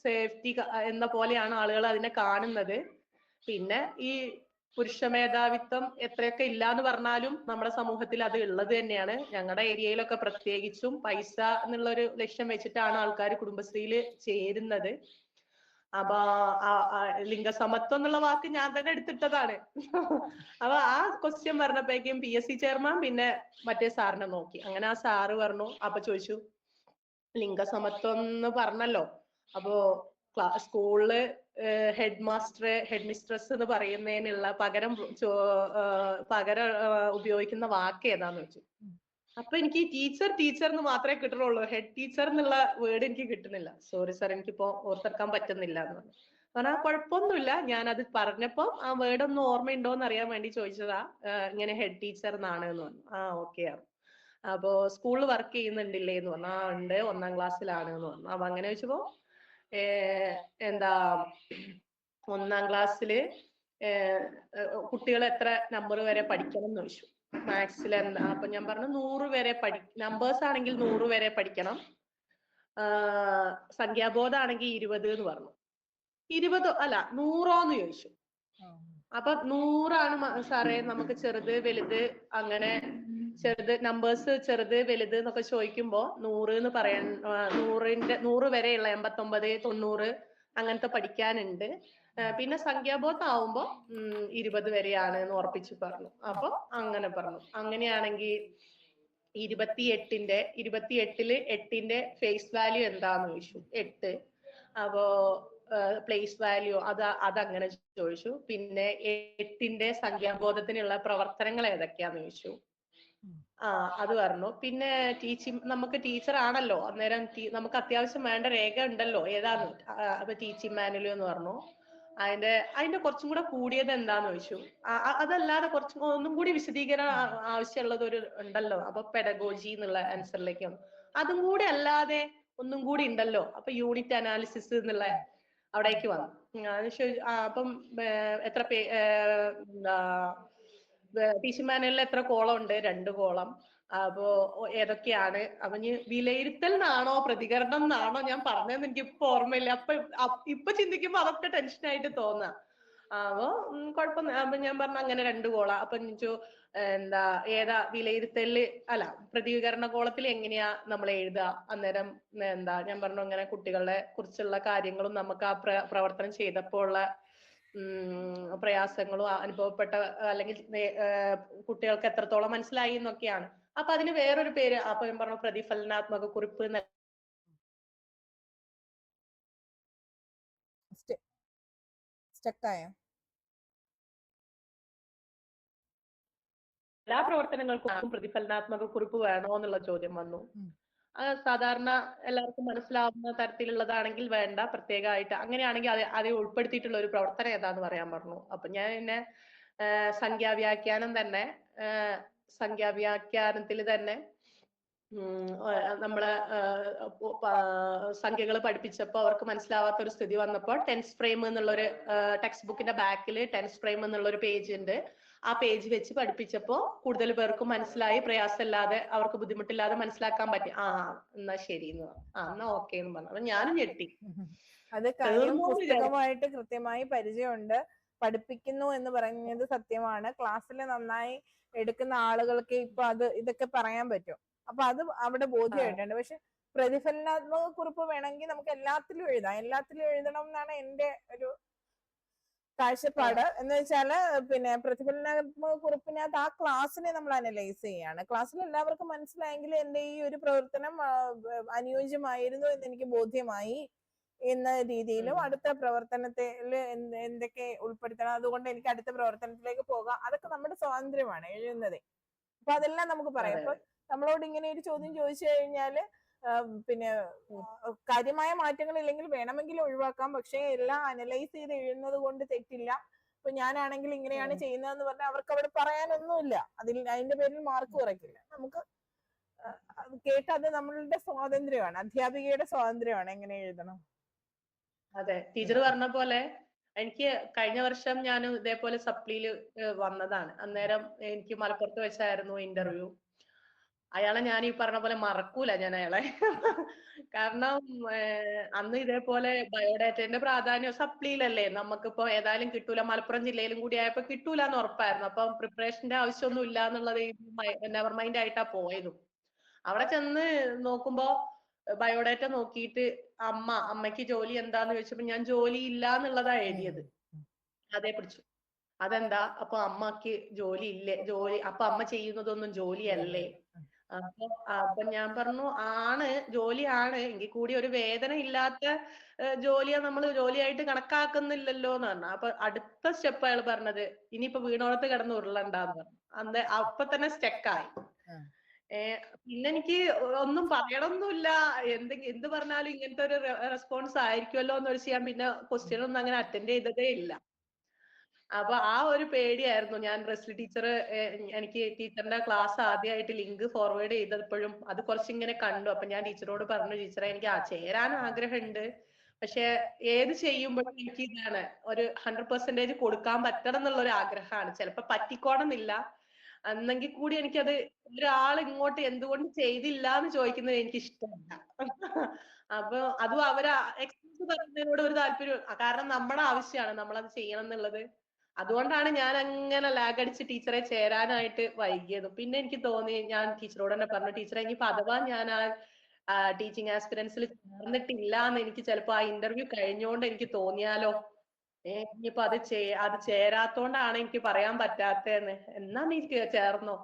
സേഫ്റ്റി എന്ന പോലെയാണ് ആളുകൾ അതിനെ കാണുന്നത്. പിന്നെ ഈ പുരുഷ മേധാവിത്വം എത്രയൊക്കെ ഇല്ലാന്ന് പറഞ്ഞാലും നമ്മുടെ സമൂഹത്തിൽ അത് ഉള്ളത് തന്നെയാണ്. ഞങ്ങളുടെ ഏരിയയിലൊക്കെ പ്രത്യേകിച്ചും പൈസ എന്നുള്ളൊരു ലക്ഷ്യം വെച്ചിട്ടാണ് ആൾക്കാർ കുടുംബശ്രീയിൽ ചേരുന്നത്. അപ്പൊ ലിംഗസമത്വം എന്നുള്ള വാക്ക് ഞാൻ തന്നെ എടുത്തിട്ടതാണ്. അപ്പൊ ആ ക്വസ്റ്റ്യൻ പറഞ്ഞപ്പോഴേക്കും PSC ചെയർമാൻ പിന്നെ മറ്റേ സാറിനെ നോക്കി. അങ്ങനെ ആ സാറ് പറഞ്ഞു, അപ്പൊ ചോദിച്ചു, ലിംഗസമത്വം എന്ന് പറഞ്ഞല്ലോ, അപ്പോ സ്കൂളില് ഹെഡ് മിസ്ട്രസ് എന്ന് പറയുന്നതിനുള്ള പകരം ഉപയോഗിക്കുന്ന വാക്ക് ഏതാന്ന് വെച്ചു. അപ്പൊ എനിക്ക് ടീച്ചർ എന്ന് മാത്രമേ കിട്ടുന്നുള്ളൂ, ഹെഡ് ടീച്ചർ എന്നുള്ള വേർഡ് എനിക്ക് കിട്ടുന്നില്ല. സോറി സാർ, എനിക്കിപ്പോ ഓർത്തെടുക്കാൻ പറ്റുന്നില്ല എന്ന് പറഞ്ഞു. പറഞ്ഞാൽ കുഴപ്പമൊന്നുമില്ല, ഞാൻ അത് പറഞ്ഞപ്പോ ആ വേർഡ് ഒന്ന് ഓർമ്മയുണ്ടോന്ന് അറിയാൻ വേണ്ടി ചോദിച്ചതാ. ഇങ്ങനെ ഹെഡ് ടീച്ചർ എന്നാണ് എന്ന് പറഞ്ഞു. ആ ഓക്കെ ആണ്. അപ്പോ സ്കൂളിൽ വർക്ക് ചെയ്യുന്നുണ്ടില്ലേ എന്ന് പറഞ്ഞു. ആ ഉണ്ട്, 1ാം ക്ലാസ്സിലാണ് എന്ന് പറഞ്ഞു. അപ്പൊ അങ്ങനെ വെച്ചപ്പോ എന്താ 1ാം ക്ലാസ്സില് കുട്ടികൾ എത്ര നമ്പർ വരെ പഠിക്കണം എന്ന് ചോദിച്ചു. മാത്സിൽ എന്താ? അപ്പൊ ഞാൻ പറഞ്ഞു 100 വരെ നമ്പേഴ്സ് ആണെങ്കിൽ 100 വരെ പഠിക്കണം, സംഖ്യാബോധമാണെങ്കിൽ 20 എന്ന് പറഞ്ഞു. 20 അല്ല 100ഓന്ന് ചോദിച്ചു. അപ്പൊ 100ആണ് സാറേ നമുക്ക് ചെറുത് വലുത് അങ്ങനെ ചെറുത് നമ്പേഴ്സ് ചെറുത് വലുത് എന്നൊക്കെ ചോദിക്കുമ്പോ 100 എന്ന് പറയാൻ 100 വരെയുള്ള 89, 90 അങ്ങനത്തെ പഠിക്കാനുണ്ട്. പിന്നെ സംഖ്യാബോധം ആവുമ്പോ 20 വരെയാണ് എന്ന് ഉറപ്പിച്ച് പറഞ്ഞു. അപ്പൊ അങ്ങനെ പറഞ്ഞു. അങ്ങനെയാണെങ്കിൽ 28ല് 8ന്റെ ഫേസ് വാല്യൂ എന്താന്ന് ചോദിച്ചു. 8. അപ്പോ പ്ലേസ് വാല്യൂ അതങ്ങനെ ചോദിച്ചു. പിന്നെ 8ന്റെ സംഖ്യാബോധത്തിനുള്ള പ്രവർത്തനങ്ങൾ ഏതൊക്കെയാന്ന് ചോദിച്ചു. അത് പറഞ്ഞു. പിന്നെ നമുക്ക് ടീച്ചർ ആണല്ലോ, അന്നേരം നമുക്ക് അത്യാവശ്യം വേണ്ട രേഖ ഉണ്ടല്ലോ, ഏതാന്ന്. അപ്പൊ ടീച്ചിങ് മാനുവൽ എന്ന് പറഞ്ഞു. അതിന്റെ കുറച്ചും കൂടെ കൂടിയത് എന്താന്ന് ചോദിച്ചു. അതല്ലാതെ ഒന്നും കൂടി വിശദീകരണം ആവശ്യമുള്ളത് ഉണ്ടല്ലോ. അപ്പൊ പെഡഗോജി എന്നുള്ള ആൻസറിലേക്ക് വന്നു. അതും കൂടി അല്ലാതെ ഒന്നും കൂടി ഉണ്ടല്ലോ, അപ്പൊ യൂണിറ്റ് അനാലിസിസ് എന്നുള്ള അവിടേക്ക് വന്നു. അപ്പം എത്ര ടീച്ചിങ് മാനുവലിൽ എത്ര കോളം ഉണ്ട്? 2 കോളം. അപ്പോ ഏതൊക്കെയാണ്? അപ്പൊ വിലയിരുത്തൽ എന്നാണോ പ്രതികരണം എന്നാണോ ഞാൻ പറഞ്ഞതെന്ന് എനിക്ക് ഇപ്പൊ ഓർമ്മയില്ല. ഇപ്പൊ ചിന്തിക്കുമ്പോ അതൊക്കെ ടെൻഷനായിട്ട് തോന്നാം. അപ്പൊ കുഴപ്പമൊന്നും. അപ്പൊ ഞാൻ പറഞ്ഞു അങ്ങനെ 2 കോളാ. അപ്പൊ ചോദിച്ചു ഏതാ വിലയിരുത്തല് അല്ല പ്രതികരണ കോളത്തിൽ എങ്ങനെയാ നമ്മൾ എഴുതുക? അന്നേരം ഞാൻ പറഞ്ഞു അങ്ങനെ കുട്ടികളെ കുറിച്ചുള്ള കാര്യങ്ങളും നമുക്ക് ആ പ്രവർത്തനം ചെയ്തപ്പോൾ ഉള്ള പ്രയാസങ്ങളും അനുഭവപ്പെട്ട അല്ലെങ്കിൽ കുട്ടികൾക്ക് എത്രത്തോളം മനസ്സിലായി എന്നൊക്കെയാണ്. അപ്പൊ അതിന് വേറൊരു പേര് അപ്പൊ ഞാൻ പറഞ്ഞു പ്രതിഫലനാത്മക കുറിപ്പ്. എല്ലാ പ്രവർത്തനങ്ങൾക്കും പ്രതിഫലനാത്മക കുറിപ്പ് വേണോ എന്നുള്ള ചോദ്യം വന്നു. സാധാരണ എല്ലാവർക്കും മനസ്സിലാവുന്ന തരത്തിലുള്ളതാണെങ്കിൽ വേണ്ട, പ്രത്യേകമായിട്ട് അങ്ങനെയാണെങ്കിൽ അത് ഉൾപ്പെടുത്തിയിട്ടുള്ള ഒരു പ്രവർത്തനം ഏതാന്ന് പറയാൻ പറഞ്ഞു. അപ്പൊ ഞാൻ പിന്നെ സംഖ്യാവ്യാഖ്യാനത്തിൽ തന്നെ നമ്മളെ സംഖ്യകൾ പഠിപ്പിച്ചപ്പോ അവർക്ക് മനസ്സിലാവാത്ത ഒരു സ്ഥിതി വന്നപ്പോൾ ടെൻസ് ഫ്രെയിം എന്നുള്ളൊരു ടെക്സ്റ്റ് ബുക്കിന്റെ ബാക്കിൽ ടെൻസ് ഫ്രെയിം എന്നുള്ളൊരു പേജ് ഉണ്ട്. ആ പേജ് വെച്ച് പഠിപ്പിച്ചപ്പോ കൂടുതൽ പേർക്ക് മനസ്സിലായി, പ്രയാസമില്ലാതെ അവർക്ക് ബുദ്ധിമുട്ടില്ലാതെ മനസ്സിലാക്കാൻ പറ്റി. എന്നാ ശരി എന്ന് പറഞ്ഞു. എന്നാ ഓക്കെ എന്ന് പറഞ്ഞു. അപ്പൊ ഞാനും ഞെട്ടി. അത് കാര്യം പുസ്തകമായിട്ട് കൃത്യമായി പരിചയമുണ്ട്, പഠിപ്പിക്കുന്നു എന്ന് പറയുന്നത് സത്യമാണ്. ക്ലാസ്സിൽ നന്നായി എടുക്കുന്ന ആളുകൾക്ക് ഇപ്പൊ ഇതൊക്കെ പറയാൻ പറ്റും. അപ്പൊ അത് അവിടെ ബോധ്യമായിട്ടുണ്ട്. പക്ഷെ പ്രതിഫലനാത്മക കുറിപ്പ് വേണമെങ്കിൽ നമുക്ക് എല്ലാത്തിലും എഴുതണം എന്നാണ് എന്റെ ഒരു കാഴ്ചപ്പാട്. എന്ന് വെച്ചാല് പിന്നെ പ്രതിഫലനാത്മക കുറിപ്പിനകത്ത് ആ ക്ലാസ്സിനെ നമ്മൾ അനലൈസ് ചെയ്യാണ്. ക്ലാസ്സിൽ എല്ലാവർക്കും മനസ്സിലായെങ്കിൽ എന്റെ ഈ ഒരു പ്രവർത്തനം അനുയോജ്യമായിരുന്നു എന്ന് എനിക്ക് ബോധ്യമായി എന്ന രീതിയിലും അടുത്ത പ്രവർത്തനത്തിൽ എന്തൊക്കെ ഉൾപ്പെടുത്തണം, അതുകൊണ്ട് എനിക്ക് അടുത്ത പ്രവർത്തനത്തിലേക്ക് പോകാം, അതൊക്കെ നമ്മുടെ സ്വാതന്ത്ര്യമാണ് എഴുതുന്നത്. അപ്പൊ അതെല്ലാം നമുക്ക് പറയാം. അപ്പൊ നമ്മളോട് ഇങ്ങനെ ഒരു ചോദ്യം ചോദിച്ചു കഴിഞ്ഞാല് പിന്നെ കാര്യമായ മാറ്റങ്ങൾ ഇല്ലെങ്കിൽ വേണമെങ്കിൽ ഒഴിവാക്കാം. പക്ഷെ എല്ലാം അനലൈസ് ചെയ്ത് എഴുതുന്നത് കൊണ്ട് തെറ്റില്ല. ഇപ്പൊ ഞാനാണെങ്കിൽ ഇങ്ങനെയാണ് ചെയ്യുന്നതെന്ന് പറഞ്ഞാൽ അവർക്ക് അവിടെ പറയാനൊന്നുമില്ല, അതിന്റെ പേരിൽ മാർക്ക് കുറയ്ക്കില്ല. നമുക്ക് കേട്ടത് നമ്മളുടെ സ്വാതന്ത്ര്യമാണ്, അധ്യാപികയുടെ സ്വാതന്ത്ര്യമാണ് എങ്ങനെ എഴുതണം. അതെ, ടീച്ചർ പറഞ്ഞ പോലെ എനിക്ക് കഴിഞ്ഞ വർഷം ഞാൻ ഇതേപോലെ സപ്ലിയിൽ വന്നതാണ്. അന്നേരം എനിക്ക് മലപ്പുറത്ത് വെച്ചായിരുന്നു ഇന്റർവ്യൂ. അയാളെ ഞാൻ ഈ പറഞ്ഞ പോലെ മറക്കൂല ഞാൻ അയാളെ. കാരണം അന്ന് ഇതേപോലെ ബയോഡാറ്റന്റെ പ്രാധാന്യം സപ്ലിയിലല്ലേ, നമുക്കിപ്പോ ഏതായാലും കിട്ടൂല, മലപ്പുറം ജില്ലയിലും കൂടി ആയപ്പോ കിട്ടൂല എന്ന് ഉറപ്പായിരുന്നു. അപ്പൊ പ്രിപ്പറേഷന്റെ ആവശ്യമൊന്നും ഇല്ല എന്നുള്ളത് നെവർ മൈൻഡ് ആയിട്ടാ പോയതും. അവിടെ ചെന്ന് നോക്കുമ്പോ ബയോഡാറ്റ നോക്കിയിട്ട് അമ്മയ്ക്ക് ജോലി എന്താന്ന് ചോദിച്ചപ്പോ ഞാൻ ജോലി ഇല്ല എന്നുള്ളതാ എഴുതിയത്. അതേ പിടിച്ചു. അതെന്താ? അപ്പൊ അമ്മക്ക് ജോലി ഇല്ലേ? അപ്പൊ അമ്മ ചെയ്യുന്നതൊന്നും ജോലിയല്ലേ? അപ്പൊ ഞാൻ പറഞ്ഞു ജോലിയാണ്, എങ്കിൽ കൂടി ഒരു വേദന ഇല്ലാത്ത ജോലിയെ നമ്മൾ ജോലിയായിട്ട് കണക്കാക്കുന്നില്ലല്ലോ എന്ന് പറഞ്ഞു. അപ്പൊ അടുത്ത സ്റ്റെപ്പ് അയാൾ പറഞ്ഞത് ഇനിയിപ്പോ വീണോടത്ത് കിടന്ന് ഉരുളണ്ടാന്ന് പറഞ്ഞു. അപ്പൊ തന്നെ സ്റ്റെക്കായി. പിന്നെ എനിക്ക് ഒന്നും പറയണമൊന്നുമില്ല. എന്ത് പറഞ്ഞാലും ഇങ്ങനത്തെ ഒരു റെസ്പോൺസ് ആയിരിക്കുമല്ലോ എന്ന് വെച്ച് ഞാൻ പിന്നെ ക്വസ്റ്റ്യൻ ഒന്നും അങ്ങനെ അറ്റൻഡ് ചെയ്തതേ ഇല്ല. അപ്പൊ ആ ഒരു പേടിയായിരുന്നു. ഞാൻ റെസ്ലി ടീച്ചർ, എനിക്ക് ടീച്ചറിന്റെ ക്ലാസ് ആദ്യമായിട്ട് ലിങ്ക് ഫോർവേഡ് ചെയ്തപ്പോഴും അത് കുറച്ചിങ്ങനെ കണ്ടു. അപ്പൊ ഞാൻ ടീച്ചറോട് പറഞ്ഞു, ടീച്ചറെ എനിക്ക് ചേരാൻ ആഗ്രഹമുണ്ട്, പക്ഷെ ഏത് ചെയ്യുമ്പോഴും എനിക്ക് ഇതാണ് ഒരു 100% കൊടുക്കാൻ പറ്റണം എന്നുള്ള ഒരു ആഗ്രഹമാണ്. ചിലപ്പോ പറ്റിക്കോണമെന്നില്ല, എന്നെങ്കിൽ കൂടി എനിക്കത് ഒരാൾ ഇങ്ങോട്ട് എന്തുകൊണ്ട് ചെയ്തില്ല എന്ന് ചോദിക്കുന്നത് എനിക്ക് ഇഷ്ടമല്ല. അപ്പൊ അതും അവര് എക്സ്ക്യൂസ് പറയുന്നതിനോട് ഒരു താല്പര്യം, കാരണം നമ്മുടെ ആവശ്യമാണ് നമ്മളത് ചെയ്യണം എന്നുള്ളത്. അതുകൊണ്ടാണ് ഞാൻ അങ്ങനെ ലാഗ് അടിച്ച് ടീച്ചറെ ചേരാനായിട്ട് വൈകിയത്. പിന്നെ എനിക്ക് തോന്നി, ഞാൻ ടീച്ചറോട് തന്നെ പറഞ്ഞു, ടീച്ചറെ ഇനിയിപ്പോ അഥവാ ഞാൻ ആ ടീച്ചിങ് ആസ്പിറൻസിൽ ചേർന്നിട്ടില്ല എന്ന് എനിക്ക് ചിലപ്പോ ആ ഇന്റർവ്യൂ കഴിഞ്ഞോണ്ട് എനിക്ക് തോന്നിയാലോ, ഇനിയിപ്പോ അത് ചേരാത്തോണ്ടാണ് എനിക്ക് പറയാൻ പറ്റാത്തതെന്ന്. എന്നാ നീ ചേർന്നോ.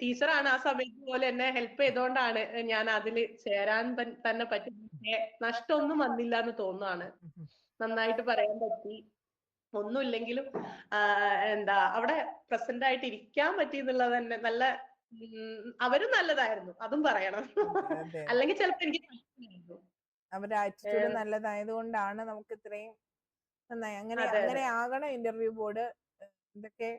ടീച്ചറാണ് ആ സമയത്ത് പോലെ എന്നെ ഹെൽപ്പ് ചെയ്തോണ്ടാണ് ഞാൻ അതില് ചേരാൻ തന്നെ പറ്റി. നഷ്ടമൊന്നും വന്നില്ല എന്ന് തോന്നുവാണ്. നന്നായിട്ട് പറയാൻ പറ്റി. ഒന്നുമില്ലെങ്കിലും അവിടെ പ്രസന്റ് ആയിട്ട് ഇരിക്കാൻ പറ്റി എന്നുള്ളത് തന്നെ നല്ല, അവരും നല്ലതായിരുന്നു, അതും പറയണം. അല്ലെങ്കിൽ ചിലപ്പോ എനിക്ക് അവരുടെ ആറ്റിറ്റ്യൂഡ് നല്ലതായത് കൊണ്ടാണ് നമുക്ക് ഇത്രയും നന്നായി. അങ്ങനെ ആകണം ഇന്റർവ്യൂ ബോർഡ്. ഇതൊക്കെ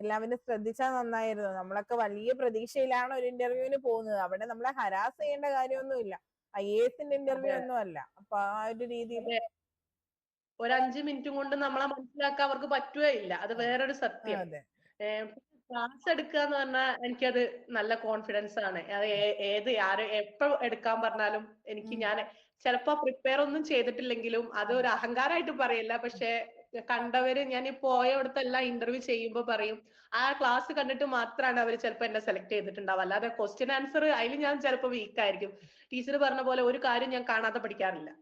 എല്ലാവരും ശ്രദ്ധിച്ചാൽ നന്നായിരുന്നു. നമ്മളൊക്കെ വലിയ പ്രതീക്ഷയിലാണ് ഒരു ഇന്റർവ്യൂവിന് പോകുന്നത്. അവിടെ നമ്മളെ ഹരാസ് ചെയ്യേണ്ട കാര്യമൊന്നുമില്ല. IASന്റെ ഇന്റർവ്യൂ ഒന്നും അല്ല. അപ്പൊ ആ ഒരു രീതിയിൽ ഒരു 5 മിനിറ്റും കൊണ്ട് നമ്മളെ മനസ്സിലാക്കാൻ അവർക്ക് പറ്റുകയില്ല. അത് വേറൊരു സത്യം. ക്ലാസ് എടുക്കുക എന്ന് പറഞ്ഞാൽ എനിക്കത് നല്ല കോൺഫിഡൻസ് ആണ്. അത് എപ്പോ എടുക്കാൻ പറഞ്ഞാലും ഞാൻ ചിലപ്പോ പ്രിപ്പയർ ഒന്നും ചെയ്തിട്ടില്ലെങ്കിലും അത് ഒരു അഹങ്കാരമായിട്ട് പറയില്ല. പക്ഷെ കണ്ടവര്, ഞാൻ ഈ പോയവിടത്തെല്ലാം ഇന്റർവ്യൂ ചെയ്യുമ്പോ പറയും, ആ ക്ലാസ് കണ്ടിട്ട് മാത്രമാണ് അവർ ചിലപ്പോ എന്നെ സെലക്ട് ചെയ്തിട്ടുണ്ടാവും. അല്ലാതെ ക്വസ്റ്റ്യൻ ആൻസർ അതിൽ ഞാൻ ചിലപ്പോ വീക്ക് ആയിരിക്കും. ടീച്ചർ പറഞ്ഞ പോലെ ഒരു കാര്യം ഞാൻ കാണാതെ പഠിക്കാറില്ല.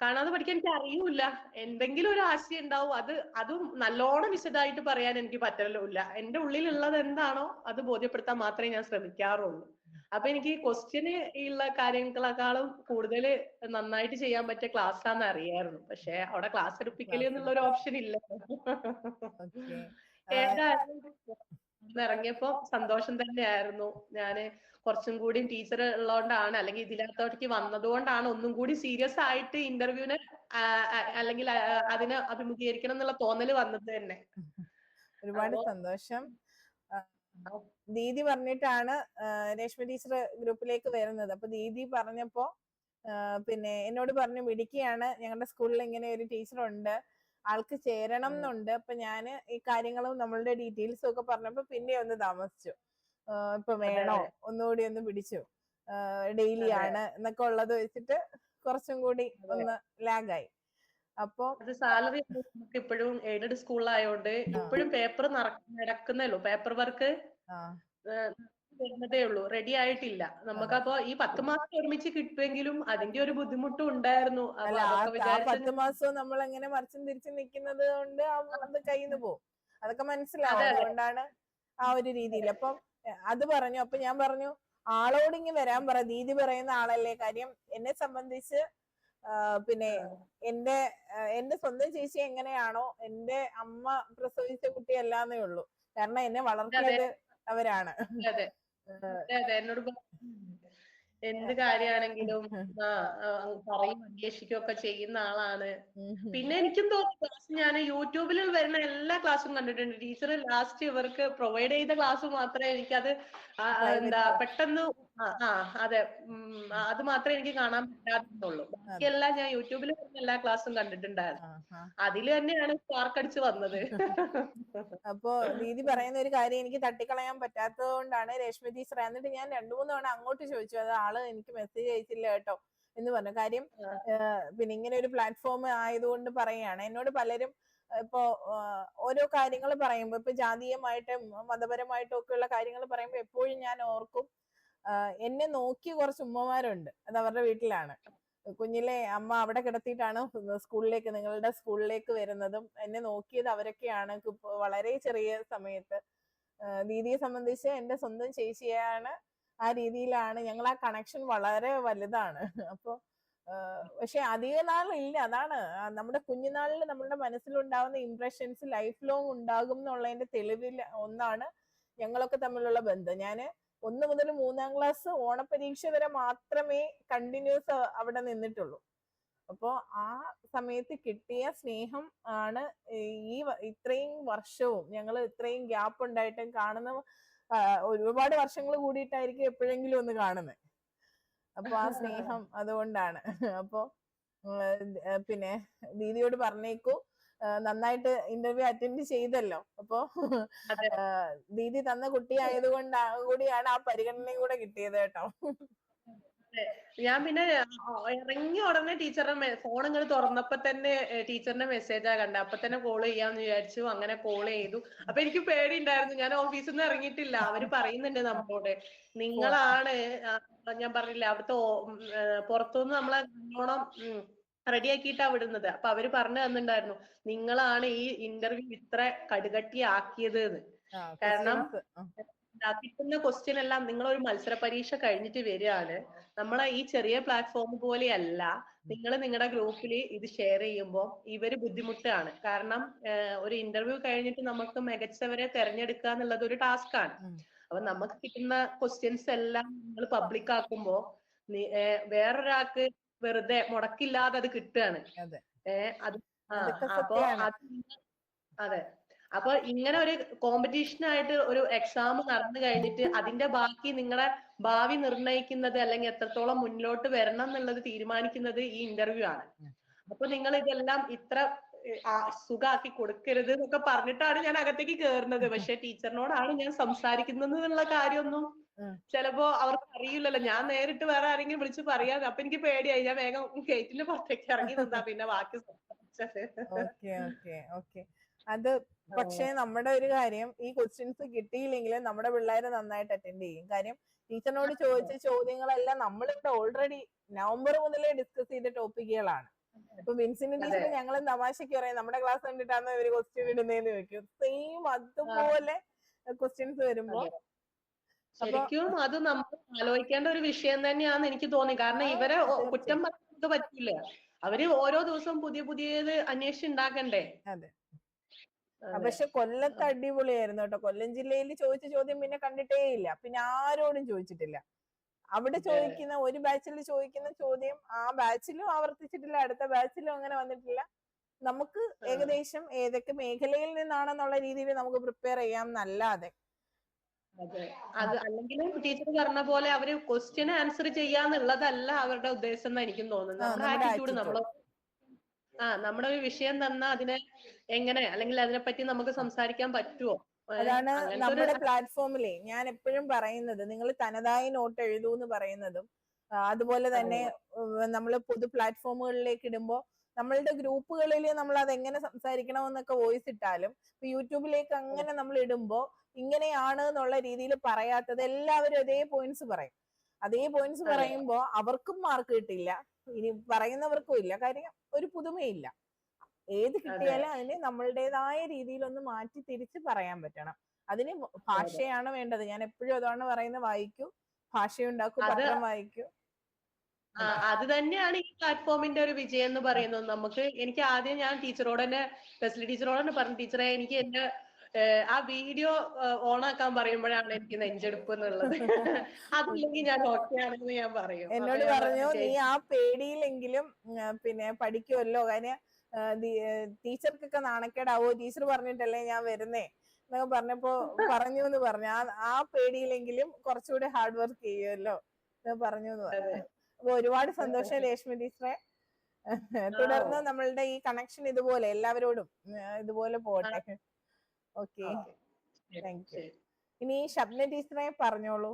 കാണാതെ പഠിക്കാൻ എനിക്ക് അറിയൂല. എന്തെങ്കിലും ഒരു ആശയം ഉണ്ടാവും, അതും നല്ലോണം വിശദമായിട്ട് പറയാൻ എനിക്ക് പറ്റലില്ല. എന്റെ ഉള്ളിലുള്ളത് എന്താണോ അത് ബോധ്യപ്പെടുത്താൻ മാത്രമേ ഞാൻ ശ്രമിക്കാറുള്ളൂ. അപ്പൊ എനിക്ക് ക്വസ്റ്റ്യന് ഉള്ള കാര്യങ്ങളെക്കാളും കൂടുതൽ നന്നായിട്ട് ചെയ്യാൻ പറ്റിയ ക്ലാസ് ആണെന്ന് അറിയായിരുന്നു. പക്ഷെ അവിടെ ക്ലാസ് എടുപ്പിക്കല് എന്നുള്ള ഒരു ഓപ്ഷൻ ഇല്ല. ഏതായാലും ഇറങ്ങിയപ്പോ സന്തോഷം തന്നെയായിരുന്നു. ഞാന് കുറച്ചും കൂടി ടീച്ചർ ഉള്ളതുകൊണ്ടാണ്, അല്ലെങ്കിൽ ഇതിനകത്തോട്ടേക്ക് വന്നതുകൊണ്ടാണ് ഒന്നും കൂടി സീരിയസ് ആയിട്ട് ഇന്റർവ്യൂവിന് അല്ലെങ്കിൽ അതിനെ അഭിമുഖീകരിക്കണം എന്നുള്ള തോന്നല് വന്നത് തന്നെ. ഒരുപാട് സന്തോഷം. ദീദി പറഞ്ഞിട്ടാണ് രേഷ്മ ടീച്ചർ ഗ്രൂപ്പിലേക്ക് വരുന്നത്. അപ്പൊ ദീദി പറഞ്ഞപ്പോ പിന്നെ എന്നോട് പറഞ്ഞു, മിടുക്കിയാണ്, ഞങ്ങളുടെ സ്കൂളിൽ ഇങ്ങനെ ഒരു ടീച്ചറുണ്ട്, ആൾക്ക് ചേരണം എന്നുണ്ട്. അപ്പൊ ഞാൻ ഈ കാര്യങ്ങളും നമ്മളുടെ ഡീറ്റെയിൽസും ഒക്കെ പറഞ്ഞപ്പോ പിന്നെ ഒന്ന് താമസിച്ചു. ഇപ്പൊ വേണോ, ഒന്നുകൂടി ഒന്ന് പിടിച്ചു, ഡെയിലി ആണ് എന്നൊക്കെ ഉള്ളത് വെച്ചിട്ട് കുറച്ചും കൂടി ഒന്ന് ലാഗായി. അപ്പൊ സാലറി നമുക്ക് ഇപ്പോഴും എയ്ഡഡ് സ്കൂളിലായോണ്ട് ഇപ്പോഴും പേപ്പർ നടക്കുന്നേ ഉള്ളൂ. പേപ്പർ വർക്ക് വരുന്നതേ ഉള്ളൂ, റെഡി ആയിട്ടില്ല. നമുക്കപ്പോ ഈ 10 മാസം ഒരുമിച്ച് കിട്ടുമെങ്കിലും അതിന്റെ ഒരു ബുദ്ധിമുട്ടും ഉണ്ടായിരുന്നു. അല്ല, ആ 10 മാസവും നമ്മൾ എങ്ങനെ മറിച്ചും തിരിച്ചും നിൽക്കുന്നത് കൊണ്ട് അത് കയ്യിൽ നിന്ന് പോകും. അതൊക്കെ മനസ്സിലാവും. അതുകൊണ്ടാണ് ആ ഒരു രീതിയിൽ. അപ്പം അത് പറഞ്ഞു. അപ്പൊ ഞാൻ പറഞ്ഞു, ആളോട് ഇങ്ങ് വരാൻ പറ, ദീദി പറയുന്ന ആളല്ലേ. കാര്യം എന്നെ സംബന്ധിച്ച് പിന്നെ എന്റെ സ്വന്തം ചേച്ചി എങ്ങനെയാണോ, എന്റെ അമ്മ പ്രസവിച്ച കുട്ടിയല്ലാന്നേ ഉള്ളൂ. കാരണം എന്നെ വളർത്തിയത് അവരാണ്. എന്നോട് എന്ത് കാര്യമാണെങ്കിലും പറയും, അന്വേഷിക്കുകയും ഒക്കെ ചെയ്യുന്ന ആളാണ്. പിന്നെ എനിക്കും തോന്നുന്നു, ക്ലാസ് ഞാൻ യൂട്യൂബിൽ വരുന്ന എല്ലാ ക്ലാസ്സും കണ്ടിട്ടുണ്ട്. ടീച്ചർ ലാസ്റ്റ് ഇവർക്ക് പ്രൊവൈഡ് ചെയ്ത ക്ലാസ് മാത്രമേ എനിക്കത് പെട്ടെന്ന് അതെ, അത് മാത്രമേ എനിക്ക് കാണാൻ പറ്റാത്തുള്ളൂ. ബാക്കിയെല്ലാം ഞാൻ യൂട്യൂബിൽ വരുന്ന എല്ലാ ക്ലാസ്സും കണ്ടിട്ടുണ്ടായിരുന്നു. അതിൽ തന്നെയാണ് സ്പാർക്കടിച്ച് വന്നത്. അപ്പൊ ദീദി പറയുന്ന ഒരു കാര്യം എനിക്ക് തട്ടിക്കളയാൻ പറ്റാത്തത് കൊണ്ടാണ് രേഷ്മ ടീച്ചർ. എന്നിട്ട് ഞാൻ 2-3 തവണ അങ്ങോട്ട് ചോദിച്ചു, അത് ആള് എനിക്ക് മെസ്സേജ് അയച്ചില്ല കേട്ടോ എന്ന് പറഞ്ഞു. കാര്യം പിന്നെ ഇങ്ങനെ ഒരു പ്ലാറ്റ്ഫോം ആയതുകൊണ്ട് പറയുകയാണ്. എന്നോട് പലരും ഇപ്പോ ഓരോ കാര്യങ്ങൾ പറയുമ്പോ, ഇപ്പൊ ജാതീയമായിട്ടും മതപരമായിട്ടും ഒക്കെ ഉള്ള കാര്യങ്ങൾ പറയുമ്പോ എപ്പോഴും ഞാൻ ഓർക്കും, എന്നെ നോക്കിയ കുറച്ച് ഉമ്മമാരുണ്ട്, അത് അവരുടെ വീട്ടിലാണ്. കുഞ്ഞിലെ അമ്മ അവിടെ കിടത്തിയിട്ടാണ് നിങ്ങളുടെ സ്കൂളിലേക്ക് വരുന്നതും എന്നെ നോക്കിയത് അവരൊക്കെയാണ്. വളരെ ചെറിയ സമയത്ത് ദീദിയെ സംബന്ധിച്ച് എന്റെ സ്വന്തം ചേച്ചിയാണ്. ആ രീതിയിലാണ് ഞങ്ങൾ, ആ കണക്ഷൻ വളരെ വലുതാണ്. അപ്പൊ പക്ഷെ അധിക നാളില്ല. അതാണ് നമ്മുടെ കുഞ്ഞുനാളിൽ നമ്മളുടെ മനസ്സിലുണ്ടാവുന്ന ഇംപ്രഷൻസ് ലൈഫ് ലോങ് ഉണ്ടാകും എന്നുള്ളതിന്റെ തെളിവിൽ ഒന്നാണ് ഞങ്ങളൊക്കെ തമ്മിലുള്ള ബന്ധം. ഞാന് 1 മുതൽ 3-ാം ക്ലാസ് ഓണപരീക്ഷ വരെ മാത്രമേ കണ്ടിന്യൂസ് അവിടെ നിന്നിട്ടുള്ളൂ. അപ്പോ ആ സമയത്ത് കിട്ടിയ സ്നേഹം ആണ് ഇത്രയും വർഷവും ഞങ്ങൾ ഇത്രയും ഗ്യാപ്പ് ഉണ്ടായിട്ടും കാണുന്ന ഒരുപാട് വർഷങ്ങൾ കൂടിയിട്ടായിരിക്കും എപ്പോഴെങ്കിലും ഒന്ന് കാണുന്നത്. അപ്പൊ ആ സ്നേഹം അതുകൊണ്ടാണ്. അപ്പൊ പിന്നെ ദീദിയോട് പറഞ്ഞേക്കൂ, നന്നായിട്ട് ഇന്റർവ്യൂ അറ്റൻഡ് ചെയ്തല്ലോ. അപ്പൊ ദീദി തന്ന കുട്ടി കൂടിയാണ് ആ പരിഗണനയും കൂടെ കിട്ടിയത് കേട്ടോ. ഞാൻ പിന്നെ ഇറങ്ങി ഉടനെ ടീച്ചറുടെ ഫോൺ ഇങ്ങനെ തുറന്നപ്പോ തന്നെ ടീച്ചറിന്റെ മെസ്സേജാ കണ്ടത്. അപ്പൊ തന്നെ കോൾ ചെയ്യാന്ന് വിചാരിച്ചു. അങ്ങനെ കോൾ ചെയ്തു. അപ്പൊ എനിക്ക് പേടി ഉണ്ടായിരുന്നു. ഞാൻ ഓഫീസിൽ നിന്ന് ഇറങ്ങിയിട്ടില്ല. അവര് പറയുന്നുണ്ട് നമ്മളോട്, നിങ്ങളാണ് ഞാൻ പറഞ്ഞില്ല അവിടുത്തെ പുറത്തുനിന്ന് നമ്മളെ നല്ലോണം റെഡിയാക്കിയിട്ടാ വിടുന്നത്. അപ്പൊ അവര് പറഞ്ഞു തന്നിട്ടുണ്ടായിരുന്നു, നിങ്ങളാണ് ഈ ഇന്റർവ്യൂ ഇത്ര കടുകട്ടിയാക്കിയത് എന്ന്. കാരണം കിട്ടുന്ന ക്വസ്റ്റ്യൻ എല്ലാം നിങ്ങളൊരു മത്സര പരീക്ഷ കഴിഞ്ഞിട്ട് വരികയാണ്. നമ്മളെ ഈ ചെറിയ പ്ലാറ്റ്ഫോം പോലെയല്ല. നിങ്ങൾ നിങ്ങളുടെ ഗ്രൂപ്പിൽ ഇത് ഷെയർ ചെയ്യുമ്പോൾ ഇവര് ബുദ്ധിമുട്ടാണ്. കാരണം ഒരു ഇന്റർവ്യൂ കഴിഞ്ഞിട്ട് നമുക്ക് മികച്ചവരെ തെരഞ്ഞെടുക്കുക എന്നുള്ളത് ഒരു ടാസ്ക് ആണ്. അപ്പൊ നമുക്ക് കിട്ടുന്ന ക്വസ്റ്റ്യൻസ് എല്ലാം നിങ്ങൾ പബ്ലിക് ആക്കുമ്പോ വേറൊരാൾക്ക് വെറുതെ മുടക്കില്ലാതെ അത് കിട്ടുകയാണ്. അത് അപ്പൊ അതെ. അപ്പൊ ഇങ്ങനെ ഒരു കോമ്പറ്റീഷനായിട്ട് ഒരു എക്സാം നടന്നു കഴിഞ്ഞിട്ട് അതിന്റെ ബാക്കി നിങ്ങളെ ഭാവി നിർണ്ണയിക്കുന്നത് അല്ലെങ്കിൽ എത്രത്തോളം മുന്നോട്ട് വരണം എന്നുള്ളത് തീരുമാനിക്കുന്നത് ഈ ഇന്റർവ്യൂ ആണ്. അപ്പൊ നിങ്ങൾ ഇതെല്ലാം ഇത്ര സുഖാക്കി കൊടുക്കരുത് എന്നൊക്കെ പറഞ്ഞിട്ടാണ് ഞാൻ അകത്തേക്ക് കയറുന്നത്. പക്ഷെ ടീച്ചറിനോടാണ് ഞാൻ സംസാരിക്കുന്നത് എന്നുള്ള കാര്യമൊന്നും ചിലപ്പോ അവർക്ക് അറിയില്ലല്ലോ. ഞാൻ നേരിട്ട് വേറെ ആരെങ്കിലും വിളിച്ച് പറയാതെ. അപ്പൊ എനിക്ക് പേടിയായി. ഞാൻ വേഗം ഗേറ്റിന്റെ പുറത്തേക്ക് ഇറങ്ങി നിന്നാ പിന്നെ ബാക്കി അത് പക്ഷെ നമ്മുടെ ഒരു കാര്യം, ഈ ക്വസ്റ്റ്യൻസ് കിട്ടിയില്ലെങ്കിലും നമ്മുടെ പിള്ളേരെ നന്നായിട്ട് അറ്റൻഡ് ചെയ്യും. കാര്യം ടീച്ചറിനോട് ചോദിച്ച ചോദ്യങ്ങളെല്ലാം നമ്മളിവിടെ ഓൾറെഡി നവംബർ മുതലേ ഡിസ്കസ് ചെയ്ത ടോപ്പിക്കുകളാണ്. ഇപ്പൊ വിൻസിന്റെ ടീച്ചർ ഞങ്ങൾ തമാശക്ക് പറയാം, നമ്മുടെ ക്ലാസ് കണ്ടിട്ടാണ് ഇവര് ക്വസ്റ്റ്യൻ ഇടുന്നതെന്ന് ചോദിക്കും. സെയിം അതുപോലെ ക്വസ്റ്റ്യൻസ് വരുമ്പോ ശരിക്കും അത് നമ്മൾ ആലോചിക്കേണ്ട ഒരു വിഷയം തന്നെയാണെന്ന് എനിക്ക് തോന്നി. കാരണം ഇവരെ കുറ്റം പറയാൻ പറ്റില്ല. അവര് ഓരോ ദിവസവും പുതിയത് അന്വേഷിച്ചുണ്ടാക്കണ്ടേ. അതെ. പക്ഷെ കൊല്ലത്ത് അടിപൊളിയായിരുന്നു കേട്ടോ. കൊല്ലം ജില്ലയിൽ ചോദിച്ച ചോദ്യം പിന്നെ കണ്ടിട്ടേ ഇല്ല. പിന്നെ ആരോടും ചോദിച്ചിട്ടില്ല. അവിടെ ചോദിക്കുന്ന ഒരു ബാച്ചിൽ ചോദിക്കുന്ന ചോദ്യം ആ ബാച്ചിലും ആവർത്തിച്ചിട്ടില്ല, അടുത്ത ബാച്ചിലും അങ്ങനെ വന്നിട്ടില്ല. നമുക്ക് ഏകദേശം ഏതൊക്കെ മേഖലയിൽ നിന്നാണെന്നുള്ള രീതിയിൽ നമുക്ക് പ്രിപ്പയർ ചെയ്യാം എന്നല്ലാതെ. അതെ. അത് അല്ലെങ്കിലും ടീച്ചർ പറഞ്ഞ പോലെ അവര് ക്വസ്റ്റ്യൻ ആൻസർ ചെയ്യാന്നുള്ളതല്ല അവരുടെ ഉദ്ദേശം എന്ന് എനിക്കും തോന്നുന്നു. നമ്മുടെ ആറ്റിറ്റ്യൂഡ്, നമ്മുടെ ഒരു വിഷയം തന്നാ അതിനെ എങ്ങനെ, അല്ലെങ്കിൽ അതിനെപ്പറ്റി നമുക്ക് സംസാരിക്കാൻ പറ്റുമോ? അതാണ് നമ്മുടെ പ്ലാറ്റ്ഫോമിലെ ഞാൻ എപ്പോഴും പറയുന്നത്, നിങ്ങൾ തനതായി നോട്ട് എഴുതൂ എന്ന് പറയുന്നതും. അതുപോലെ തന്നെ നമ്മൾ പൊതു പ്ലാറ്റ്ഫോമുകളിലേക്ക് ഇടുമ്പോൾ നമ്മളുടെ ഗ്രൂപ്പുകളിൽ നമ്മൾ അത് എങ്ങനെ സംസാരിക്കണമെന്നൊക്കെ വോയിസ് ഇട്ടാലും യൂട്യൂബിലേക്ക് അങ്ങനെ നമ്മൾ ഇടുമ്പോ ഇങ്ങനെയാണ് എന്നുള്ള രീതിയിൽ പറയാത്തത് എല്ലാവരും അതേ പോയിന്റ്സ് പറയും. അതേ പോയിന്റ്സ് പറയുമ്പോ അവർക്കും മാർക്ക് കിട്ടില്ല, ഇനി പറയുന്നവർക്കും ഇല്ല. കാര്യം ഒരു പുതുമയില്ല. ഏത് കിട്ടിയാലും അതിന് നമ്മളുടേതായ രീതിയിൽ ഒന്ന് മാറ്റി തിരിച്ച് പറയാൻ പറ്റണം. അതിന് ഭാഷയാണ് വേണ്ടത്. ഞാൻ എപ്പോഴും അതാണ് പറയുന്നത്, വായിക്കൂ, ഭാഷയുണ്ടാക്കൂ, പത്രം വായിക്കൂ. അത് തന്നെയാണ് ഈ പ്ലാറ്റ്ഫോമിന്റെ ഒരു വിജയം എന്ന് പറയുന്നത്. എനിക്ക് ആദ്യം ഞാൻ ടീച്ചറോട് തന്നെ, ഫെസിലിറ്റി ടീച്ചറോട് തന്നെ പറഞ്ഞു, ടീച്ചറെ എനിക്ക് എന്റെ ആ വീഡിയോ ഓണാക്കാൻ പറയുമ്പോഴാണ് എനിക്ക് നെഞ്ചെടുപ്പ് എന്നുള്ളത്. അതില്ലെങ്കിൽ ഞാൻ ഓക്കെ ആണെന്ന് ഞാൻ പറയും. എന്നോട് പറഞ്ഞു, നീ ആ പേടിയിലെങ്കിലും പിന്നെ പഠിക്കുമല്ലോ. കാര്യം ടീച്ചർക്കൊക്കെ നാണക്കേടാവോ, ടീച്ചർ പറഞ്ഞിട്ടല്ലേ ഞാൻ വരുന്നേ എന്നൊക്കെ പറഞ്ഞപ്പോ പറഞ്ഞു എന്ന് പറഞ്ഞു. ആ പേടിയിലെങ്കിലും കുറച്ചുകൂടി ഹാർഡ് വർക്ക് ചെയ്യുമല്ലോ എന്ന് പറഞ്ഞു എന്ന് പറഞ്ഞു. അപ്പൊ ഒരുപാട് സന്തോഷം രേഷ്മ ടീച്ചറെ. തുടർന്ന് നമ്മളുടെ ഈ കണക്ഷൻ ഇതുപോലെ എല്ലാവരോടും ഇതുപോലെ പോട്ടെ. Okay, thank you. ഇനി ഷബ്ന ടീച്ചറെ പറഞ്ഞോളൂ.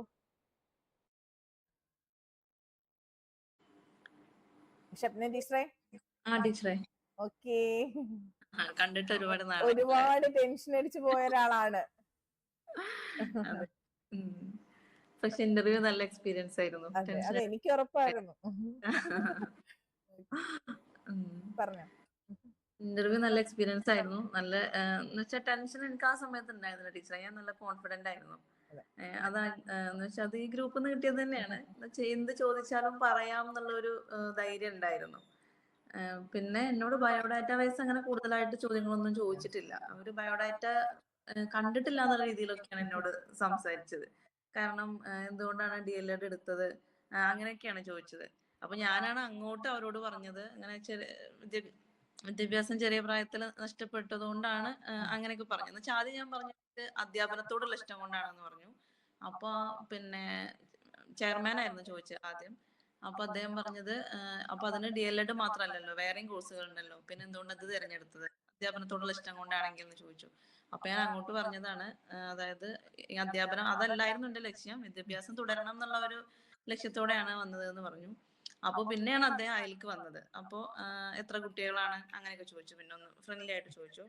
ഷബ്ന ടീച്ചറെ. ഓക്കെ, കണ്ടിട്ട് ഒരുപാട് ടെൻഷൻ അടിച്ചു പോയ ഒരാളാണ്. പക്ഷെ ഇന്റർവ്യൂ നല്ല എക്സ്പീരിയൻസ് ആയിരുന്നു. അത് എനിക്ക് ഉറപ്പായിരുന്നു. പറഞ്ഞോ. ഇന്റർവ്യൂ നല്ല എക്സ്പീരിയൻസ് ആയിരുന്നു. നല്ല എന്നുവെച്ചാൽ ടെൻഷൻ എനിക്ക് ആ സമയത്ത് ഉണ്ടായിരുന്നില്ല ടീച്ചറെ. ഞാൻ നല്ല കോൺഫിഡന്റ് ആയിരുന്നു. അതാ എന്ന് വെച്ചാൽ അത് ഈ ഗ്രൂപ്പിൽ നിന്ന് കിട്ടിയത് തന്നെയാണ്. എന്ത് ചോദിച്ചാലും പറയാം എന്നുള്ള ഒരു ധൈര്യം ഉണ്ടായിരുന്നു. പിന്നെ എന്നോട് ബയോഡാറ്റ വൈസ് അങ്ങനെ കൂടുതലായിട്ട് ചോദ്യങ്ങളൊന്നും ചോദിച്ചിട്ടില്ല. അവര് ബയോഡാറ്റ കണ്ടിട്ടില്ല എന്നുള്ള രീതിയിലൊക്കെയാണ് എന്നോട് സംസാരിച്ചത്. കാരണം എന്തുകൊണ്ടാണ് DLED എടുത്തത്, അങ്ങനെയൊക്കെയാണ് ചോദിച്ചത്. അപ്പൊ ഞാനാണ് അങ്ങോട്ട് അവരോട് പറഞ്ഞത് അങ്ങനെ വിദ്യാഭ്യാസം ചെറിയ പ്രായത്തിൽ നഷ്ടപ്പെട്ടത് കൊണ്ടാണ് അങ്ങനെയൊക്കെ പറഞ്ഞത്. എന്നുവെച്ചാൽ ആദ്യം ഞാൻ പറഞ്ഞത് അധ്യാപനത്തോടുള്ള ഇഷ്ടം കൊണ്ടാണെന്ന് പറഞ്ഞു. അപ്പൊ പിന്നെ ചെയർമാൻ ആയിരുന്നു ചോദിച്ചത് ആദ്യം. അപ്പൊ അദ്ദേഹം പറഞ്ഞത് അപ്പൊ അതിന് DLED മാത്രമല്ലല്ലോ, വേറെയും കോഴ്സുകൾ ഉണ്ടല്ലോ, പിന്നെ എന്തുകൊണ്ട് അത് തിരഞ്ഞെടുത്തത്, അധ്യാപനത്തോടുള്ള ഇഷ്ടം കൊണ്ടാണെങ്കിൽ എന്ന് ചോദിച്ചു. അപ്പൊ ഞാൻ അങ്ങോട്ട് പറഞ്ഞതാണ് അതായത് ഈ അധ്യാപനം അതല്ലായിരുന്നു എന്റെ ലക്ഷ്യം, വിദ്യാഭ്യാസം തുടരണം എന്നുള്ള ഒരു ലക്ഷ്യത്തോടെയാണ് വന്നത് എന്ന് പറഞ്ഞു. അപ്പൊ പിന്നെയാണ് അദ്ദേഹം അതിലേക്ക് വന്നത്. അപ്പോ എത്ര കുട്ടികളാണ് അങ്ങനെയൊക്കെ ചോദിച്ചു. പിന്നെ ഒന്ന് ഫ്രണ്ട്ലി ആയിട്ട് ചോദിച്ചു.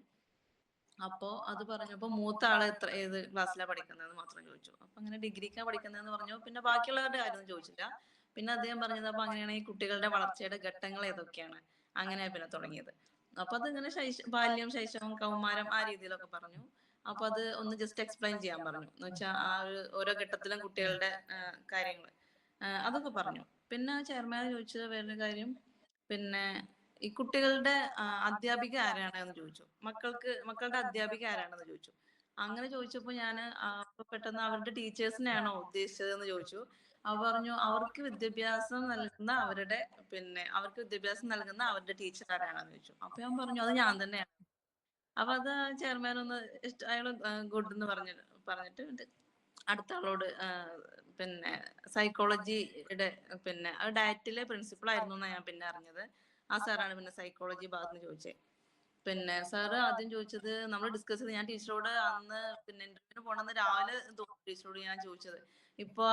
അപ്പോ അത് പറഞ്ഞപ്പോ മൂത്ത ആള് ഏത് ക്ലാസ്സിലാണ് പഠിക്കുന്നതെന്ന് മാത്രം ചോദിച്ചു. അപ്പൊ അങ്ങനെ ഡിഗ്രിക്കാ പഠിക്കുന്നതെന്ന് പറഞ്ഞു. പിന്നെ ബാക്കിയുള്ളവരുടെ കാര്യം ചോദിച്ചില്ല. പിന്നെ അദ്ദേഹം പറഞ്ഞത് അപ്പൊ അങ്ങനെയാണെങ്കിൽ കുട്ടികളുടെ വളർച്ചയുടെ ഘട്ടങ്ങൾ ഏതൊക്കെയാണ്, അങ്ങനെ പിന്നെ തുടങ്ങിയത്. അപ്പൊ അത് ഇങ്ങനെ ബാല്യം, ശൈശവം, കൗമാരം ആ രീതിയിലൊക്കെ പറഞ്ഞു. അപ്പൊ അത് ഒന്ന് ജസ്റ്റ് എക്സ്പ്ലെയിൻ ചെയ്യാൻ പറഞ്ഞു. എന്ന് വെച്ചാൽ ആ ഒരു ഓരോ ഘട്ടത്തിലും കുട്ടികളുടെ കാര്യങ്ങൾ അതൊക്കെ പറഞ്ഞു. പിന്നെ ചെയർമാൻ ചോദിച്ചത് വേറൊരു കാര്യം, പിന്നെ ഈ കുട്ടികളുടെ അധ്യാപിക ആരാണെന്ന് ചോദിച്ചു. മക്കളുടെ അധ്യാപിക ആരാണെന്ന് ചോദിച്ചു. അങ്ങനെ ചോദിച്ചപ്പോ ഞാന് അപ്പൊ പെട്ടെന്ന് അവരുടെ ടീച്ചേഴ്സിനെയാണോ ഉദ്ദേശിച്ചതെന്ന് ചോദിച്ചു. അവ പറഞ്ഞു അവർക്ക് വിദ്യാഭ്യാസം നൽകുന്ന അവരുടെ ടീച്ചർ ആരാണെന്ന് ചോദിച്ചു. അപ്പൊ ഞാൻ പറഞ്ഞു അത് ഞാൻ തന്നെയാണ്. അപ്പൊ അത് ചെയർമാൻ ഒന്ന് അയാള് ഗുഡ് എന്ന് പറഞ്ഞിട്ട് അടുത്ത ആളോട് പിന്നെ സൈക്കോളജിയുടെ പിന്നെ ഡയറ്റിലെ പ്രിൻസിപ്പൾ ആയിരുന്നു എന്നാണ് ഞാൻ പിന്നെ അറിഞ്ഞത്. ആ സാറാണ് പിന്നെ സൈക്കോളജി ഭാഗത്ത് ചോദിച്ചത്. പിന്നെ സാറ് ആദ്യം ചോദിച്ചത് നമ്മൾ ഡിസ്കസ് ചെയ്ത്, ഞാൻ ടീച്ചറോട് അന്ന് പിന്നെ ഇന്റർവ്യൂവിന് പോണെന്ന് രാവിലെ ടീച്ചറോട് ഞാൻ ചോദിച്ചത് ഇപ്പൊ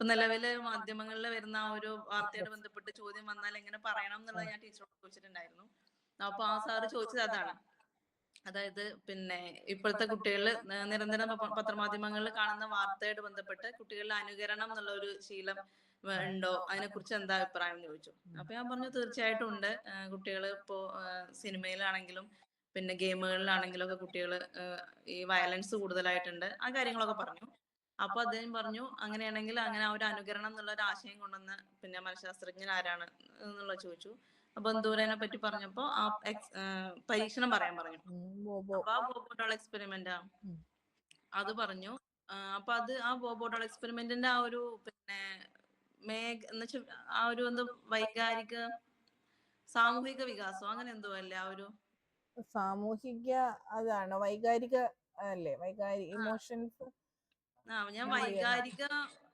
നിലവില് മാധ്യമങ്ങളിൽ വരുന്ന ആ ഒരു വാർത്തയോട് ബന്ധപ്പെട്ട് ചോദ്യം വന്നാൽ എങ്ങനെ പറയണം എന്നുള്ളത് ഞാൻ ടീച്ചറോട് ചോദിച്ചിട്ടുണ്ടായിരുന്നു. അപ്പൊ ആ സാറ് ചോദിച്ചത് അതാണ്. അതായത് പിന്നെ ഇപ്പോഴത്തെ കുട്ടികളിൽ നിരന്തരം പത്രമാധ്യമങ്ങളിൽ കാണുന്ന വാർത്തയോട് ബന്ധപ്പെട്ട് കുട്ടികളിൽ അനുകരണം എന്നുള്ള ഒരു ശീലം ഉണ്ടോ, അതിനെ കുറിച്ച് എന്താ അഭിപ്രായം എന്ന് ചോദിച്ചു. അപ്പൊ ഞാൻ പറഞ്ഞു തീർച്ചയായിട്ടും ഉണ്ട്. കുട്ടികൾ ഇപ്പോ സിനിമയിലാണെങ്കിലും പിന്നെ ഗെയിമുകളിലാണെങ്കിലും ഒക്കെ കുട്ടികൾ ഈ വയലൻസ് കൂടുതലായിട്ടുണ്ട്, ആ കാര്യങ്ങളൊക്കെ പറഞ്ഞു. അപ്പൊ അദ്ദേഹം പറഞ്ഞു അങ്ങനെയാണെങ്കിൽ അങ്ങനെ ആ ഒരു അനുകരണം എന്നുള്ള ഒരു ആശയം കൊണ്ടുവന്ന പിന്നെ മനഃശാസ്ത്രജ്ഞൻ ആരാണ് എന്നുള്ളത് ചോദിച്ചു. ബന്ധൂരനെ പറ്റി പറഞ്ഞപ്പോ ആ പരീക്ഷണം പറയാൻ പറഞ്ഞു. അപ്പൊ ആ ബോബോട്ടുള്ള എക്സ്പെരിമെന്റാ അത് പറഞ്ഞു. അപ്പൊ അത് ആ ബോബോട്ടുള്ള എക്സ്പെരിമെന്റിന്റെ ആ ഒരു പിന്നെ എന്നുവെച്ചാൽ ആ ഒരു സാമൂഹിക വികാസം അങ്ങനെ എന്തോ അല്ലേ ആ ഒരു സാമൂഹിക അതാണ് വൈകാരിക അല്ലേ, ഇമോഷൻസ്. ഞാൻ വൈകാരിക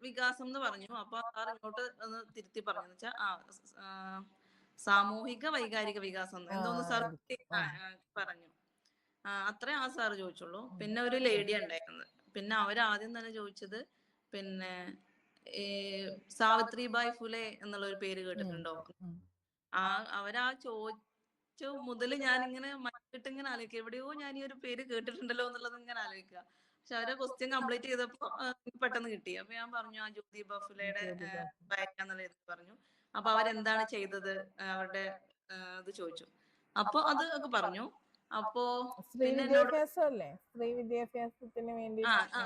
വികാസം എന്ന് പറഞ്ഞു. അപ്പൊ സാർ ഇങ്ങോട്ട് ഒന്ന് തിരുത്തി പറഞ്ഞു. എന്ന് വെച്ചാൽ സാമൂഹിക വൈകാരിക വികാസം എന്തോന്ന് സാർ പറഞ്ഞു. അത്രേ ആ സാറ് ചോദിച്ചുള്ളൂ. പിന്നെ ഒരു ലേഡി ഉണ്ടായിരുന്നത്. പിന്നെ അവരാദ്യം തന്നെ ചോദിച്ചത് പിന്നെ ഈ സാവിത്രിബായ് ഫുലെ എന്നുള്ള ഒരു പേര് കേട്ടിട്ടുണ്ടോ. അവരാ ചോദിച്ചു മുതൽ ഞാൻ ഇങ്ങനെ മറ്റിട്ട് ഇങ്ങനെ ആലോചിക്കുക, എവിടെയോ ഞാൻ ഈ ഒരു പേര് കേട്ടിട്ടുണ്ടല്ലോ എന്നുള്ളത് ഇങ്ങനെ ആലോചിക്കുക. പക്ഷെ അവരെ ക്വസ്റ്റ്യൻ കംപ്ലീറ്റ് ചെയ്തപ്പോ പെട്ടെന്ന് കിട്ടി. അപ്പൊ ഞാൻ പറഞ്ഞു ആ ജ്യോതിബ ഫുലെയുടെ എന്നുള്ള പറഞ്ഞു. അപ്പൊ അവരെന്താണ് ചെയ്തത് അവരുടെ ഇത് ചോദിച്ചു. അപ്പൊ അത് ഒക്കെ പറഞ്ഞു. അപ്പോ പിന്നെ എന്നോട് സ്ത്രീ വിദ്യാഭ്യാസത്തിന് വേണ്ടി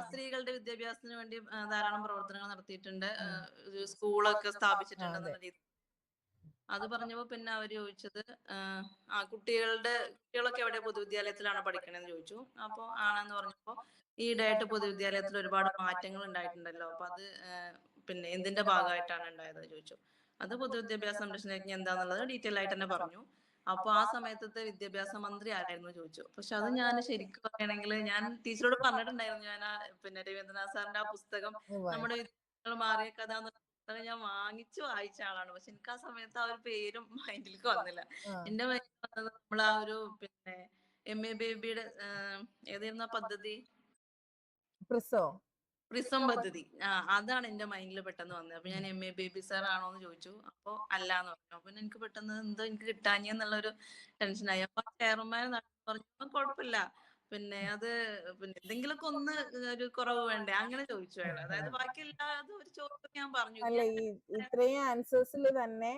സ്ത്രീകളുടെ വിദ്യാഭ്യാസത്തിന് വേണ്ടി ധാരാളം പ്രവർത്തനങ്ങൾ നടത്തിയിട്ടുണ്ട്, സ്കൂളൊക്കെ സ്ഥാപിച്ചിട്ടുണ്ട് എന്നുള്ള രീതി അത് പറഞ്ഞപ്പോ പിന്നെ അവര് ചോദിച്ചത് കുട്ടികളൊക്കെ എവിടെ പൊതുവിദ്യാലയത്തിലാണ് പഠിക്കണെന്ന് ചോദിച്ചു. അപ്പൊ ആണെന്ന് പറഞ്ഞപ്പോ ഈയിടെയായിട്ട് പൊതുവിദ്യാലയത്തിൽ ഒരുപാട് മാറ്റങ്ങൾ ഉണ്ടായിട്ടുണ്ടല്ലോ, അപ്പൊ അത് പിന്നെ എന്തിന്റെ ഭാഗമായിട്ടാണ് ഉണ്ടായത് ചോദിച്ചു. അത് പൊതുവിദ്യാഭ്യാസ സംരക്ഷണ യജ്ഞം എന്താന്നുള്ളത് ഡീറ്റെയിൽ ആയിട്ട് തന്നെ പറഞ്ഞു. അപ്പൊ ആ സമയത്തത്തെ വിദ്യാഭ്യാസ മന്ത്രി ആരായിരുന്നു ചോദിച്ചു. പക്ഷെ അത് ഞാൻ ശരിക്കും പറയുകയാണെങ്കിൽ ഞാൻ ടീച്ചറോട് പറഞ്ഞിട്ടുണ്ടായിരുന്നു, ഞാൻ പിന്നെ രവീന്ദ്രനാഥ് സാറിന്റെ ആ പുസ്തകം നമ്മുടെ വിദ്യാർത്ഥികൾ മാറിയ കഥ പുസ്തകം ഞാൻ വായിച്ച ആളാണ്. പക്ഷെ എനിക്ക് ആ സമയത്ത് ആ ഒരു പേരും മൈൻഡിലേക്ക് വന്നില്ല. എന്റെ മൈൻഡിൽ വന്നത് നമ്മൾ ആ ഒരു പിന്നെ MA ബേബിയുടെ ഏതായിരുന്നു പദ്ധതി, പ്രിസം പദ്ധതി, അതാണ് എന്റെ മൈൻഡിൽ പെട്ടെന്ന് വന്നത്. അപ്പൊ ഞാൻ MA ബേബി സാർ ആണോ എന്ന് ചോദിച്ചു. അപ്പൊ അല്ലാന്ന് പറഞ്ഞു. അപ്പൊ എനിക്ക് പെട്ടെന്ന് എന്തോ എനിക്ക് കിട്ടാഞ്ഞെന്നുള്ളൊരു ടെൻഷനായി. അപ്പൊ ചെയർമാൻ പറഞ്ഞു കുഴപ്പമില്ല, പിന്നെ അത് പിന്നെ എന്തെങ്കിലുമൊക്കെ ഒന്ന് ഒരു കുറവ് വേണ്ടേ അങ്ങനെ ചോദിച്ചു അയാൾ. അതായത് ബാക്കി എല്ലാതും ഒരു ചോദ്യം ഞാൻ പറഞ്ഞു. അല്ല ഈ ഇത്രയും ആൻസേഴ്സിൽ തന്നെ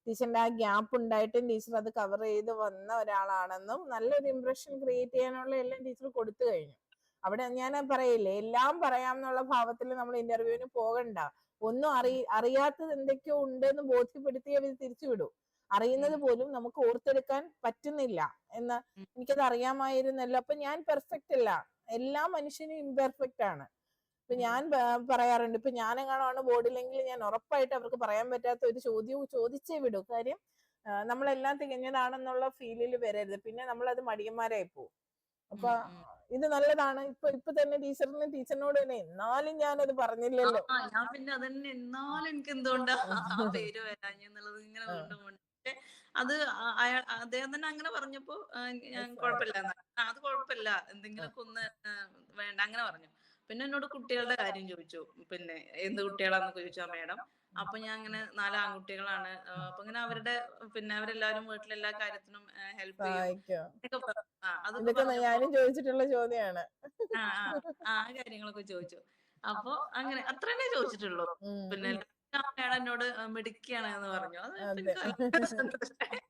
ടീച്ചറിന്റെ ആ ഗ്യാപ്പ് ഉണ്ടായിട്ടും ടീച്ചർ അത് കവർ ചെയ്ത് വന്ന ഒരാളാണെന്നും നല്ലൊരു ഇംപ്രഷൻ ക്രിയേറ്റ് ചെയ്യാനുള്ള എല്ലാം ടീച്ചർ കൊടുത്തു കഴിഞ്ഞു. അവിടെ ഞാൻ പറയില്ലേ എല്ലാം പറയാമെന്നുള്ള ഭാവത്തിൽ നമ്മൾ ഇന്റർവ്യൂവിന് പോകണ്ട. ഒന്നും അറിയാത്തത് എന്തൊക്കെയോ ഉണ്ടെന്ന് ബോധ്യപ്പെടുത്തി അവർ തിരിച്ചുവിടും. അറിയുന്നത് പോലും നമുക്ക് ഓർത്തെടുക്കാൻ പറ്റുന്നില്ല എന്ന് എനിക്കത് അറിയാമായിരുന്നല്ലോ. അപ്പൊ ഞാൻ പെർഫെക്റ്റ് അല്ല, എല്ലാ മനുഷ്യനും ഇംപെർഫെക്റ്റ് ആണ്. ഇപ്പൊ ഞാൻ പറയാറുണ്ട്, ഇപ്പൊ ഞാനെങ്ങാണാണ് ബോർഡിലെങ്കിൽ ഞാൻ ഉറപ്പായിട്ട് അവർക്ക് പറയാൻ പറ്റാത്ത ഒരു ചോദ്യവും ചോദിച്ചേ വിടൂ. കാര്യം നമ്മളെല്ലാം തികഞ്ഞതാണെന്നുള്ള ഫീലിൽ വരരുത്, പിന്നെ നമ്മളത് മടിയന്മാരായി പോകും. അപ്പൊ ഇത് നല്ലതാണ്. ഇപ്പൊ തന്നെ ടീച്ചറിനോട് തന്നെ എന്നാലും ഞാനത് പറഞ്ഞില്ലല്ലോ. ഞാൻ പിന്നെ അതന്നെ എന്നാലും എനിക്ക് എന്തുകൊണ്ടാ ആ പേര് വരാഞ്ഞെന്നുള്ളത് ഇങ്ങനെ വീണ്ടും പക്ഷെ അത് അദ്ദേഹം തന്നെ അങ്ങനെ പറഞ്ഞപ്പോ ഞാൻ കുഴപ്പമില്ല അത് കുഴപ്പമില്ല എന്തെങ്കിലുമൊക്കെ ഒന്ന് വേണ്ട അങ്ങനെ പറഞ്ഞു. പിന്നെ എന്നോട് കുട്ടികളുടെ കാര്യം ചോദിച്ചു, പിന്നെ എന്ത് കുട്ടികളാന്നൊക്കെ ചോദിച്ചാ മേഡം. അപ്പൊ ഞാൻ അങ്ങനെ 4 ആൺകുട്ടികളാണ്. അപ്പൊ ഇങ്ങനെ അവരുടെ പിന്നെ അവരെല്ലാരും വീട്ടിലെല്ലാ കാര്യത്തിനും ഹെൽപ്പ് ചെയ്യും. ഇതൊക്കെ ഞാനും ചോദിച്ചിട്ടുള്ള ചോദ്യമാണ്. ആ കാര്യങ്ങളൊക്കെ ചോദിച്ചു. അപ്പൊ അങ്ങനെ അത്ര തന്നെ ചോദിച്ചിട്ടുള്ളൂ. പിന്നെ മേഡം എന്നോട് മിടുക്കിയാണ് എന്ന് പറഞ്ഞു. അത് സന്തോഷമായി.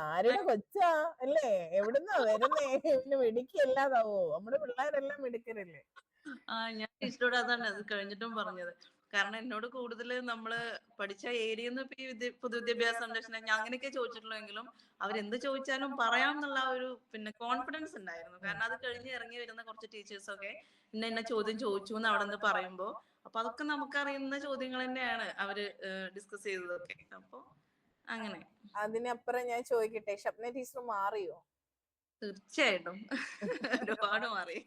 ആരുടെ കൊച്ചാ അല്ലേ, എവിടുന്നാ വരുന്നേ, പിന്നെ മിടുക്കിയല്ലാതാവോ? നമ്മുടെ പിള്ളേരെല്ലാം മിടുക്കരല്ലേ. ഞാൻ ടീച്ചറോട് അതാണ് അത് കഴിഞ്ഞിട്ടും പറഞ്ഞത്. കാരണം എന്നോട് കൂടുതൽ നമ്മള് പഠിച്ച ഏരിയന്ന് പൊതുവിദ്യാഭ്യാസ സംരക്ഷണം ഞാൻ അങ്ങനെയൊക്കെ ചോദിച്ചിട്ടുള്ളെങ്കിലും അവരെന്ത് ചോദിച്ചാലും പറയാം എന്നുള്ള ഒരു പിന്നെ കോൺഫിഡൻസ് ഉണ്ടായിരുന്നു. കാരണം അത് കഴിഞ്ഞ് ഇറങ്ങി വരുന്ന കുറച്ച് ടീച്ചേഴ്സൊക്കെ ഇന്ന ചോദ്യം ചോദിച്ചു എന്ന് അവിടെ നിന്ന് പറയുമ്പോ അപ്പൊ അതൊക്കെ നമുക്കറിയുന്ന ചോദ്യങ്ങൾ തന്നെയാണ് അവര് ഡിസ്കസ് ചെയ്തതൊക്കെ. അപ്പൊ അങ്ങനെ അതിനപ്പുറം ഞാൻ ചോദിക്കട്ടെ, ഷബ്ന ടീച്ചർ മാറിയോ? തീർച്ചയായിട്ടും ഒരുപാട് മാറി.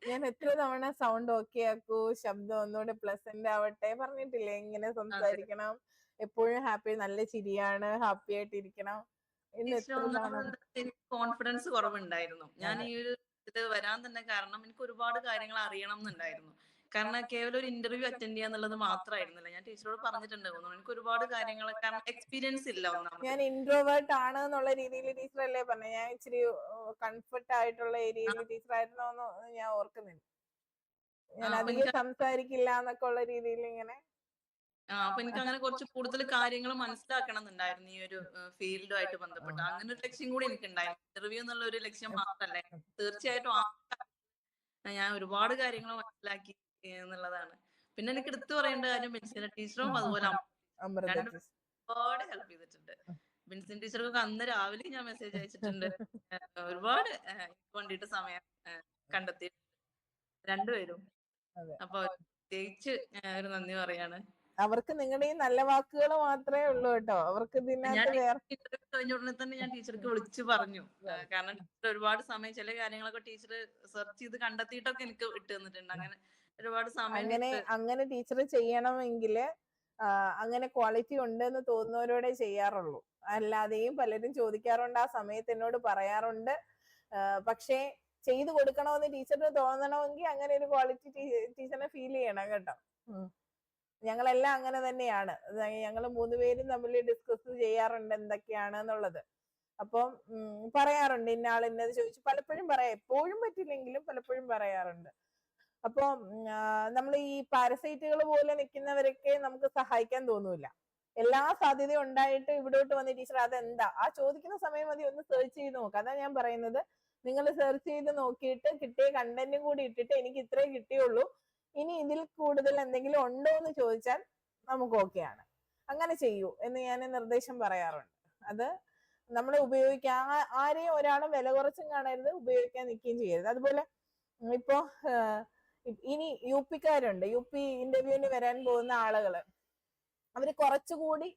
ഞാൻ എത്ര തവണ സൗണ്ട് ഓക്കെ ആക്കൂ, ശബ്ദം ഒന്നുകൂടെ പ്ലസന്റ് ആവട്ടെ പറഞ്ഞിട്ടില്ലേ, ഇങ്ങനെ സംസാരിക്കണം, എപ്പോഴും ഹാപ്പി, നല്ല ചിരിയാണ്, ഹാപ്പി ആയിട്ടിരിക്കണം എന്ന് എത്ര തവണ. കോൺഫിഡൻസ് കുറവുണ്ടായിരുന്നു. ഞാൻ ഈ ഒരു ഇത് വരാൻ തന്നെ കാരണം എനിക്ക് ഒരുപാട് കാര്യങ്ങൾ അറിയണം എന്നുണ്ടായിരുന്നു. കാരണം കേവലം ഒരു ഇന്റർവ്യൂ അറ്റൻഡ് ചെയ്യാന്നുള്ളത് മാത്രമായിരുന്നില്ല. ഞാൻ ടീച്ചറോട് പറഞ്ഞിട്ടുണ്ട്, എനിക്ക് ഒരുപാട് കാര്യങ്ങൾ കാരണം എക്സ്പീരിയൻസ് ഇല്ല ഒന്നാമത്. ഞാൻ ഇൻട്രോവേർട്ട് ആണ് എന്നുള്ള രീതിയിൽ ടീച്ചർ അല്ലേ പറഞ്ഞു. ഞാൻ ഇച്ചിരി കംഫർട്ട് ആയിട്ടുള്ള ഏരിയയിൽ ടീച്ചർ ആയിരുന്നോ എന്ന് ഞാൻ ഓർക്കുന്നില്ല. ഞാൻ അധികം സംസാരിക്കില്ല എന്നൊക്കെ ഉള്ള രീതിയിൽ ഇങ്ങനെ. അപ്പൊ എനിക്ക് അങ്ങനെ കുറച്ച് കൂടുതൽ കാര്യങ്ങൾ മനസ്സിലാക്കണം എന്നുണ്ടായിരുന്നു ഈ ഒരു ഫീൽഡുമായിട്ട് ബന്ധപ്പെട്ട്. അങ്ങനെ ഒരു ലക്ഷ്യം കൂടി എനിക്ക് ഉണ്ടായിരുന്നു. ഇന്റർവ്യൂ എന്നുള്ള ഒരു ലക്ഷ്യം മാത്രമല്ല, തീർച്ചയായിട്ടും ഞാൻ ഒരുപാട് കാര്യങ്ങൾ മനസ്സിലാക്കി എന്നുള്ളതാണ്. പിന്നെ എനിക്ക് എടുത്തു പറയേണ്ട കാര്യം ബിൻസിന ടീച്ചറും അതുപോലെ ഒരുപാട് ഹെൽപ്പ് ചെയ്തിട്ടുണ്ട്. ബിൻസിൻ ടീച്ചർക്കൊക്കെ അന്ന് രാവിലെ ഞാൻ മെസ്സേജ് അയച്ചിട്ടുണ്ട്. ഒരുപാട് വേണ്ടിയിട്ട് സമയം കണ്ടെത്തി രണ്ടുപേരും. അപ്പൊ പ്രത്യേകിച്ച് ഒരു നന്ദി പറയാണ്. അവർക്ക് നിങ്ങളുടെ ഈ നല്ല വാക്കുകൾ മാത്രമേ ഉള്ളൂ കേട്ടോ. അവർക്ക് കഴിഞ്ഞ ഉടനെ തന്നെ ഞാൻ ടീച്ചർക്ക് വിളിച്ചു പറഞ്ഞു. കാരണം ടീച്ചർ ഒരുപാട് സമയം ചില കാര്യങ്ങളൊക്കെ ടീച്ചർ സെർച്ച് ചെയ്ത് കണ്ടെത്തിയിട്ടൊക്കെ എനിക്ക് ഇട്ട് തന്നിട്ടുണ്ട്. അങ്ങനെ ഒരുപാട് സമയം അങ്ങനെ ടീച്ചർ ചെയ്യണമെങ്കിൽ അങ്ങനെ ക്വാളിറ്റി ഉണ്ടെന്ന് തോന്നുന്നവരോടെ ചെയ്യാറുള്ളൂ. അല്ലാതെയും പലരും ചോദിക്കാറുണ്ട്, ആ സമയത്ത് എന്നോട് പറയാറുണ്ട്. പക്ഷേ ചെയ്തു കൊടുക്കണമെന്ന് ടീച്ചറിന് തോന്നണമെങ്കിൽ അങ്ങനെ ഒരു ക്വാളിറ്റി ടീച്ചറിനെ ഫീൽ ചെയ്യണം കേട്ടോ. ഞങ്ങളെല്ലാം അങ്ങനെ തന്നെയാണ്. ഞങ്ങൾ 3 പേരും തമ്മിൽ ഡിസ്കസ് ചെയ്യാറുണ്ട് എന്തൊക്കെയാണ് എന്നുള്ളത്. അപ്പം പറയാറുണ്ട്, ഇന്ന ആൾ ഇന്നത് ചോദിച്ചു. പലപ്പോഴും പറയാം, എപ്പോഴും പറ്റില്ലെങ്കിലും പലപ്പോഴും പറയാറുണ്ട്. അപ്പൊ നമ്മൾ ഈ പാരസൈറ്റുകൾ പോലെ നിൽക്കുന്നവരൊക്കെ നമുക്ക് സഹായിക്കാൻ തോന്നൂല. എല്ലാ സാധ്യതയും ഉണ്ടായിട്ട് ഇവിടോട്ട് വന്ന ടീച്ചർ അതെന്താ, ആ ചോദിക്കുന്ന സമയം മതി ഒന്ന് സെർച്ച് ചെയ്ത് നോക്കാം. അതാ ഞാൻ പറയുന്നത്, നിങ്ങൾ സെർച്ച് ചെയ്ത് നോക്കിയിട്ട് കിട്ടിയ കണ്ടന്റും കൂടി ഇട്ടിട്ട് എനിക്ക് ഇത്രേ കിട്ടിയുള്ളൂ, ഇനി ഇതിൽ കൂടുതൽ എന്തെങ്കിലും ഉണ്ടോ എന്ന് ചോദിച്ചാൽ നമുക്ക് ഓക്കെയാണ്, അങ്ങനെ ചെയ്യൂ എന്ന് ഞാൻ നിർദ്ദേശം പറയാറുണ്ട്. അത് നമ്മൾ ഉപയോഗിക്കാൻ ആരെയും ഒരാളും വില കുറച്ചും കാണരുത്, ഉപയോഗിക്കാൻ നിൽക്കുകയും ചെയ്യരുത്. അതുപോലെ ഇപ്പോ ഇനി UP-ക്കാരുണ്ട്, UP ഇന്റർവ്യൂവിന് വരാൻ പോകുന്ന ആളുകള്. അവര് കുറച്ചുകൂടി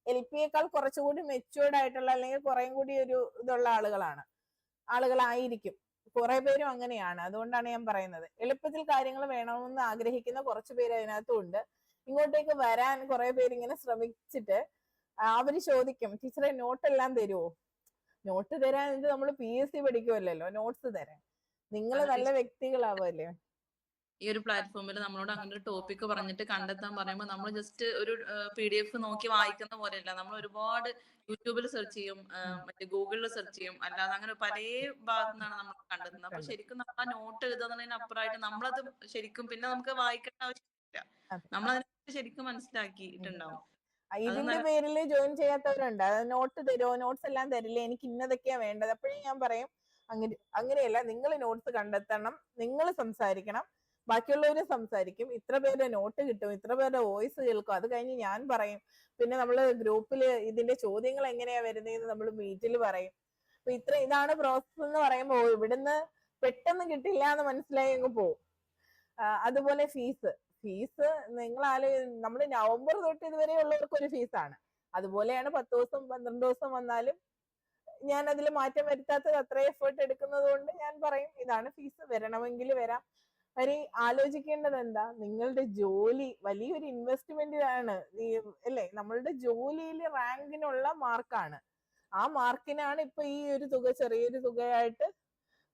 LP-യേക്കാൾ കുറച്ചുകൂടി മെച്യൂർഡ് ആയിട്ടുള്ള അല്ലെങ്കിൽ കുറേം കൂടി ഒരു ഇതുള്ള ആളുകളായിരിക്കും. കുറെ പേരും അങ്ങനെയാണ്. അതുകൊണ്ടാണ് ഞാൻ പറയുന്നത്, എളുപ്പത്തിൽ കാര്യങ്ങൾ വേണമെന്ന് ആഗ്രഹിക്കുന്ന കുറച്ചു പേര് അതിനകത്തും ഉണ്ട്. ഇങ്ങോട്ടേക്ക് വരാൻ കുറെ പേര് ഇങ്ങനെ ശ്രമിച്ചിട്ട് അവര് ചോദിക്കും, ടീച്ചറെ നോട്ടെല്ലാം തരുമോ? നോട്ട് തരാൻ ഇത് നമ്മൾ PSC പഠിക്കുമല്ലോ, നോട്ട്സ് തരാൻ. നിങ്ങൾ നല്ല വ്യക്തികളാവല്ലേ. ഈ ഒരു പ്ലാറ്റ്ഫോമിൽ നമ്മളോട് അങ്ങനെ ഒരു ടോപ്പിക് പറഞ്ഞിട്ട് കണ്ടെത്താൻ പറയുമ്പോൾ നമ്മൾ ജസ്റ്റ് ഒരു PDF നോക്കി വായിക്കുന്ന പോലെയല്ല. നമ്മൾ ഒരുപാട് യൂട്യൂബിൽ സെർച്ച് ചെയ്യും, മറ്റേ ഗൂഗിളിൽ സെർച്ച് ചെയ്യും, അല്ലാതെ അങ്ങനെ പല ഭാഗത്തു നിന്നാണ് നമ്മൾ കണ്ടെത്തുന്നത്. അപ്പൊ ശരിക്കും നമ്മൾ ആ നോട്ട് എഴുതുന്നതിനപ്പുറമായിട്ട് നമ്മളത് ശരിക്കും പിന്നെ നമുക്ക് വായിക്കേണ്ട ആവശ്യമില്ല, നമ്മളതിനെ ശരിക്കും മനസ്സിലാക്കിയിട്ടുണ്ടാവും. ഇതിന്റെ പേരിൽ ജോയിൻ ചെയ്യാത്തവരുണ്ട്. നോട്ട് തരുമോ, നോട്ട്സ് എല്ലാം തരില്ലേ, എനിക്ക് ഇന്നതൊക്കെയാ വേണ്ടത്. അപ്പോഴും ഞാൻ പറയും, അങ്ങനെയല്ല, നിങ്ങൾ നോട്ട്സ് കണ്ടെത്തണം, നിങ്ങൾ സംസാരിക്കണം, ബാക്കിയുള്ളവരും സംസാരിക്കും, ഇത്ര പേരുടെ നോട്ട് കിട്ടും, ഇത്ര പേരുടെ വോയിസ് കേൾക്കും, അത് കഴിഞ്ഞ് ഞാൻ പറയും. പിന്നെ നമ്മള് ഗ്രൂപ്പിൽ ഇതിന്റെ ചോദ്യങ്ങൾ എങ്ങനെയാ വരുന്നതെന്ന് നമ്മൾ മീറ്റിൽ പറയും. അപ്പൊ ഇതാണ് പ്രോസസ് എന്ന് പറയുമ്പോൾ ഇവിടുന്ന് പെട്ടെന്ന് കിട്ടില്ല എന്ന് മനസ്സിലായി അങ്ങ് പോവും. അതുപോലെ ഫീസ് നിങ്ങൾ നമ്മൾ നവംബർ തൊട്ട് ഇതുവരെ ഉള്ളവർക്ക് ഒരു ഫീസാണ്. അതുപോലെയാണ് 10 ദിവസം 12 ദിവസം വന്നാലും ഞാൻ അതിൽ മാറ്റം വരുത്താത്തത് അത്ര എഫേർട്ട് എടുക്കുന്നത് കൊണ്ട് ഞാൻ പറയും ഇതാണ് ഫീസ്, വരണമെങ്കിൽ വരാം. വരെ ആലോചിക്കേണ്ടത് എന്താ, നിങ്ങളുടെ ജോലി വലിയൊരു ഇൻവെസ്റ്റ്മെന്റ് ആണ് അല്ലേ? നമ്മളുടെ ജോലിയിൽ റാങ്കിനുള്ള മാർക്കാണ്. ആ മാർക്കിനാണ് ഇപ്പൊ ഈ ഒരു തുക ചെറിയൊരു തുകയായിട്ട്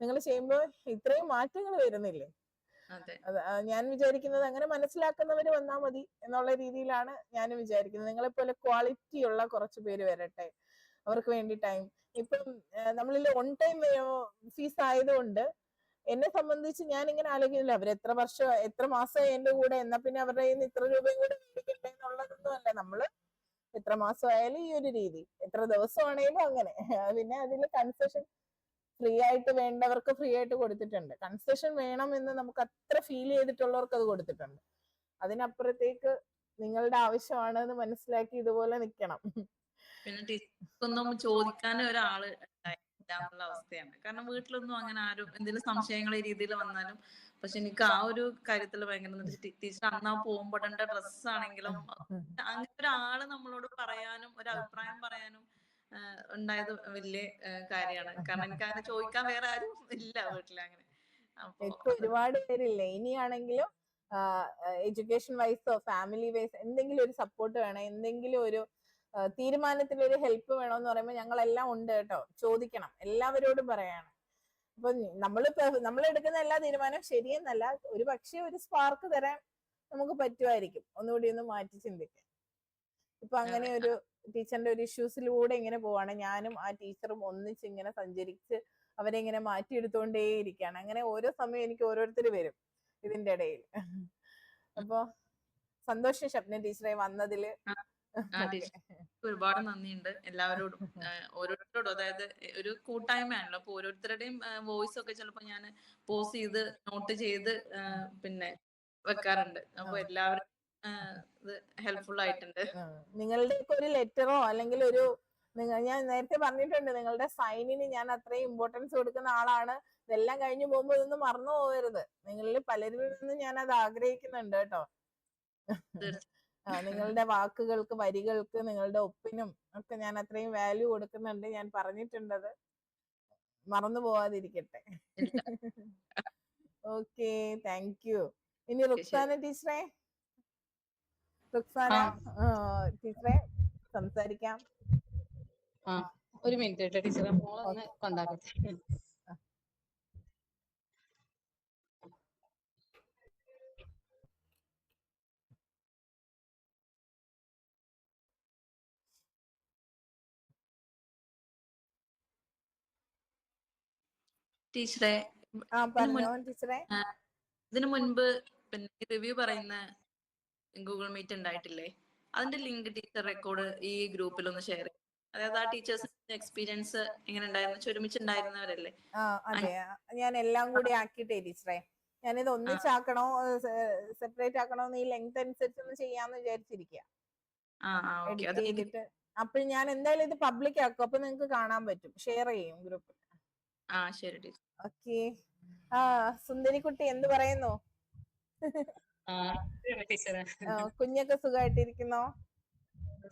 നിങ്ങൾ ചെയ്യുമ്പോൾ ഇത്രയും മാറ്റങ്ങൾ വരുന്നില്ലേ? ഞാൻ വിചാരിക്കുന്നത് അങ്ങനെ മനസ്സിലാക്കുന്നവര് വന്നാൽ മതി എന്നുള്ള രീതിയിലാണ് ഞാൻ വിചാരിക്കുന്നത്. നിങ്ങളെപ്പോലെ ക്വാളിറ്റി ഉള്ള കുറച്ച് പേര് വരട്ടെ, അവർക്ക് വേണ്ടി ടൈം. ഇപ്പം നമ്മളിൽ ഓൺ ടൈം ഫീസ് ആയതുകൊണ്ട് എന്നെ സംബന്ധിച്ച് ഞാൻ ഇങ്ങനെ ആലോചിക്കുന്നില്ല അവർ എത്ര മാസമായി എന്റെ കൂടെ, എന്നാ പിന്നെ അവരുടെ കയ്യിൽ നിന്ന് ഇത്ര രൂപയും കൂടെ മേടിക്കണ്ടേ എന്നുള്ളതൊന്നും അല്ല. നമ്മള് എത്ര മാസമായാലും ഈ ഒരു രീതി, എത്ര ദിവസമാണേലും അങ്ങനെ. പിന്നെ അതിൽ കൺസെഷൻ ഫ്രീ ആയിട്ട് വേണ്ടവർക്ക് ഫ്രീ ആയിട്ട് കൊടുത്തിട്ടുണ്ട്. കൺസെഷൻ വേണം എന്ന് നമുക്ക് അത്ര ഫീൽ ചെയ്തിട്ടുള്ളവർക്ക് അത് കൊടുത്തിട്ടുണ്ട്. അതിനപ്പുറത്തേക്ക് നിങ്ങളുടെ ആവശ്യമാണ് എന്ന് മനസ്സിലാക്കി ഇതുപോലെ നിൽക്കണം. പിന്നെ ടീച്ചർക്കൊന്നും ചോദിക്കാൻ ഒരാള് എന്നുള്ള അവസ്ഥയാണ്. കാരണം വീട്ടിലൊന്നും അങ്ങനെ ആരും എന്തെങ്കിലും സംശയങ്ങൾ ഈ രീതിയിൽ വന്നാലും, പക്ഷെ എനിക്ക് ആ ഒരു കാര്യത്തിൽ ഭയങ്കര ടീച്ചർ അന്നാ പോകുമ്പോടേണ്ട ഡ്രസ്സ് ആണെങ്കിലും അങ്ങനെ ഒരാള് നമ്മളോട് പറയാനും ഒരു അഭിപ്രായം പറയാനും ഉണ്ടായത് വലിയ കാര്യമാണ്. കാരണം എനിക്ക് അങ്ങനെ ചോദിക്കാൻ വേറെ ആരും ഇല്ല വീട്ടിൽ അങ്ങനെ. ഇപ്പൊ ഒരുപാട് പേരില്ലേ. ഇനിയാണെങ്കിലും എഡ്യൂക്കേഷൻ വൈസോ ഫാമിലി വൈസ് എന്തെങ്കിലും ഒരു സപ്പോർട്ട് വേണം, എന്തെങ്കിലും ഒരു തീരുമാനത്തിൽ ഒരു ഹെൽപ്പ് വേണമെന്ന് പറയുമ്പോൾ ഞങ്ങളെല്ലാം ഉണ്ട് കേട്ടോ. ചോദിക്കണം, എല്ലാവരോടും പറയണം. അപ്പൊ നമ്മൾ എടുക്കുന്ന എല്ലാ തീരുമാനവും ശരിയെന്നല്ല, ഒരു പക്ഷേ ഒരു സ്പാർക്ക് തരാൻ നമുക്ക് പറ്റുമായിരിക്കും, ഒന്നുകൂടി ഒന്ന് മാറ്റി ചിന്തിക്കാൻ. ഇപ്പൊ അങ്ങനെ ഒരു ടീച്ചറിന്റെ ഒരു ഇഷ്യൂസിലൂടെ ഇങ്ങനെ പോവാണ്. ഞാനും ആ ടീച്ചറും ഒന്നിച്ച് ഇങ്ങനെ സഞ്ചരിച്ച് അവരെ ഇങ്ങനെ മാറ്റിയെടുത്തോണ്ടേയിരിക്കുകയാണ്. അങ്ങനെ ഓരോ സമയം എനിക്ക് ഓരോരുത്തർ വരും ഇതിന്റെ ഇടയിൽ. അപ്പൊ സന്തോഷം ഷബ്ന ടീച്ചറെ വന്നതില്. ഒരുപാട് നന്ദിയുണ്ട് എല്ലാവരോടും, ഓരോരുത്തരോടും. അതായത് ഒരു കൂട്ടായ്മയാണല്ലോ, അപ്പൊ ഓരോരുത്തരുടെയും വോയിസ് ഒക്കെ ചിലപ്പോ ഞാൻ പോസ് ചെയ്ത് നോട്ട് ചെയ്ത് പിന്നെ വെക്കാറുണ്ട്. അപ്പൊ എല്ലാവരും ഇത് ഹെൽപ്ഫുൾ ആയിട്ടുണ്ട്. നിങ്ങളുടെ ഒരു ലെറ്ററോ അല്ലെങ്കിൽ ഒരു ഞാൻ നേരത്തെ പറഞ്ഞിട്ടുണ്ട്, നിങ്ങളുടെ സൈനിന് ഞാൻ അത്രയും ഇമ്പോർട്ടൻസ് കൊടുക്കുന്ന ആളാണ്. ഇതെല്ലാം കഴിഞ്ഞു പോകുമ്പോ ഇതൊന്നും മറന്നു പോകരുത്. നിങ്ങളിൽ പലരിൽ നിന്നും ഞാൻ അത് ആഗ്രഹിക്കുന്നുണ്ട് കേട്ടോ. നിങ്ങളുടെ വാക്കുകൾക്ക്, വരികൾക്ക്, നിങ്ങളുടെ ഒപ്പിനും ഒക്കെ ഞാൻ അത്രയും വാല്യൂ കൊടുക്കുന്നുണ്ട്. ഞാൻ പറഞ്ഞിട്ടുണ്ടത്, മറന്നു പോവാതിരിക്കട്ടെ. Okay, thank you. ഇനി റുക്സാന ടീച്ചറെ ടീച്ചറെ സംസാരിക്കാം. ഒരു മിനിറ്റ് ടീച്ചറെ, മോളൊന്ന് കൊണ്ടാക്കട്ടെ. ടീച്ചറെ ഇതിനു മുൻപ് പിന്നെ റിവ്യൂ പറയുന്ന ഗൂഗിൾ മീറ്റ് ഉണ്ടായിട്ടില്ലേ? അതിന്റെ ലിങ്ക് ടീച്ചർ റെക്കോർഡ് ഈ ഗ്രൂപ്പിൽ ഒന്ന് ഷെയർ ചെയ്യും. അതായത് ആ ടീച്ചേഴ്സിന്റെ എക്സ്പീരിയൻസ് എങ്ങനെ ഉണ്ടായിരുന്നു, ഒരുമിച്ചുണ്ടായിരുന്നവരല്ലേ? അതെ, ഞാൻ എല്ലാം കൂടി ആക്കിയിട്ടേ ടീച്ചറെ. ഞാനിത് ഒന്നിച്ചാക്കണോ സെപ്പറേറ്റ് ആക്കണോ എന്ന് ഈ ലെങ്ത് അനുസരിച്ചൊന്ന് ചെയ്യാന്ന് വിചാരിച്ചിരിക്കുക. എഡിറ്റ് ചെയ്തിട്ട് അപ്പോൾ ഞാൻ എന്തായാലും ഇത് പബ്ലിക് ആക്കും, അപ്പൊ നിങ്ങൾക്ക് കാണാൻ പറ്റും. ഷെയർ ചെയ്യും ഗ്രൂപ്പിൽ. ശരി ടീച്ചർ. ഓക്കെ. സുന്ദരിക്കുട്ടി എന്ത് പറയുന്നു? കുഞ്ഞൊക്കെ സുഖമായിട്ടിരിക്കുന്നോ?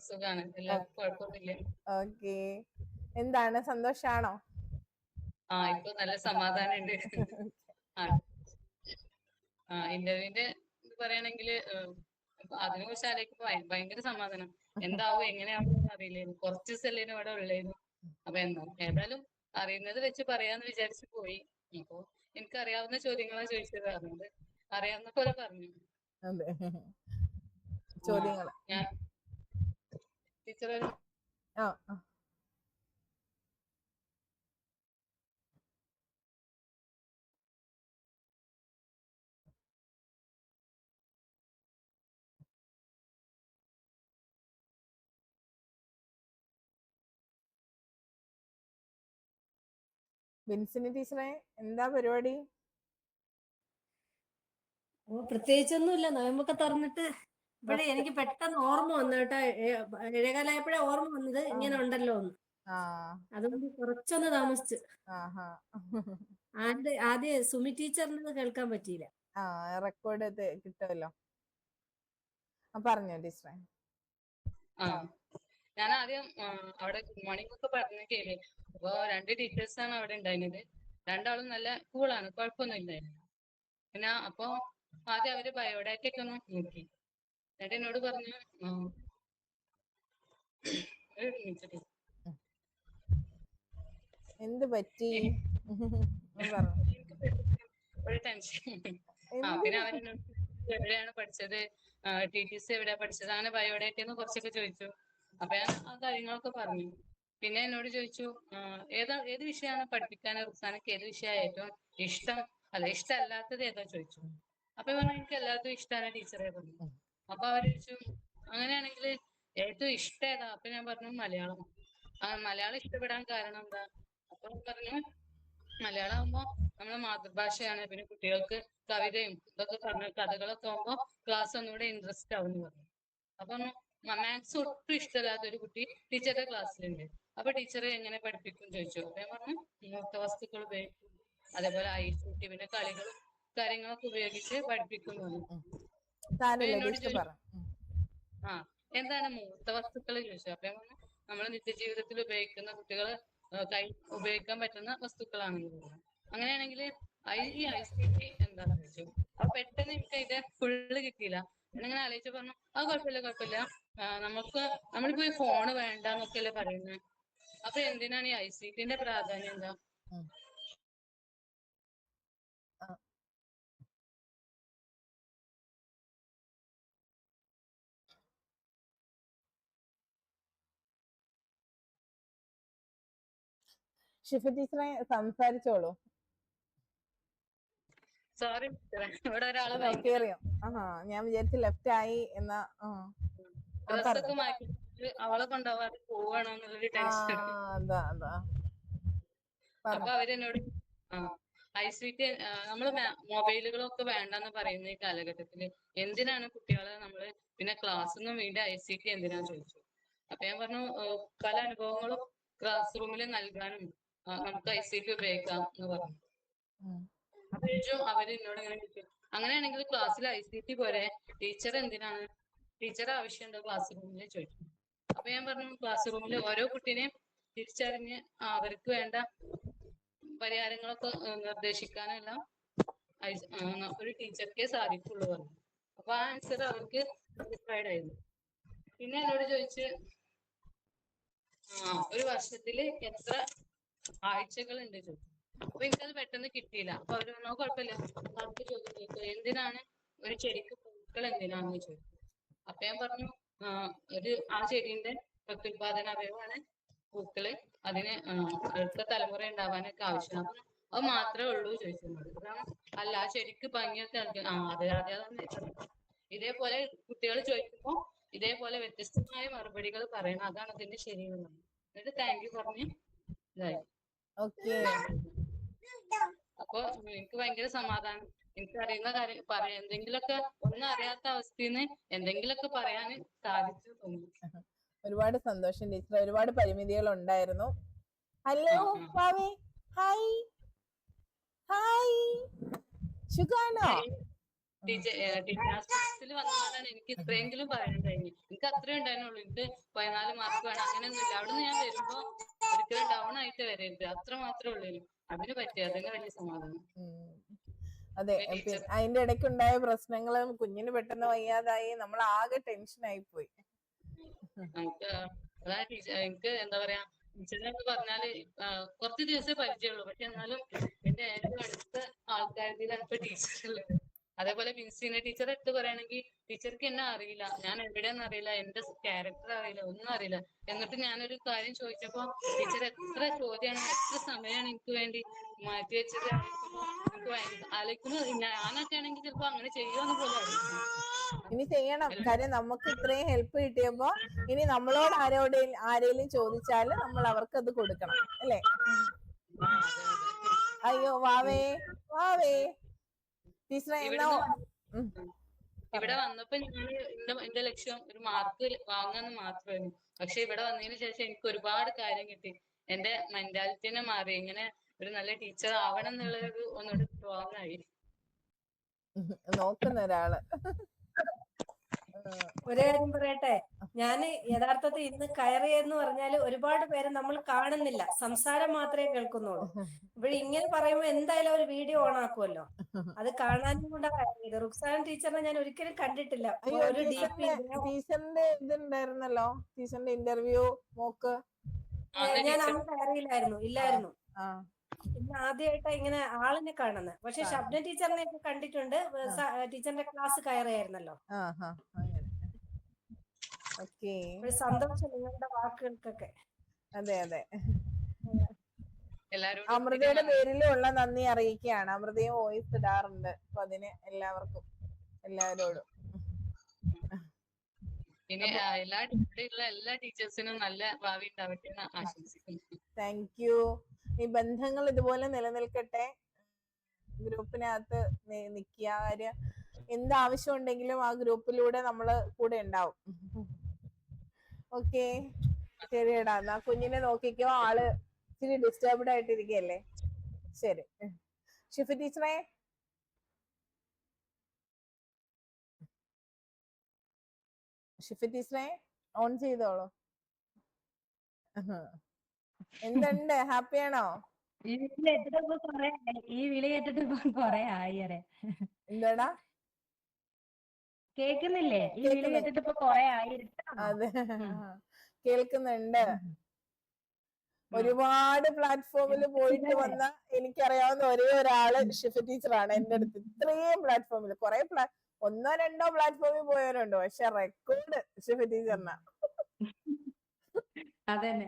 സുഖാണ്, എല്ലാവർക്കും കുഴപ്പമൊന്നുമില്ല. ഓക്കെ, എന്താണ് സന്തോഷാണോ? ഇപ്പൊ നല്ല സമാധാനം ഉണ്ട്. ഇന്റർവ്യൂവിന്റെ ഇത് പറയുകയാണെങ്കിൽ അതിനെ കുറിച്ച് ആലോചിക്കുമ്പോ ഭയങ്കര സമാധാനം. എന്താവും എങ്ങനെയാവും അറിയില്ലായിരുന്നു. കുറച്ച് ദിവസമല്ലേ ഇവിടെ ഉള്ളായിരുന്നു. അപ്പൊ ഏതായാലും അറിയുന്നത് വെച്ച് പറയാന്ന് വിചാരിച്ചു പോയി. അപ്പൊ എനിക്ക് അറിയാവുന്ന ചോദ്യങ്ങളാണ് ചോദിച്ചത്. അതുകൊണ്ട് അറിയാവുന്ന പോലെ പറഞ്ഞു. ചോദ്യങ്ങൾ ഞാൻ ടീച്ചർ വിൻസിനി ടീച്ചറെ എന്താ പരിപാടി? പ്രത്യേകിച്ചൊന്നുമില്ല. നോയമ്പൊക്കെ തുറന്നിട്ട് ഇവിടെ എനിക്ക് പെട്ടെന്ന് ഓർമ്മ വന്നു കേട്ടോ. 7:15 ഓർമ്മ വന്നത് ഇങ്ങനെ ഉണ്ടല്ലോ എന്ന്. അതുകൊണ്ട് കുറച്ചൊന്ന് താമസിച്ചു. ആദ്യം സുമി ടീച്ചറിന് കേൾക്കാൻ പറ്റിയില്ല. റെക്കോർഡ് കിട്ടുമല്ലോ. പറഞ്ഞോ ടീച്ചറെ. ആ ഞാൻ ആദ്യം അവിടെ ഗുഡ് മോർണിംഗ് ഒക്കെ പറഞ്ഞു കേറി. അപ്പൊ 2 ടീച്ചേഴ്സാണ് അവിടെ ഉണ്ടായിരുന്നത്. രണ്ടാളും നല്ല കൂളാണ്, കുഴപ്പമൊന്നും ഇല്ലായിരുന്നു. പിന്നെ അപ്പൊ ആദ്യം അവര് ബയോഡാറ്റ ഒക്കെ ഒന്ന് നോക്കി. എന്നിട്ട് എന്നോട് പറഞ്ഞു ഒരു minute. എന്ത് പറ്റി? ഒരു ടെൻഷൻ. പിന്നെ അവരെന്നോട് എവിടെയാണ് പഠിച്ചത്, TTC എവിടെയാ പഠിച്ചത്, അങ്ങനെ ബയോഡേറ്റന്ന് കുറച്ചൊക്കെ ചോദിച്ചു. അപ്പൊ ഞാൻ ആ കാര്യങ്ങളൊക്കെ പറഞ്ഞു. പിന്നെ എന്നോട് ചോദിച്ചു ഏത് വിഷയമാണ് പഠിപ്പിക്കാൻ റുക്സാനക്ക്, ഏത് വിഷയമാണ് ഏറ്റവും ഇഷ്ടം, അല്ല ഇഷ്ടമല്ലാത്തത് ഏതാ ചോദിച്ചു. അപ്പൊ പറഞ്ഞു എനിക്ക് എല്ലാവർക്കും ഇഷ്ടമാണ് ടീച്ചറെ പറഞ്ഞു. അപ്പൊ അവര് ചോദിച്ചു അങ്ങനെയാണെങ്കിൽ ഏറ്റവും ഇഷ്ടം ഏതാ? അപ്പൊ ഞാൻ പറഞ്ഞു മലയാളം. മലയാളം ഇഷ്ടപ്പെടാൻ കാരണം എന്താ? അപ്പൊ പറഞ്ഞു മലയാളം ആകുമ്പോ നമ്മളെ മാതൃഭാഷയാണ്. പിന്നെ കുട്ടികൾക്ക് കവിതയും ഇതൊക്കെ പറഞ്ഞ കഥകളൊക്കെ ആകുമ്പോ ക്ലാസ് ഒന്നുകൂടെ ഇൻട്രസ്റ്റ് ആവും എന്ന് പറഞ്ഞു. അപ്പം മാത്സ് ഒട്ടും ഇഷ്ടമില്ലാത്ത ഒരു കുട്ടി ടീച്ചറുടെ ക്ലാസ്സിലുണ്ട്. അപ്പൊ ടീച്ചറെ എങ്ങനെ പഠിപ്പിക്കും ചോദിച്ചു. അപ്പൊ ഞാൻ പറഞ്ഞു മൂർത്ത വസ്തുക്കൾ ഉപയോഗിക്കും, അതേപോലെ ICT പിന്നെ കളികളും കാര്യങ്ങളൊക്കെ ഉപയോഗിച്ച് പഠിപ്പിക്കുന്നു. അപ്പൊ എന്നോട് ചോദിച്ചു എന്താണ് മൂർത്ത വസ്തുക്കൾ ചോദിച്ചു. അപ്പൊ ഞാൻ പറഞ്ഞു നമ്മൾ നിത്യജീവിതത്തിൽ ഉപയോഗിക്കുന്ന കുട്ടികൾ കൈ ഉപയോഗിക്കാൻ പറ്റുന്ന വസ്തുക്കളാണെന്ന് പറഞ്ഞു. അങ്ങനെയാണെങ്കിൽ ഈ ICT എന്താണെന്ന് ചോദിച്ചു. അപ്പൊ പെട്ടെന്ന് എനിക്ക് അതിന്റെ ഫുള്ള് കിട്ടിയില്ല. എന്നിങ്ങനെ ആലോചിച്ച് പറഞ്ഞു കുഴപ്പമില്ല, നമ്മളിപ്പോ ഈ ഫോണ് വേണ്ടെന്നൊക്കെ അല്ലേ പറയുന്നത്. അപ്പൊ എന്തിനാണ് ഈ ICTന്റെ പ്രാധാന്യം എന്താ? ഷിഫ ടീച്ചറെ സംസാരിച്ചോളൂ. സോറി ഇവിടെ ഒരാള് ഞാൻ വിചാരിച്ചു ലെഫ്റ്റ് ആയി എന്നാ. ഡ്രസ്സൊക്കെ മാറ്റി അവളെ കൊണ്ടുപോകാതെ പോവാണോ എന്നുള്ളൊരു ടെൻഷൻ. അപ്പൊ അവരെന്നോട് ICT നമ്മള് മൊബൈലുകളൊക്കെ വേണ്ടെന്ന് പറയുന്ന ഈ കാലഘട്ടത്തില് എന്തിനാണ് കുട്ടികളെ നമ്മള് പിന്നെ ക്ലാസ്സൊന്നും വീണ്ടും ICT എന്തിനാന്ന് ചോദിച്ചു. അപ്പൊ ഞാൻ പറഞ്ഞു പല അനുഭവങ്ങളും ക്ലാസ് റൂമിൽ നൽകാനും നമുക്ക് ICT ഉപയോഗിക്കാം എന്ന് പറഞ്ഞു. അപ്പൊ അവര് എന്നോട് ഇങ്ങനെ ചോദിച്ചു അങ്ങനെയാണെങ്കിൽ ക്ലാസ്സിൽ ICT പോരെ, ടീച്ചർ എന്തിനാണ്, ടീച്ചർ ആവശ്യമുണ്ടോ ക്ലാസ് റൂമിൽ ചോദിച്ചു. അപ്പൊ ഞാൻ പറഞ്ഞു ക്ലാസ് റൂമിൽ ഓരോ കുട്ടീനെയും തിരിച്ചറിഞ്ഞ് അവർക്ക് വേണ്ട പരിഹാരങ്ങളൊക്കെ നിർദ്ദേശിക്കാനെല്ലാം ഒരു ടീച്ചർക്കേ സാധിക്കുള്ളൂ പറഞ്ഞു. അപ്പൊ ആ ആൻസർ അവർക്ക് സാറ്റിസ്ഫൈഡ് ആയിരുന്നു. പിന്നെ എന്നോട് ചോദിച്ച് ഒരു വർഷത്തില് എത്ര ആഴ്ചകളുണ്ട് ചോദിച്ചു. അപ്പൊ എനിക്കത് പെട്ടെന്ന് കിട്ടിയില്ല. അപ്പൊ അവര് പറഞ്ഞോ കുഴപ്പമില്ല, അടുത്ത ചോദ്യം ചോദിച്ചു എന്തിനാണ് ഒരു ചെടിക്ക് പൂക്കൾ എന്തിനാണെന്ന് ചോദിച്ചു. അപ്പൊ ഞാൻ പറഞ്ഞു ആ ചെടീന്റെ പ്രത്യുൽപാദന അവയവമാണ് പൂക്കള്, അതിന് അടുത്ത തലമുറ ഉണ്ടാവാനൊക്കെ ആവശ്യമാണ്. അത് മാത്രമേ ഉള്ളൂ ചോദിച്ചത്. അല്ല ആ ചെടിക്ക് ഭംഗിയൊക്കെ അതെ. ഇതേപോലെ കുട്ടികൾ ചോദിക്കുമ്പോ ഇതേപോലെ വ്യത്യസ്തമായ മറുപടികൾ പറയണം, അതാണ് അതിന്റെ ശരിയെന്ന്. എന്നിട്ട് താങ്ക് യു പറഞ്ഞ് ഇതായി. അപ്പൊ എനിക്ക് ഭയങ്കര സമാധാനം. എനിക്ക് അറിയുന്ന കാര്യം പറയാം, എന്തെങ്കിലുമൊക്കെ ഒന്നും അറിയാത്ത അവസ്ഥയിൽ നിന്ന് എന്തെങ്കിലുമൊക്കെ പറയാൻ സാധിച്ചു തോന്നി. ഒരുപാട് സന്തോഷം ടീച്ചർ. ഒരുപാട് പരിമിതികൾ ഉണ്ടായിരുന്നു. ഹലോ വാവേ, ഹായ് ഹായ്, സുഖാണോ? ടീച്ചേഴ്സിൽ വന്നതുകൊണ്ടാണ് എനിക്ക് ഇത്രയെങ്കിലും പറയാൻ കഴിഞ്ഞു. എനിക്ക് അത്രേ ഉണ്ടായിരുന്നുള്ളൂ. എനിക്ക് 14 മാർക്ക് വേണം അങ്ങനെയൊന്നുമില്ല. അവിടുന്ന് ഞാൻ വരുമ്പോ ഒരിക്കലും ഡൗൺ ആയിട്ട് വരരുത്, അത്ര മാത്രമേ ഉള്ളൂ. അതിന് പറ്റി, അതിന് വലിയ സമാധാനം. അതെ, അതിന്റെ ഇടയ്ക്കുണ്ടായ പ്രശ്നങ്ങളും കുഞ്ഞിന് പെട്ടെന്ന് വയ്യാതായി, നമ്മൾ ആകെ ടെൻഷനായി പോയി. എനിക്ക് എന്താ പറയാ, ടീച്ചറിനൊക്കെ പറഞ്ഞാല് കുറച്ച് ദിവസമേ പരിചയമുള്ളൂ. പക്ഷെ എന്നാലും എന്റെ ഏറ്റവും അടുത്ത ആൾക്കാരിലാണ് ഇപ്പൊ ടീച്ചറുള്ളത്. അതേപോലെ മിൻസീന ടീച്ചറെ എടുത്ത് പറയുകയാണെങ്കിൽ ടീച്ചർക്ക് എന്നെ അറിയില്ല, ഞാൻ എവിടെയെന്ന് അറിയില്ല, എന്റെ ക്യാരക്ടർ അറിയില്ല, ഒന്നും അറിയില്ല. എന്നിട്ട് ഞാനൊരു കാര്യം ചോദിച്ചപ്പോ ടീച്ചർ എത്ര ചോദ്യമാണ്, എത്ര സമയമാണ് എനിക്ക് വേണ്ടി മാറ്റി വെച്ചത് ആലോചിക്കുമ്പോൾ ഞാനൊക്കെ ആണെങ്കിൽ ചിലപ്പോ അങ്ങനെ ചെയ്യുമെന്ന് പോലും അറിയില്ല. ഇനി ചെയ്യണം, കാര്യം നമുക്ക് ഇത്രയും ഹെൽപ്പ് കിട്ടിയപ്പോ ഇനി നമ്മളോട് ആരെങ്കിലും ചോദിച്ചാല് നമ്മൾ അവർക്ക് അത് കൊടുക്കണം, അല്ലേ? അയ്യോ വാവേ വാവേ ടീച്ചറെ ഇവിടെ വന്നപ്പോ ഞാൻ എന്റെ ലക്ഷ്യം ഒരു മാർക്ക് വാങ്ങാന്ന് മാത്രമായിരുന്നു. പക്ഷെ ഇവിടെ വന്നതിന് ശേഷം എനിക്ക് ഒരുപാട് കാര്യം കിട്ടി. എന്റെ മെന്റാലിറ്റിനെ മാറി, ഇങ്ങനെ ഒരു നല്ല ടീച്ചർ ആവണം എന്നുള്ളൊരു ഒന്നുകൂടി സ്ട്രോങ് ആയി. നോക്കുന്ന ഒരാള്. ഒരു കാര്യം പറയട്ടെ, ഞാന് യഥാർത്ഥത്തിൽ ഇന്ന് കയറിയെന്ന് പറഞ്ഞാല് ഒരുപാട് പേര് നമ്മൾ കാണുന്നില്ല, സംസാരം മാത്രമേ കേൾക്കുന്നുള്ളൂ. ഇവിടെ ഇങ്ങനെ പറയുമ്പോ എന്തായാലും ഒരു വീഡിയോ ഓൺ ആക്കുമല്ലോ, അത് കാണാനും കൂടെ കയറിയത്. റുക്സാന ടീച്ചറിനെ ഞാൻ ഒരിക്കലും കണ്ടിട്ടില്ല. അയ്യോ, ഒരു DP ടീച്ചറിന്റെ ഇതുണ്ടായിരുന്നല്ലോ, ടീച്ചറിന്റെ ഇന്റർവ്യൂ മോക്ക്. ഞാൻ അന്ന് കയറിയില്ലായിരുന്നു, ഇല്ലായിരുന്നു. ആ ഇന്ന് ആദ്യമായിട്ടാ ഇങ്ങനെ ആളിനെ കാണുന്നത്. പക്ഷെ ഷബ്ന ടീച്ചറിനെ ഒക്കെ കണ്ടിട്ടുണ്ട്. ടീച്ചറിന്റെ ക്ലാസ് കയറിയായിരുന്നല്ലോ. ഓക്കെ. ഒരു സന്തോഷം നിങ്ങളുടെ വാക്കുകൾക്കൊക്കെ. അതെ അതെ. എല്ലാരോടും അമൃതയുടെ പേരിലുള്ള നന്ദി അറിയിക്കുകയാണ്. അമൃതയും വോയിസ് ഇടാറുണ്ട്. അപ്പൊ അതിന് എല്ലാവരോടും പിന്നെ എല്ലാ ടീച്ചേഴ്സിനും നല്ല ഭാവി ഉണ്ടാവട്ടെ എന്ന് ആശംസിക്കുന്നു. Thank you. ഈ ബന്ധങ്ങൾ ഇതുപോലെ നിലനിൽക്കട്ടെ. ഗ്രൂപ്പിനകത്ത് നിൽക്കുക. എന്താവശ്യം ഉണ്ടെങ്കിലും ആ ഗ്രൂപ്പിലൂടെ നമ്മള് കൂടെ ഉണ്ടാവും. ഓക്കെ, ശരിയടാ. എന്നാ കുഞ്ഞിനെ നോക്കിക്കോ, ആള് ഇച്ചിരി ഡിസ്റ്റർബ്ഡ് ആയിട്ടിരിക്കല്ലേ. ശരി. ഷിഫി ടീച്ചറെ, ഓൺ ചെയ്തോളൂ. എന്തുണ്ട്, ഹാപ്പിയാണോ? ഈ വിളി കേട്ടിട്ട് കൊറേ ആയി. എന്താടാ കേക്കുന്നില്ലേ? ഈ വിളി കേട്ടിട്ട് ഇപ്പൊ കൊറേ ആയി. അതെ, കേൾക്കുന്നുണ്ട്. ഒരുപാട് പ്ലാറ്റ്ഫോമിൽ പോയിട്ട് വന്ന എനിക്കറിയാവുന്ന ഒരേ ഒരാള് ഷിഫി ടീച്ചറാണ് എന്റെ അടുത്ത്. ഇത്രയും പ്ലാറ്റ്ഫോമിൽ കുറെ ഒന്നോ രണ്ടോ പ്ലാറ്റ്ഫോമിൽ പോയവരുണ്ട്, പക്ഷെ റെക്കോർഡ് ഷിഫി ടീച്ചറിനാ. അതന്നെ,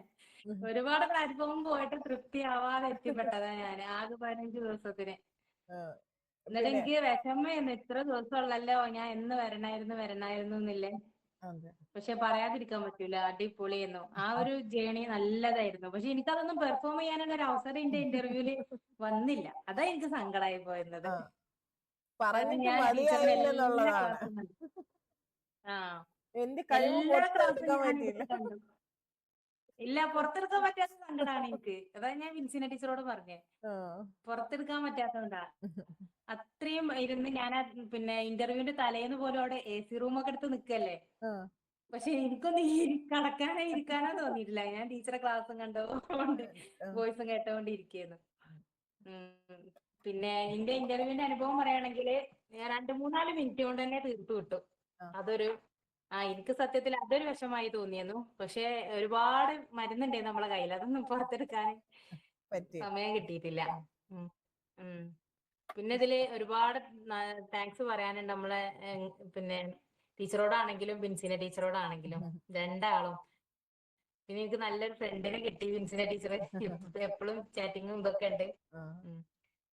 ഒരുപാട് പ്ലാറ്റ്ഫോം പോയിട്ട് തൃപ്തിയാവാതെ എത്തിപ്പെട്ടതാ ഞാൻ. ആകെ 15 ദിവസത്തിന്. എന്നിട്ട് എനിക്ക് വിഷമമായിരുന്നു, ഇത്ര ദിവസം ഉള്ളല്ലോ, ഞാൻ എന്ന് വരണായിരുന്നു എന്നില്ലേ. പക്ഷെ പറയാതിരിക്കാൻ പറ്റൂല, അടിപൊളിയായിരുന്നു. ആ ഒരു ജേണി നല്ലതായിരുന്നു. പക്ഷെ എനിക്കതൊന്നും പെർഫോം ചെയ്യാനുള്ള ഒരു അവസരം എന്റെ ഇന്റർവ്യൂല് വന്നില്ല. അതാ എനിക്ക് സങ്കടമായി പോയിരുന്നത്. ഞാൻ ടീച്ചറിന് എല്ലാ ക്ലാസ്സും കണ്ടു. എല്ലാ ക്ലാസ്സും ഞാൻ കണ്ടു. ഇല്ല, പുറത്തെടുക്കാൻ പറ്റാത്ത സങ്കടമാണ് എനിക്ക്. അതാ ഞാൻ വിൻസിന ടീച്ചറോട് പറഞ്ഞേ, പുറത്തെടുക്കാൻ പറ്റാത്തതുകൊണ്ടാ. അത്രയും ഇരുന്ന് ഞാൻ പിന്നെ ഇന്റർവ്യൂവിന്റെ തലേന്ന് പോലും അവിടെ AC റൂമൊക്കെ എടുത്ത് നിക്കല്ലേ. പക്ഷെ എനിക്കൊന്നും ഇരിക്കാനോ തോന്നിയിട്ടില്ല. ഞാൻ ടീച്ചറെ ക്ലാസ്സും കണ്ടോണ്ട് വോയിസും കേട്ടോണ്ട് ഇരിക്കുന്നു. പിന്നെ എന്റെ ഇന്റർവ്യൂവിന്റെ അനുഭവം പറയുകയാണെങ്കിൽ ഞാൻ 2-3 മിനിറ്റ് കൊണ്ട് തന്നെ തീർത്തു വിട്ടു. എനിക്ക് സത്യത്തിൽ അതൊരു വിഷമായി തോന്നിയിരുന്നു. പക്ഷെ ഒരുപാട് മരുന്നുണ്ടേ നമ്മളെ കയ്യിൽ, അതൊന്നും പുറത്തെടുക്കാൻ സമയം കിട്ടിയിട്ടില്ല. പിന്നെ ഇതില് ഒരുപാട് താങ്ക്സ് പറയാനുണ്ട് നമ്മളെ പിന്നെ ടീച്ചറോടാണെങ്കിലും ബിൻസിന ടീച്ചറോടാണെങ്കിലും, രണ്ടാളും. പിന്നെ എനിക്ക് നല്ലൊരു ഫ്രണ്ടിനെ കിട്ടി, ബിൻസിന ടീച്ചറെ. എപ്പോഴും ചാറ്റിങ്ങും ഇതൊക്കെ ഉണ്ട്.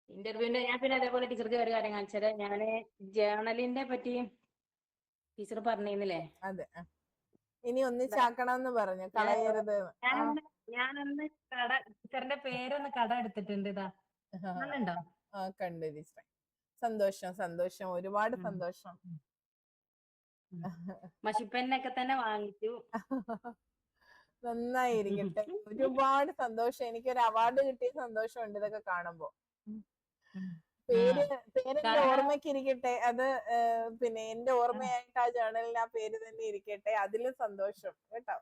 ഇന്റർവ്യൂവിന്റെ ഞാൻ പിന്നെ അതേപോലെ ടീച്ചർക്ക് ഒരു കാര്യം കാണിച്ചത്, ഞാന് ജേർണലിനെ പറ്റി ടീച്ചർ പറഞ്ഞിരുന്നില്ലേ. അതെ, ഇനി ഒന്നിച്ചാക്കണമെന്ന് പറഞ്ഞു, കളയരുത്. ഞാനൊന്ന് ടീച്ചറിന്റെ പേരൊന്ന് കട എടുത്തിട്ടുണ്ട്. ഇതാ കണ്ടോ? കണ്ടു ടീച്ചറെ. സന്തോഷം, ഒരുപാട് സന്തോഷം. മഷിപ്പന്നൊക്കെ തന്നെ വാങ്ങിച്ചു. നന്നായിരിക്കട്ടെ, ഒരുപാട് സന്തോഷം. എനിക്കൊരു അവാർഡ് കിട്ടിയ സന്തോഷമുണ്ട് ഇതൊക്കെ കാണുമ്പോ. പേരെന്റെ ഓർമ്മയ്ക്ക് ഇരിക്കട്ടെ. അത് പിന്നെ എന്റെ ഓർമ്മയായിട്ട് ആ ജേർണലിൽ ആ പേര് തന്നെ ഇരിക്കട്ടെ. അതിലും സന്തോഷം കേട്ടോ.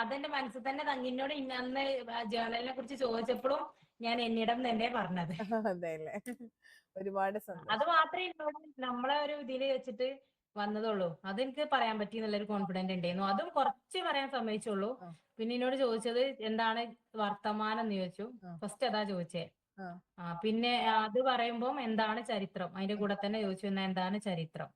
അതെന്റെ മനസ്സിൽ തന്നെ തങ്ങിനോട് അന്ന് ജേർണലിനെ കുറിച്ച് ചോദിച്ചപ്പോഴും ഞാൻ എന്നിടം തന്നെ പറഞ്ഞത്. അതെല്ലേ, ഒരുപാട് സന്തോഷം. അത് മാത്രമേ നമ്മളെ ഒരു ഇതില് വെച്ചിട്ട് വന്നതുള്ളൂ. അതെനിക്ക് പറയാൻ പറ്റി എന്നുള്ളൊരു കോൺഫിഡന്റ് ഉണ്ടായിരുന്നു. അതും കുറച്ച് പറയാൻ സമ്മതിച്ചുള്ളൂ. പിന്നെ എന്നോട് ചോദിച്ചത് എന്താണ് വർത്തമാനം എന്ന് ചോദിച്ചു. ഫസ്റ്റ് അതാ ചോദിച്ചേ. പിന്നെ അത് പറയുമ്പോ എന്താണ് ചരിത്രം, അതിന്റെ കൂടെ തന്നെ ചോദിച്ചു എന്താണ് ചരിത്രം.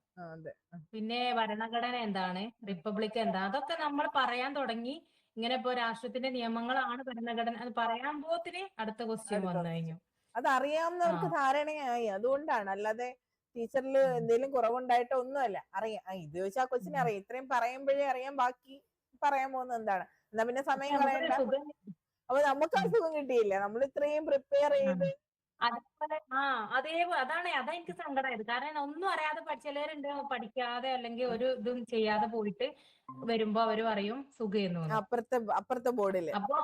പിന്നെ ഭരണഘടന എന്താണ്, റിപ്പബ്ലിക് എന്താ, അതൊക്കെ നമ്മൾ പറയാൻ തുടങ്ങി. ഇങ്ങനെ ഇപ്പോ രാഷ്ട്രത്തിന്റെ നിയമങ്ങളാണ് ഭരണഘടന, അത് പറയാൻ പോത്തിന് അടുത്ത ക്വസ്റ്റ്യൻ വന്നു കഴിഞ്ഞു. അത് അറിയാവുന്നവർക്ക് ധാരണയായി, അതുകൊണ്ടാണ്. അല്ലാതെ ടീച്ചറിൽ എന്തെങ്കിലും കുറവുണ്ടായിട്ടോ ഒന്നുമല്ല. അറിയാം, ഇത് ചോദിച്ചാൽ ആ കൊച്ചിനെ അറിയാം. ഇത്രയും പറയുമ്പോഴേ അറിയാം ബാക്കി പറയാൻ പോകുന്നത് എന്താണ്. എന്നാ പിന്നെ സമയം കളയണ്ട. അപ്പൊ നമുക്ക് ആ സുഖം കിട്ടിയില്ല, നമ്മൾ ഇത്രയും പ്രിപ്പയർ ചെയ്ത്. അതേപോലെ അതാണ് എനിക്ക് സങ്കടമായത്. കാരണം ഒന്നും അറിയാതെ ചിലരുണ്ട് പഠിക്കാതെ അല്ലെങ്കിൽ ഒരു ഇതും ചെയ്യാതെ പോയിട്ട് വരുമ്പോ അവര് പറയും സുഖമെന്ന്. അപ്പുറത്തെ ബോർഡില് അപ്പൊ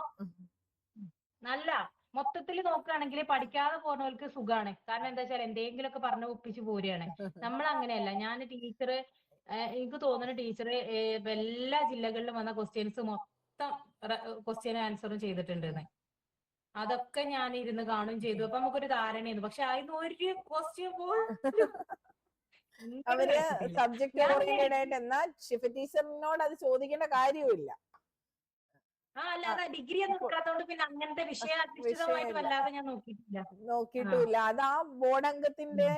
നല്ല മൊത്തത്തിൽ നോക്കുകയാണെങ്കിൽ പഠിക്കാതെ പോകുന്നവർക്ക് സുഖമാണ്. കാരണം എന്താ വെച്ചാൽ എന്തെങ്കിലുമൊക്കെ പറഞ്ഞ് ഒപ്പിച്ച് പോരുകയാണ്. നമ്മൾ അങ്ങനെയല്ല. ഞാൻ ടീച്ചർ, എനിക്ക് തോന്നുന്നു ടീച്ചർ എല്ലാ ജില്ലകളിലും വന്ന ക്വസ്റ്റ്യൻസ് മൊത്തം ക്വസ്റ്റ്യൻ ആൻസറും ചെയ്തിട്ടുണ്ടെന്ന്. അതൊക്കെ ഞാൻ ഇരുന്ന് കാണുകയും ചെയ്തു. അപ്പൊ നമുക്കൊരു ധാരണയായിരുന്നു. പക്ഷെ അതിന് ഒരു ക്വസ്റ്റ്യൻ പോലും അവര് സബ്ജക്ട് ഓറിയന്റഡ് ആയിട്ട്, എന്നാൽ ഷിഫ ടീച്ചറിനോട് അത് ചോദിക്കേണ്ട കാര്യമില്ല. അല്ലാതെ ഡിഗ്രി ഒന്നും എടുക്കാത്തതുകൊണ്ട് പിന്നെ അങ്ങനത്തെ വിഷയാധിഷ്ഠിതമായിട്ട് വല്ലാതെ ഞാൻ നോക്കിയിട്ടുമില്ല. അത് ആ ബോർഡ് അംഗത്തിന്റെ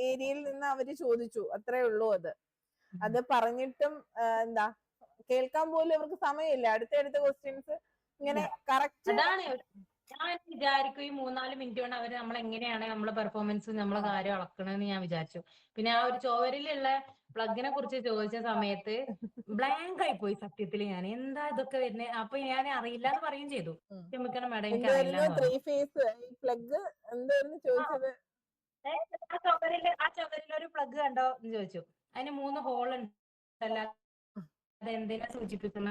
ഏരിയയിൽ നിന്ന് അവര് ചോദിച്ചു, അത്രേ ഉള്ളൂ. അത് പറഞ്ഞിട്ടും എന്താ കേൾക്കാൻ പോലും അവർക്ക് സമയമില്ല. അടുത്തടുത്ത ക്വസ്റ്റ്യൻസ് ഇങ്ങനെ കറക്റ്റ്. അതാണ് ഞാൻ വിചാരിക്കും ഈ 3-4 മിനിറ്റ് കൊണ്ട് അവര് നമ്മളെങ്ങനെയാണ് നമ്മളെ പെർഫോമൻസ് നമ്മളെ കാര്യം അളക്കണമെന്ന് ഞാൻ വിചാരിച്ചു. പിന്നെ ആ ഒരു ചോവരിലുള്ള പ്ലഗിനെ കുറിച്ച് ചോദിച്ച സമയത്ത് ബ്ലാങ്ക് ആയി പോയി സത്യത്തില്. ഞാൻ എന്താ ഇതൊക്കെ വരുന്നത്, അപ്പൊ ഞാൻ അറിയില്ല എന്ന് പറയുകയും ചെയ്തു. ക്ഷമിക്കണം മാഡം, എനിക്ക് അറിയില്ല. ആ ചുവരിലൊരു പ്ലഗ് കണ്ടോ എന്ന് ചോദിച്ചു. അതിന് 3 ഹോൾ ഉണ്ടല്ലോ, അതെന്തിനാ സൂചിപ്പിക്കുന്ന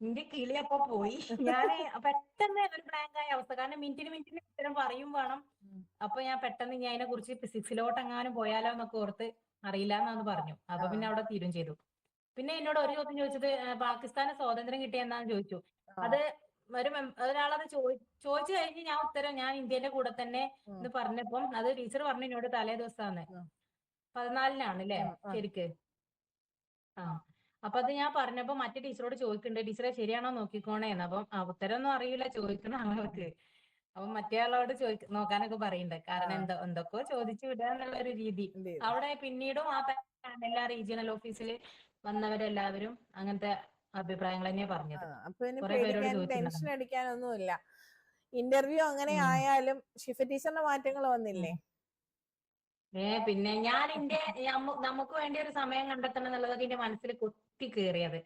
എന്റെ കിളി അപ്പൊ പോയി. ഞാൻ പെട്ടെന്ന് ഒരു ബ്ലാങ്ക് ആയ അവസ്ഥ. കാരണം മിനിറ്റിന് ഉത്തരം പറയും വേണം. അപ്പൊ ഞാൻ പെട്ടെന്ന് ഞാൻ അതിനെ കുറിച്ച് ഫിസിക്സിലോട്ട് എങ്ങാനും പോയാലോ എന്നൊക്കെ ഓർത്ത് അറിയില്ല എന്നാന്ന് പറഞ്ഞു. അപ്പൊ പിന്നെ അവിടെ തീരും ചെയ്തു. പിന്നെ എന്നോട് ഒരു ചോദ്യം ചോദിച്ചത് പാകിസ്ഥാന് സ്വാതന്ത്ര്യം കിട്ടിയെന്നാന്ന് ചോദിച്ചു. അത് ഒരാളത് ചോദിച്ചു കഴിഞ്ഞ് ഞാൻ ഉത്തരം ഞാൻ ഇന്ത്യന്റെ കൂടെ തന്നെ എന്ന് പറഞ്ഞപ്പം അത് ടീച്ചർ പറഞ്ഞു എന്നോട് തലേ ദിവസമാണ് 14-നാണ് അല്ലേ ശരിക്ക്. അപ്പൊ അത് ഞാൻ പറഞ്ഞപ്പോ മറ്റേ ടീച്ചറോട് ചോദിക്കുന്നുണ്ട്, ടീച്ചറെ ശരിയാണോ നോക്കിക്കോണേന്ന്. അപ്പം ഉത്തരം ഒന്നും അറിയില്ല, ചോദിക്കണം അങ്ങോട്ട്. അപ്പൊ മറ്റേ ആളോട് നോക്കാനൊക്കെ പറയുന്നുണ്ട്. കാരണം എന്തൊക്കെയോ ചോദിച്ചു വിടുക എന്നുള്ള ഒരു രീതി. അവിടെ പിന്നീടും ആ എല്ലാ റീജിയണൽ ഓഫീസിൽ വന്നവരെല്ലാവരും അങ്ങനത്തെ അഭിപ്രായങ്ങൾ തന്നെയാ പറഞ്ഞത്. ടെൻഷൻ അടിക്കാനൊന്നുമില്ല. ഇന്റർവ്യൂ അങ്ങനെ ആയാലും ഷിഫ ടീച്ചറിന്റെ മാറ്റങ്ങൾ വന്നില്ലേ? പിന്നെ ഞാൻ നമുക്ക് വേണ്ടി ഒരു സമയം കണ്ടെത്തണം എന്നുള്ളതൊക്കെ എന്റെ മനസ്സിൽ കുത്തി കയറിയത്.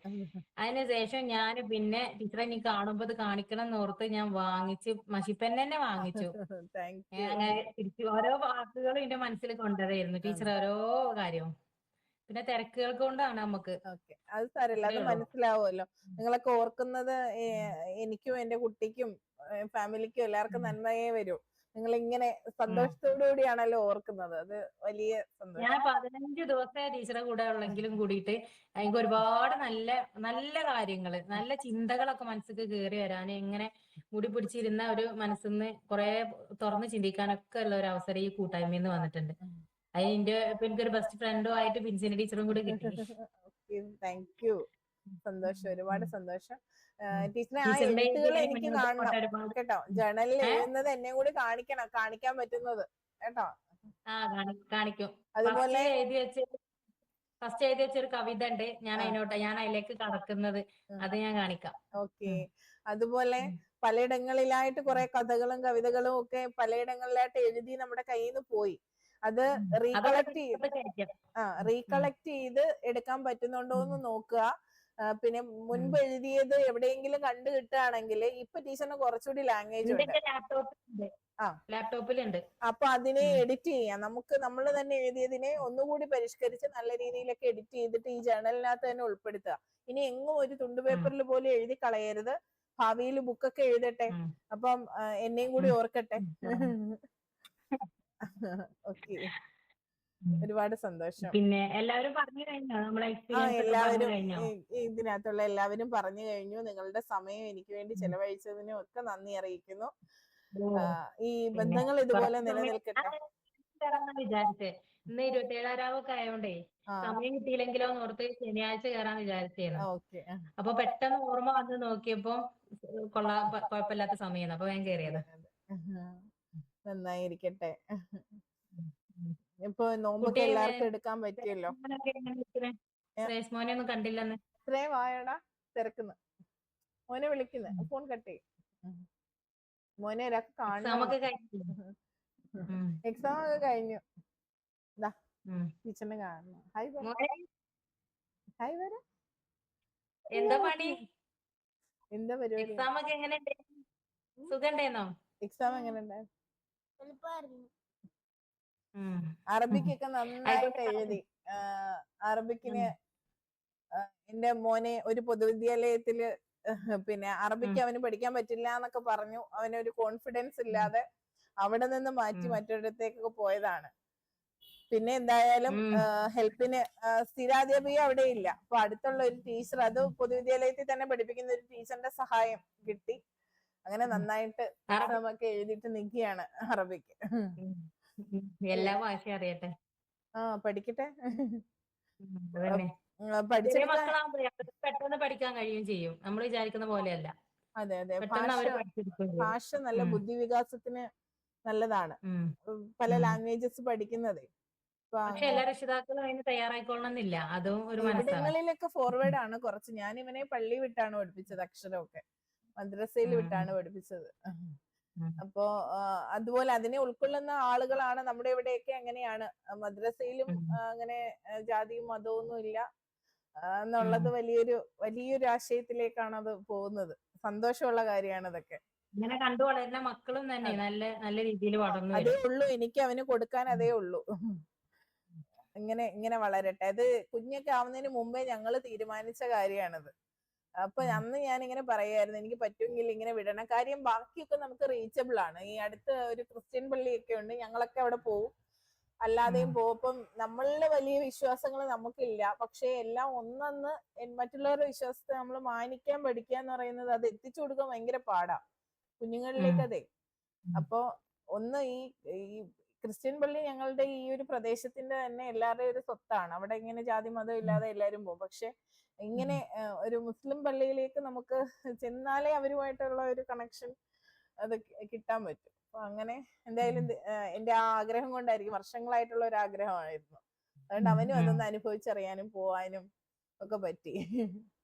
അതിനുശേഷം ഞാൻ പിന്നെ ടീച്ചറെ നീ കാണുമ്പോ ഇത് കാണിക്കണം എന്നോർത്ത് ഞാൻ വാങ്ങിച്ച് മഷിപ്പൻ തന്നെ വാങ്ങിച്ചു. അങ്ങനെ തിരിച്ചു ഓരോ വാക്കുകളും എന്റെ മനസ്സിൽ കൊണ്ടതായിരുന്നു ടീച്ചർ, ഓരോ കാര്യവും. പിന്നെ തിരക്കുകൾ കൊണ്ടാണ് നമുക്ക്. അത് സാരമില്ല, അത് മനസ്സിലാവുമല്ലോ. നിങ്ങളൊക്കെ ഓർക്കുന്നത് എനിക്കും എന്റെ കുട്ടിക്കും ഫാമിലിക്കും എല്ലാവർക്കും നന്മയേ വരൂ. നിങ്ങൾ ഇങ്ങനെ സന്തോഷത്തോടു കൂടിയാണല്ലോ ഓർക്കുന്നത്. അത് വലിയ സന്തോഷം. ഞാൻ 15 ദിവസത്തെ ടീച്ചറെ കൂടെ ഉള്ളെങ്കിലും കൂടിയിട്ട് എനിക്ക് ഒരുപാട് നല്ല നല്ല കാര്യങ്ങള്, നല്ല ചിന്തകളൊക്കെ മനസ്സിൽ കയറി വരാൻ, ഇങ്ങനെ മുടി പിടിച്ചിരുന്ന ഒരു മനസ്സിന്ന് കുറെ തുറന്ന് ചിന്തിക്കാനൊക്കെ ഉള്ള ഒരു അവസരം ഈ കൂട്ടായ്മയിൽ നിന്ന് വന്നിട്ടുണ്ട്. അതിന്റെ എനിക്കൊരു ബെസ്റ്റ് ഫ്രണ്ടും ആയിട്ട് പിൻസിനി ടീച്ചറും കൂടി കിട്ടി. Thank you. സന്തോഷം, ഒരുപാട് സന്തോഷം. ടീച്ചറെ ആ എഴുത്തുകൾ എനിക്ക് കാണണം കേട്ടോ. ജേണലിൽ എഴുതുന്നത് എന്നെ കൂടി കാണിക്കാൻ പറ്റുന്നത് കേട്ടോ. കാണിക്കും. അതുപോലെ ഫസ്റ്റ് എഴുതി വെച്ചൊരു കവിത ഉണ്ട്, ഞാൻ അതിലേക്ക് കടക്കുന്നത്, അത് ഞാൻ കാണിക്കാം. ഓക്കെ. അതുപോലെ പലയിടങ്ങളിലായിട്ട് കുറെ കഥകളും കവിതകളും ഒക്കെ പലയിടങ്ങളിലായിട്ട് എഴുതി നമ്മുടെ കയ്യിൽ നിന്ന് പോയി. അത് റീകളക്ട് ചെയ്ത് എടുക്കാൻ പറ്റുന്നുണ്ടോ എന്ന് നോക്കുക. പിന്നെ മുൻപ് എഴുതിയത് എവിടെയെങ്കിലും കണ്ടു കിട്ടുകയാണെങ്കിൽ ഇപ്പൊ ടീച്ചറിന് കുറച്ചുകൂടി ലാംഗ്വേജ് ഉണ്ട്, ലാപ്ടോപ്പിലുണ്ട്. അപ്പൊ അതിനെ എഡിറ്റ് ചെയ്യാം. നമ്മൾ തന്നെ എഴുതിയതിനെ ഒന്നുകൂടി പരിഷ്കരിച്ച് നല്ല രീതിയിലൊക്കെ എഡിറ്റ് ചെയ്തിട്ട് ഈ ജേണലിനകത്ത് തന്നെ ഉൾപ്പെടുത്തുക. ഇനി എങ്ങും ഒരു തുണ്ടു പേപ്പറിൽ പോലും എഴുതി കളയരുത്. ഭാവിയിൽ ബുക്കൊക്കെ എഴുതട്ടെ, അപ്പം എന്നെയും കൂടി ഓർക്കട്ടെ. ഓക്കെ, ഒരുപാട് സന്തോഷം. പിന്നെ എല്ലാവരും പറഞ്ഞു കഴിഞ്ഞോ? എല്ലാവരും ഇതിനകത്തുള്ള എല്ലാവരും പറഞ്ഞു കഴിഞ്ഞു. നിങ്ങളുടെ സമയം എനിക്ക് വേണ്ടി ചെലവഴിച്ചതിനും ഒക്കെ നന്ദി അറിയിക്കുന്നു. ഈ ബന്ധങ്ങൾ ഇതുപോലെ നിലനിൽക്കട്ടെ. വിചാരിച്ചേ ഇന്ന് 27-ാമൊക്കെ ആയോണ്ടേ സമയം കിട്ടിയില്ലെങ്കിലോ ഓർത്ത് ശനിയാഴ്ച കയറാൻ വിചാരിച്ചായിരുന്നു. അപ്പൊ പെട്ടെന്ന് ഓർമ്മ വന്ന് നോക്കിയപ്പോ കുഴപ്പമില്ലാത്ത സമയമാണ്, അപ്പൊ ഞാൻ കയറിയത്. നന്നായിരിക്കട്ടെ. ഇപ്പൊ നോമ്പൊക്കെ എല്ലാവർക്കും എടുക്കാൻ പറ്റിയല്ലോ. മോനെ ഒന്നും കണ്ടില്ലെന്ന്. ഇത്രയും വായടാ തിരക്കുന്നു. മോനെ വിളിക്കുന്നു, ഫോൺ കട്ട് ചെയ്യും. മോനെ ഒരാൾക്ക് കാണണം. എക്സാം ഒക്കെ കഴിഞ്ഞു. ടീച്ചറിനെ കാണണം. ഹായ് ഹായ് വര. എന്താ പണി? എന്താ പരിപാടി? എക്സാം ഒക്കെ എങ്ങനെയുണ്ട്? സുഖണ്ടേന്നോ? എക്സാം എങ്ങനെ ഉണ്ടായിരുന്നു? അറബിക്കൊക്കെ നന്നായിട്ട് എഴുതി. അറബിക്കിന് എന്റെ മോനെ ഒരു പൊതുവിദ്യാലയത്തില് പിന്നെ അറബിക്ക് അവന് പഠിക്കാൻ പറ്റില്ല എന്നൊക്കെ പറഞ്ഞു. അവനൊരു കോൺഫിഡൻസ് ഇല്ലാതെ അവിടെ നിന്ന് മാറ്റി മറ്റൊരിടത്തേക്കൊക്കെ പോയതാണ്. പിന്നെ എന്തായാലും ഹെൽപ്പിന് സ്ഥിരാധ്യാപിക അവിടെ ഇല്ല. അപ്പൊ അടുത്തുള്ള ഒരു ടീച്ചർ, അത് പൊതുവിദ്യാലയത്തിൽ തന്നെ പഠിപ്പിക്കുന്ന ഒരു ടീച്ചറിന്റെ സഹായം കിട്ടി. അങ്ങനെ നന്നായിട്ട് എക്സാമൊക്കെ എഴുതിയിട്ട് നിൽക്കുകയാണ് അറബിക്ക്. എല്ലാ ഭാഷയും അറിയട്ടെ. പഠിക്കട്ടെ. അതന്നെ. ചെറിയ പഠിച്ചെടുക്കാൻ മക്കളാകുമ്പോഴേ അവർക്ക് പെട്ടെന്ന് പഠിക്കാൻ കഴിയുകയും ചെയ്യും. നമ്മൾ വിചാരിക്കുന്ന പോലെയല്ല. അതെ അതെ, പെട്ടെന്ന് അവര് പഠിച്ചെടുക്കുകയും ചെയ്യും. ഭാഷ നല്ല ബുദ്ധിവികാസത്തിന് നല്ലതാണ്. പല ലാംഗ്വേജസ് പഠിക്കുന്നതേ. പക്ഷെ എല്ലാ രക്ഷിതാക്കളും അതിന് തയ്യാറായിക്കൊള്ളണമെന്നില്ല. അതും ഒരു മനസ്സാണ്. ഇവിടങ്ങളിലൊക്കെ ഫോർവേഡ് ആണ് കുറച്ച്. ഞാൻ ഇവനെ പള്ളി വിട്ടാണ് പഠിപ്പിച്ചത്, അക്ഷരമൊക്കെ മദ്രസയിൽ വിട്ടാണ് പഠിപ്പിച്ചത്. അപ്പോ അതുപോലെ അതിനെ ഉൾക്കൊള്ളുന്ന ആളുകളാണ് നമ്മുടെ ഇവിടെയൊക്കെ. അങ്ങനെയാണ്, മദ്രസയിലും അങ്ങനെ ജാതിയും മതവും ഒന്നും ഇല്ല എന്നുള്ളത് വലിയൊരു ആശയത്തിലേക്കാണ് അത് പോകുന്നത്. സന്തോഷമുള്ള കാര്യമാണ് ഇതൊക്കെ. ഇങ്ങനെ കണ്ടു വളരുന്ന മക്കളും തന്നെ നല്ല രീതിയിൽ വളർന്നു അതേ ഉള്ളൂ എനിക്ക് അവന് കൊടുക്കാൻ, അതേ ഉള്ളൂ. ഇങ്ങനെ വളരട്ടെ. അത് കുഞ്ഞൊക്കെ ആവുന്നതിന് മുമ്പേ ഞങ്ങൾ തീരുമാനിച്ച കാര്യമാണിത്. അപ്പൊ അന്ന് ഞാൻ ഇങ്ങനെ പറയായിരുന്നു, എനിക്ക് പറ്റുമെങ്കിൽ ഇങ്ങനെ വിടണം. കാര്യം ബാക്കിയൊക്കെ നമുക്ക് റീച്ചബിൾ ആണ്. ഈ അടുത്ത ഒരു ക്രിസ്ത്യൻ പള്ളിയൊക്കെ ഉണ്ട്, ഞങ്ങളൊക്കെ അവിടെ പോവും, അല്ലാതെയും പോവും. അപ്പം നമ്മളിലെ വലിയ വിശ്വാസങ്ങൾ നമുക്കില്ല. പക്ഷെ എല്ലാം ഒന്നൊന്ന് മറ്റുള്ളവരുടെ വിശ്വാസത്തെ നമ്മൾ മാനിക്കാൻ പഠിക്കുക എന്ന് പറയുന്നത്, അത് എത്തിച്ചു കൊടുക്കാൻ ഭയങ്കര പാടാ കുഞ്ഞുങ്ങളിലേക്ക്. അതെ. അപ്പൊ ഒന്ന് ഈ ക്രിസ്ത്യൻ പള്ളി ഞങ്ങളുടെ ഈ ഒരു പ്രദേശത്തിന്റെ തന്നെ എല്ലാവരുടെയും ഒരു സ്വത്താണ്. അവിടെ ഇങ്ങനെ ജാതി മതം ഇല്ലാതെ എല്ലാവരും പോകും. പക്ഷെ ഇങ്ങനെ ഒരു മുസ്ലിം പള്ളിയിലേക്ക് നമുക്ക് ചെന്നാലേ അവരുമായിട്ടുള്ള ഒരു കണക്ഷൻ അത് കിട്ടാൻ പറ്റും. അപ്പൊ അങ്ങനെ എന്തായാലും എന്റെ ആ ആഗ്രഹം കൊണ്ടായിരിക്കും, വർഷങ്ങളായിട്ടുള്ള ഒരു ആഗ്രഹമായിരുന്നു. അതുകൊണ്ട് അവനും അതൊന്ന് അനുഭവിച്ചറിയാനും പോവാനും ഒക്കെ പറ്റി.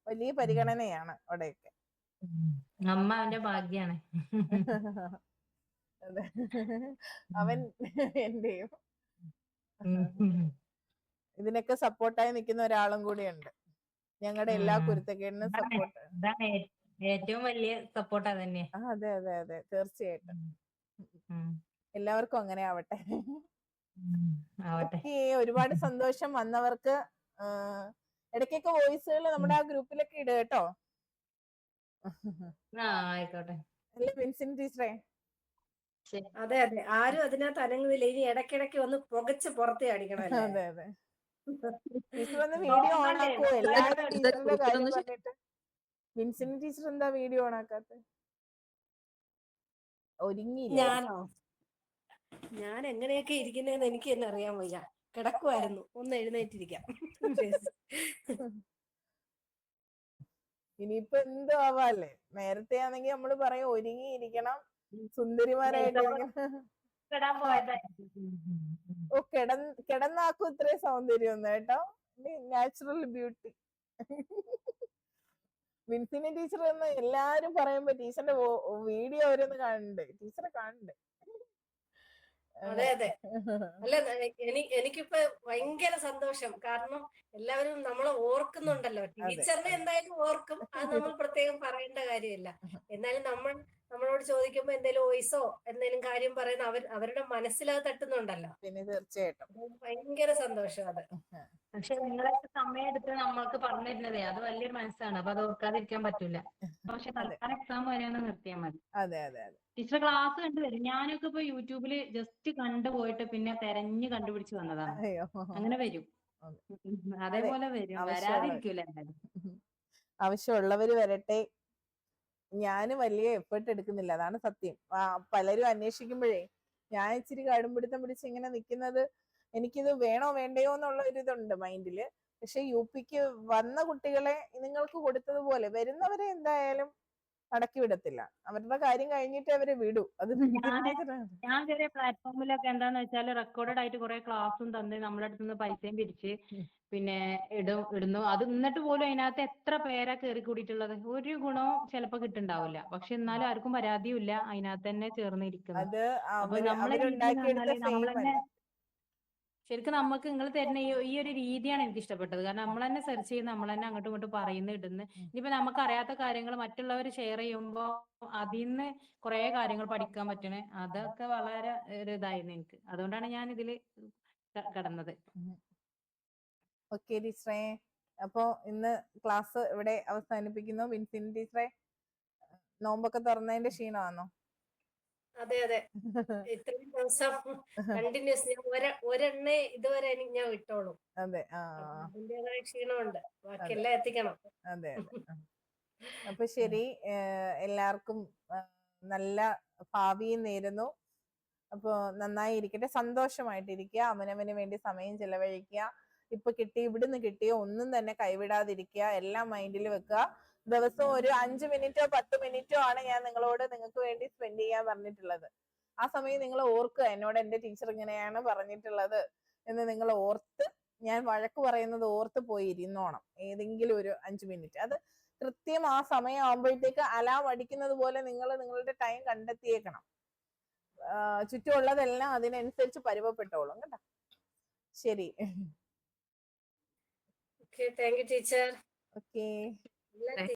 വലിയ പരിഗണനയാണ് അവിടെയൊക്കെ. അമ്മ അവന്റെ ഭാഗ്യാണ്. അതെ, അവൻ എന്റെയും. ഇതിനൊക്കെ സപ്പോർട്ടായി നിൽക്കുന്ന ഒരാളും കൂടിയുണ്ട്. ഞങ്ങളുടെ എല്ലാ കുരുത്തക്കേടിനും സപ്പോർട്ട്. ഏറ്റവും വലിയ സപ്പോർട്ട് അതന്നെ. അതെ അതെ അതെ, തീർച്ചയായിട്ടും. എല്ലാവർക്കും അങ്ങനെ ആവട്ടെ. ഒരുപാട് സന്തോഷം വന്നവർക്ക്. ഇടയ്ക്കൊക്കെ വോയിസുകൾ നമ്മുടെ ആ ഗ്രൂപ്പിലൊക്കെ ഇടുക കേട്ടോ. ആയിക്കോട്ടെ. അല്ലേ വിൻസെന്റ് ടീച്ചറെ? അതെ അതെ, ആരും അതിനകത്ത് അനങ്ങുന്നില്ല. ഇനി ഇടയ്ക്കിടയ്ക്ക് ഒന്ന് പുകച്ച് പുറത്തേ അടിക്കണമല്ലേ. അതെ അതെ. ടീച്ചർ ഒന്ന് വീഡിയോ ഓൺ ആക്കുവോ? എല്ലാവരും ടീച്ചറിന്റെ കാര്യം പറഞ്ഞിട്ട്. വിൻസെന്റ് ടീച്ചർ എന്താ വീഡിയോ ഓൺ ആക്കാത്ത? ഒരുങ്ങിയില്ല. ഞാൻ എങ്ങനെയൊക്കെ ഇരിക്കുന്നതെന്ന് എനിക്ക് തന്നെ അറിയാൻ വയ്യ. കിടക്കുമായിരുന്നു, ഒന്ന് എഴുന്നേറ്റിരിക്കാം. ഇനിയിപ്പൊ എന്തോ ആവാല്ലേ. നേരത്തെ ആണെങ്കിൽ നമ്മള് പറയും ഒരുങ്ങിയിരിക്കണം, സുന്ദരിമാരായിട്ട് കിടന്നാക്കും ഇത്രയും സൗന്ദര്യം ഒന്ന് കേട്ടോ. Natural beauty. വിൻസിനി ടീച്ചർ എന്ന് എല്ലാരും പറയുമ്പോ ടീച്ചറിന്റെ വീഡിയോ അവരൊന്ന് കാണണ്ടേ, ടീച്ചറെ കാണണ്ടേ? അതെ അതെ. അല്ല, എനിക്കിപ്പോ ഭയങ്കര സന്തോഷം. കാരണം എല്ലാവരും നമ്മളെ ഓർക്കുന്നുണ്ടല്ലോ. ടീച്ചറിനെ എന്തായാലും ഓർക്കും, അത് നമ്മൾ പ്രത്യേകം പറയേണ്ട കാര്യമില്ല. എന്നാലും നമ്മളോട് ചോദിക്കുമ്പോ എന്തെങ്കിലും വോയിസോ എന്തെങ്കിലും കാര്യം പറയുന്ന അവരുടെ മനസ്സിലത് തട്ടുന്നുണ്ടല്ലോ. പിന്നെ തീർച്ചയായിട്ടും ഭയങ്കര സന്തോഷം അത്. പക്ഷെ നിങ്ങളൊക്കെ സമയം എടുത്ത് നമ്മൾക്ക് പറഞ്ഞു തരുന്നതേ അത് വലിയൊരു മനസ്സാണ്. അപ്പൊ അത് ഓർക്കാതിരിക്കാൻ പറ്റൂല. പക്ഷെ തൽക്കാലം എക്സാം വരെയാണ് നിർത്തിയാൽ മതി. അതെ അതെ അതെ. ടീച്ചർ ക്ലാസ് കണ്ടുവരും. ഞാനൊക്കെ ഇപ്പൊ യൂട്യൂബില് ജസ്റ്റ് കണ്ടുപോയിട്ട് പിന്നെ തെരഞ്ഞു കണ്ടുപിടിച്ച് വന്നതാണ്. അങ്ങനെ വരും, അതേപോലെ വരും, വരാതിരിക്കൂല. ആവശ്യമുള്ളവര് വരട്ടെ. ഞാന് വലിയ എഫേർട്ട് എടുക്കുന്നില്ല, അതാണ് സത്യം. പലരും അന്വേഷിക്കുമ്പോഴേ ഞാൻ ഇച്ചിരി കടുംപിടുത്തം പിടിച്ച് ഇങ്ങനെ നിൽക്കുന്നത്, എനിക്കിത് വേണോ വേണ്ടയോ എന്നുള്ള ഒരു ഇതുണ്ട് മൈൻഡില്. പക്ഷെ യുപിക്ക് വന്ന കുട്ടികളെ നിങ്ങൾക്ക് കൊടുത്തതുപോലെ വരുന്നവരെ എന്തായാലും അടക്കി വിടത്തില്ല. അവരുടെ കാര്യം കഴിഞ്ഞിട്ട് അവരെ വിടൂ. അത് ഞാൻ ചെറിയ പ്ലാറ്റ്ഫോമിലൊക്കെ എന്താന്ന് വെച്ചാൽ റെക്കോർഡഡ് ആയിട്ട് കുറെ ക്ലാസ്സും തന്ന് നമ്മളെ അടുത്ത് നിന്ന് പൈസയും പിരിച്ച് പിന്നെ ഇടുന്നു. അത് എന്നിട്ട് പോലും അതിനകത്ത് എത്ര പേരാ കയറി കൂടിയിട്ടുള്ളത്. ഒരു ഗുണവും ചിലപ്പോ കിട്ടുന്നുണ്ടാവില്ല. പക്ഷെ എന്നാലും ആർക്കും പരാതിയും ഇല്ല, അതിനകത്ത് തന്നെ ചേർന്നിരിക്കുന്നു. അപ്പൊ നമ്മളെ ശരിക്കും നമുക്ക് നിങ്ങൾ തരുന്ന ഈ ഒരു രീതിയാണ് എനിക്ക് ഇഷ്ടപ്പെട്ടത്. കാരണം നമ്മൾ തന്നെ സെർച്ച് ചെയ്യുന്ന, നമ്മൾ തന്നെ അങ്ങോട്ടും ഇങ്ങോട്ടും പറയുന്ന ഇടുന്ന. ഇനിയിപ്പോ നമുക്ക് അറിയാത്ത കാര്യങ്ങൾ മറ്റുള്ളവർ ഷെയർ ചെയ്യുമ്പോൾ അതിൽ നിന്ന് കുറെ കാര്യങ്ങൾ പഠിക്കാൻ പറ്റണേ. അതൊക്കെ വളരെ ഒരു ഇതായിരുന്നു എനിക്ക്. അതുകൊണ്ടാണ് ഞാൻ ഇതില് കടന്നത്. ഓക്കെ ടീച്ചറേ, അപ്പോ ഇന്ന് ക്ലാസ് ഇവിടെ അവസാനിപ്പിക്കുന്നു. വിൻസിൻ ടീച്ചറെ, നോമ്പൊക്കെ തുറന്നതിന്റെ ക്ഷീണമാണോ? അതെ അതെ, ഇത്രയും ദിവസം കണ്ടിന്യൂസ് ഞാൻ ഒരെണ്ണേ ഇതുവരെ ഞാൻ വിട്ടോളൂ. അതെ. അതിന്റേതായ ക്ഷീണമുണ്ട്, ബാക്കിയെല്ലാം എത്തിക്കണം. അതെ. അപ്പൊ ശരി, എല്ലാവർക്കും നല്ല ഭാവിയും നേരുന്നു. അപ്പൊ നന്നായി ഇരിക്കട്ടെ, സന്തോഷമായിട്ടിരിക്കുക, അവനവന് വേണ്ടി സമയം ചെലവഴിക്കുക. ഇപ്പൊ ഇവിടുന്ന് കിട്ടിയോ ഒന്നും തന്നെ കൈവിടാതിരിക്കുക, എല്ലാം മൈൻഡിൽ വെക്കുക. ദിവസവും ഒരു 5 മിനിറ്റോ 10 മിനിറ്റോ ആണ് ഞാൻ നിങ്ങൾക്ക് വേണ്ടി സ്പെൻഡ് ചെയ്യാൻ പറഞ്ഞിട്ടുള്ളത്. ആ സമയം നിങ്ങൾ ഓർക്കുക, എന്നോട് എന്റെ ടീച്ചർ ഇങ്ങനെയാണ് പറഞ്ഞിട്ടുള്ളത് എന്ന് നിങ്ങൾ ഓർത്ത്, ഞാൻ വഴക്ക് പറയുന്നത് ഓർത്ത് പോയി ഇരുന്നോണം ഏതെങ്കിലും ഒരു 5 മിനിറ്റ്. അത് കൃത്യം ആ സമയം ആകുമ്പോഴത്തേക്ക് അലാം അടിക്കുന്നത് പോലെ നിങ്ങൾ നിങ്ങളുടെ ടൈം കണ്ടെത്തിയേക്കണം. ചുറ്റുമുള്ളതെല്ലാം അതിനനുസരിച്ച് പരുവപ്പെട്ടോളും കേട്ടോ. ശരി. Okay, thank you teacher. Okay.